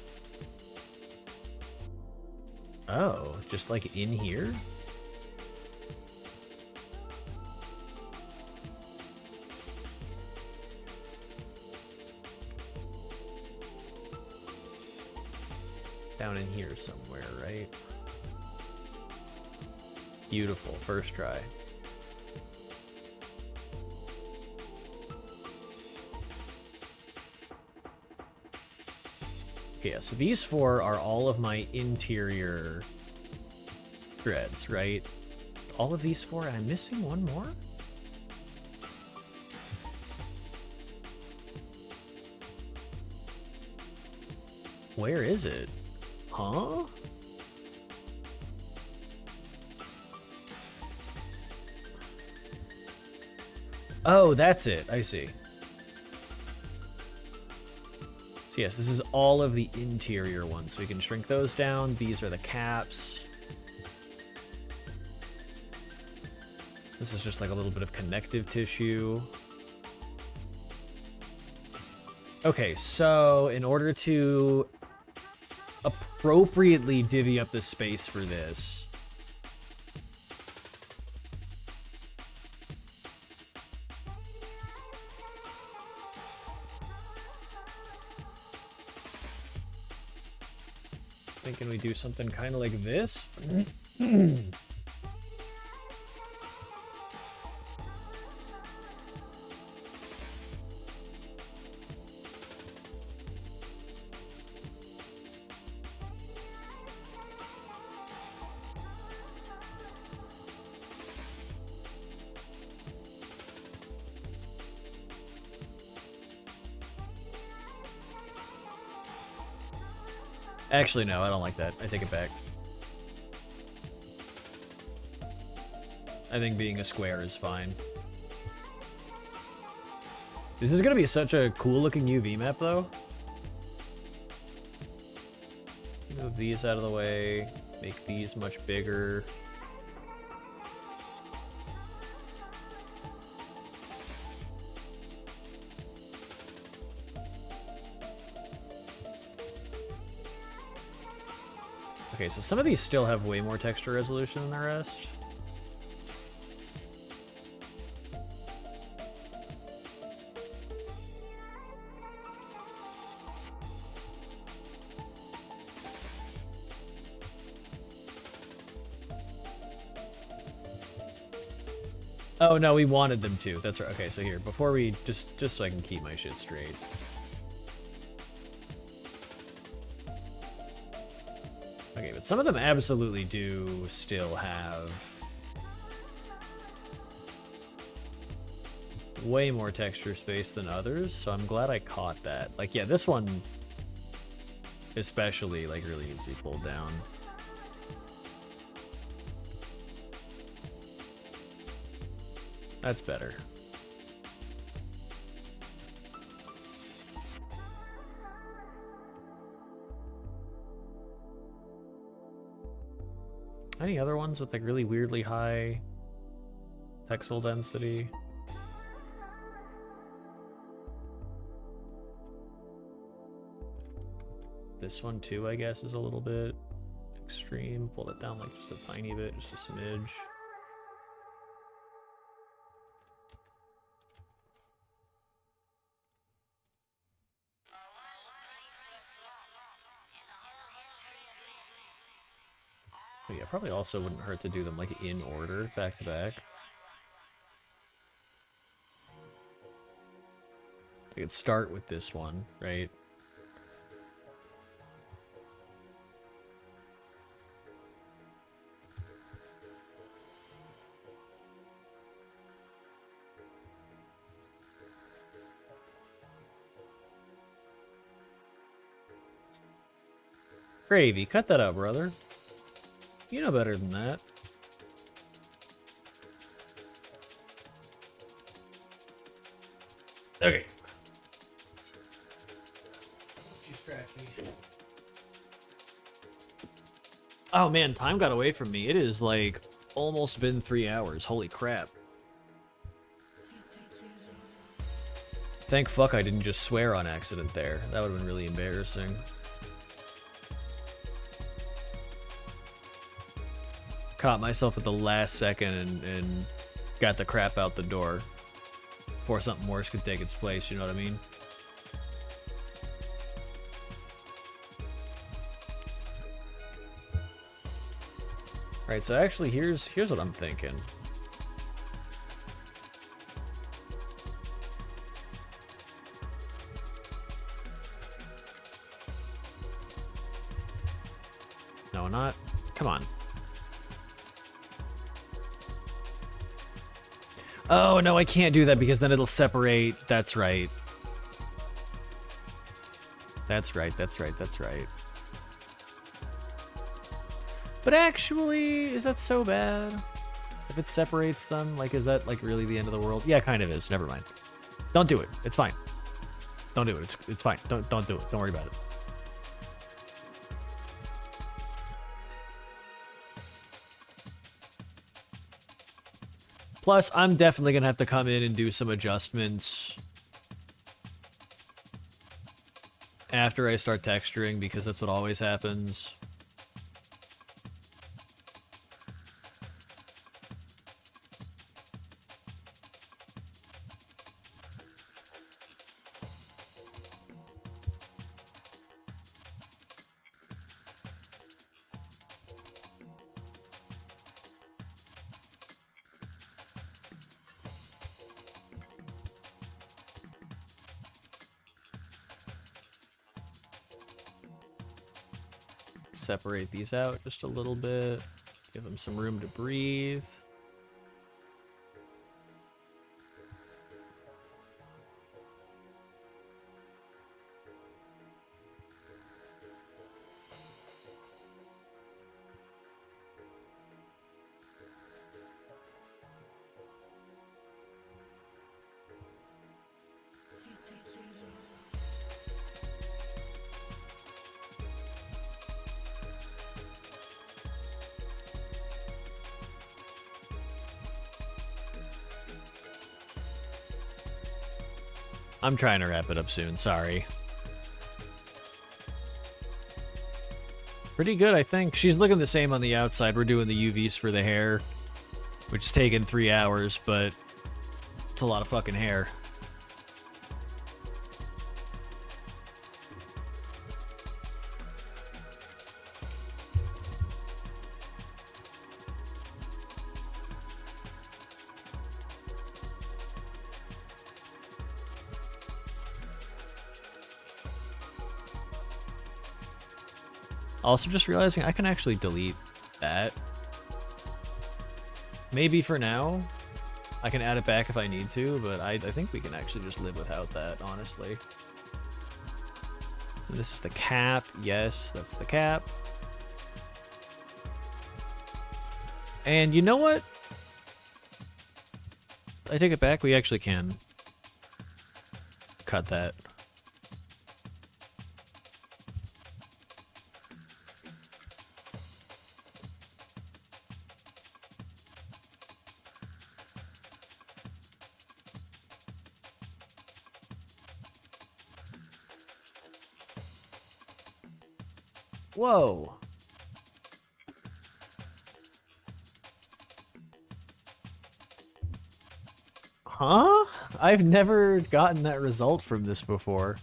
Oh, just like in here? Down in here somewhere, right? Beautiful, first try. Okay, yeah, so these four are all of my interior threads, right? All of these four, and I'm missing one more? Where is it? Huh? Oh, that's it. I see. So yes, this is all of the interior ones. So we can shrink those down. These are the caps. This is just like a little bit of connective tissue. Okay, so in order to appropriately divvy up the space for this, thinking we do something kind of like this. Actually, no, I don't like that. I take it back. I think being a square is fine. This is gonna be such a cool looking UV map though. Move these out of the way, make these much bigger. Okay, so some of these still have way more texture resolution than the rest. Oh no, we wanted them to. That's right. Okay, so here, before we just so I can keep my shit straight. Okay, but some of them absolutely do still have way more texture space than others, so I'm glad I caught that. Like, yeah, this one especially, like, really needs to be pulled down. That's better. Any other ones with like really weirdly high texel density? This one too, I guess, is a little bit extreme. Pull it down like just a tiny bit, just a smidge. But yeah, probably also wouldn't hurt to do them like in order, back to back. I could start with this one, right? Gravy, cut that out, brother. You know better than that. Okay. Oh man, time got away from me. It is like almost been 3 hours. Holy crap. Thank fuck I didn't just swear on accident there. That would have been really embarrassing. Caught myself at the last second and got the crap out the door before something worse could take its place, you know what I mean? Alright, so actually here's what I'm thinking. No, not. Come on. Oh, no, I can't do that because then it'll separate. That's right. That's right, that's right, that's right. But actually, is that so bad? If it separates them, like, is that, like, really the end of the world? Yeah, kind of is. Never mind. Don't do it. It's fine. Don't do it. It's fine. Don't do it. Don't worry about it. Plus, I'm definitely gonna have to come in and do some adjustments after I start texturing, because that's what always happens. Separate these out just a little bit. Give them some room to breathe. I'm trying to wrap it up soon, sorry. Pretty good, I think. She's looking the same on the outside. We're doing the UVs for the hair, which is taking 3 hours, but it's a lot of fucking hair. Also, just realizing I can actually delete that. Maybe for now. I can add it back if I need to, but I think we can actually just live without that, honestly. And this is the cap. Yes, that's the cap. And you know what? I take it back. We actually can cut that. Whoa. Huh? I've never gotten that result from this before.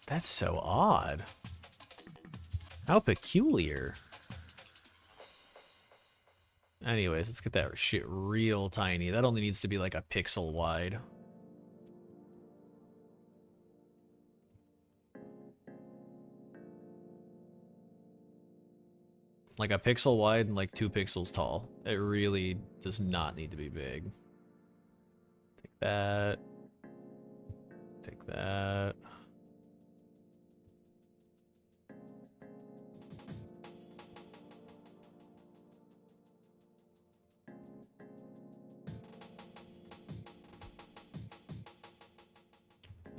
That's so odd. How peculiar. Anyways, let's get that shit real tiny. That only needs to be like a pixel wide. Like a pixel wide and like 2 pixels tall. It really does not need to be big. Take that. Take that.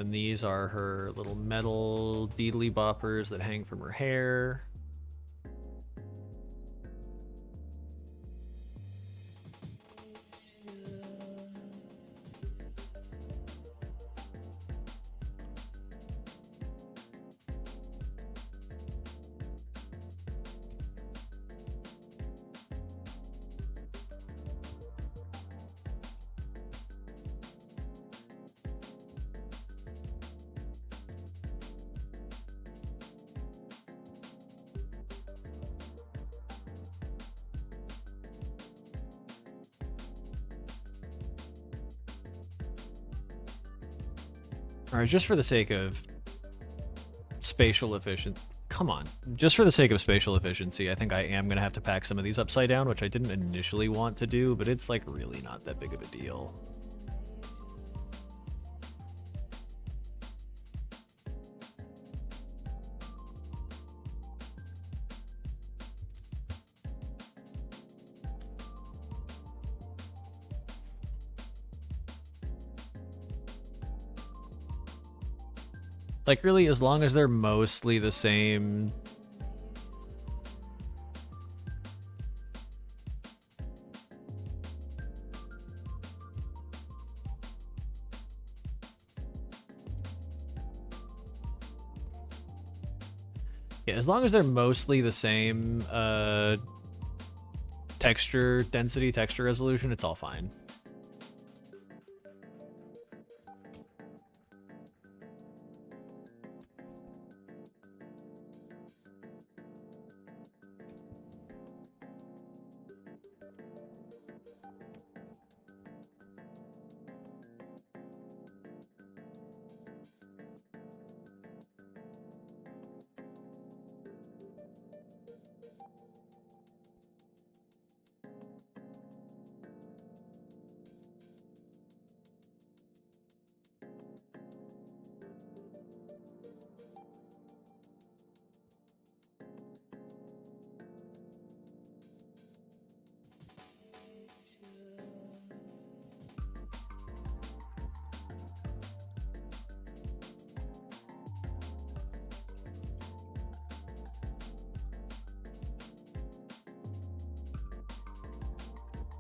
And these are her little metal deedly boppers that hang from her hair. All right, just for the sake of spatial efficient, come on. Just for the sake of spatial efficiency, I think I am gonna have to pack some of these upside down, which I didn't initially want to do, but it's like really not that big of a deal. Like really, as long as they're mostly the same. Yeah, as long as they're mostly the same texture density, texture resolution, it's all fine.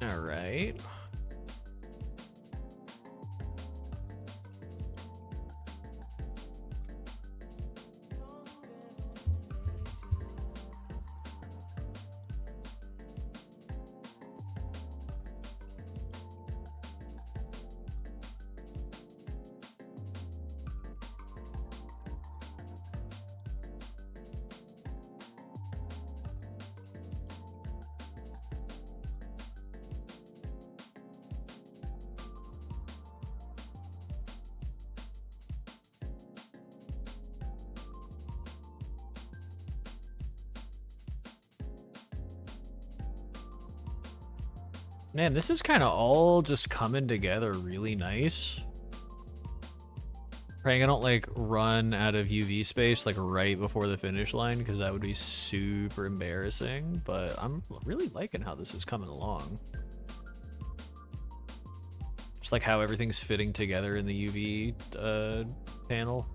All right. Man, this is kind of all just coming together really nice. Praying I don't like run out of UV space like right before the finish line because that would be super embarrassing, but I'm really liking how this is coming along. Just like how everything's fitting together in the UV panel.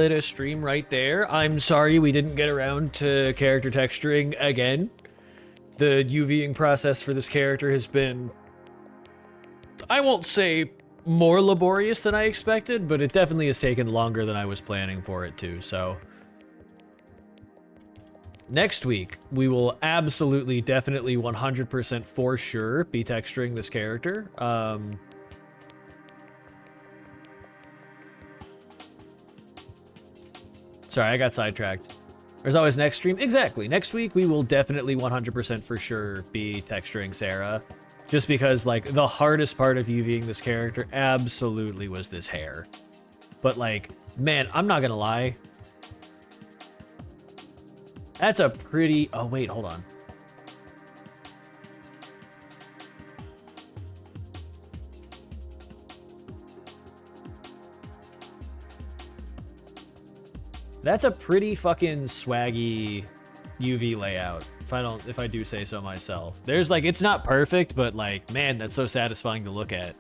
it a stream right there. I'm sorry we didn't get around to character texturing again. The UVing process for this character has been, I won't say more laborious than I expected, but it definitely has taken longer than I was planning for it to, so. Next week, we will absolutely, definitely, 100% for sure be texturing this character. Sorry, I got sidetracked. There's always next stream. Exactly. Next week, we will definitely 100% for sure be texturing Sarah. Just because, like, the hardest part of UVing this character absolutely was this hair. But, like, man, I'm not gonna lie. That's a pretty... Oh, wait, hold on. That's a pretty fucking swaggy UV layout, if I do say so myself. There's like, it's not perfect, but like, man, that's so satisfying to look at.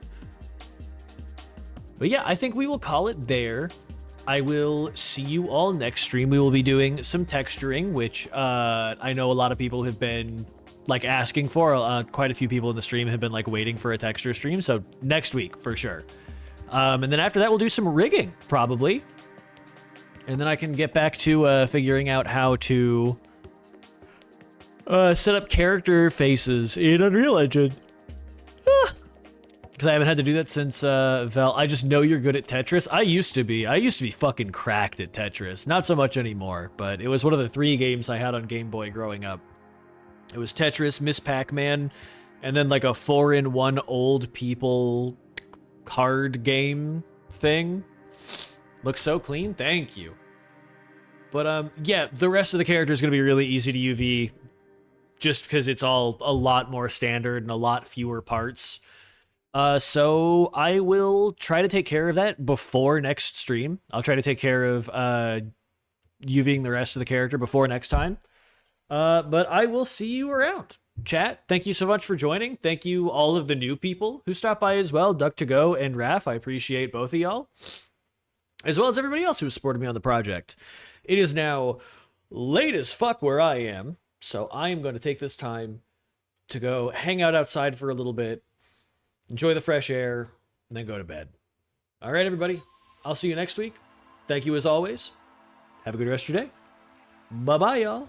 But yeah, I think we will call it there. I will see you all next stream. We will be doing some texturing, which I know a lot of people have been like asking for. Quite a few people in the stream have been like waiting for a texture stream, so next week for sure. And then after that, we'll do some rigging, probably. And then I can get back to figuring out how to set up character faces in Unreal Engine. Because I haven't had to do that since Vel. I just know you're good at Tetris. I used to be fucking cracked at Tetris. Not so much anymore, but it was one of the 3 games I had on Game Boy growing up. It was Tetris, Miss Pac-Man, and then like a 4-in-1 old people card game thing. Looks so clean. Thank you. But yeah, the rest of the character is going to be really easy to UV just because it's all a lot more standard and a lot fewer parts. So I will try to take care of that before next stream. I'll try to take care of UVing the rest of the character before next time. But I will see you around. Chat, thank you so much for joining. Thank you all of the new people who stopped by as well. Duck2Go and Raph, I appreciate both of y'all. As well as everybody else who supported me on the project. It is now late as fuck where I am, so I am going to take this time to go hang out outside for a little bit, enjoy the fresh air, and then go to bed. All right, everybody. I'll see you next week. Thank you as always. Have a good rest of your day. Bye-bye, y'all.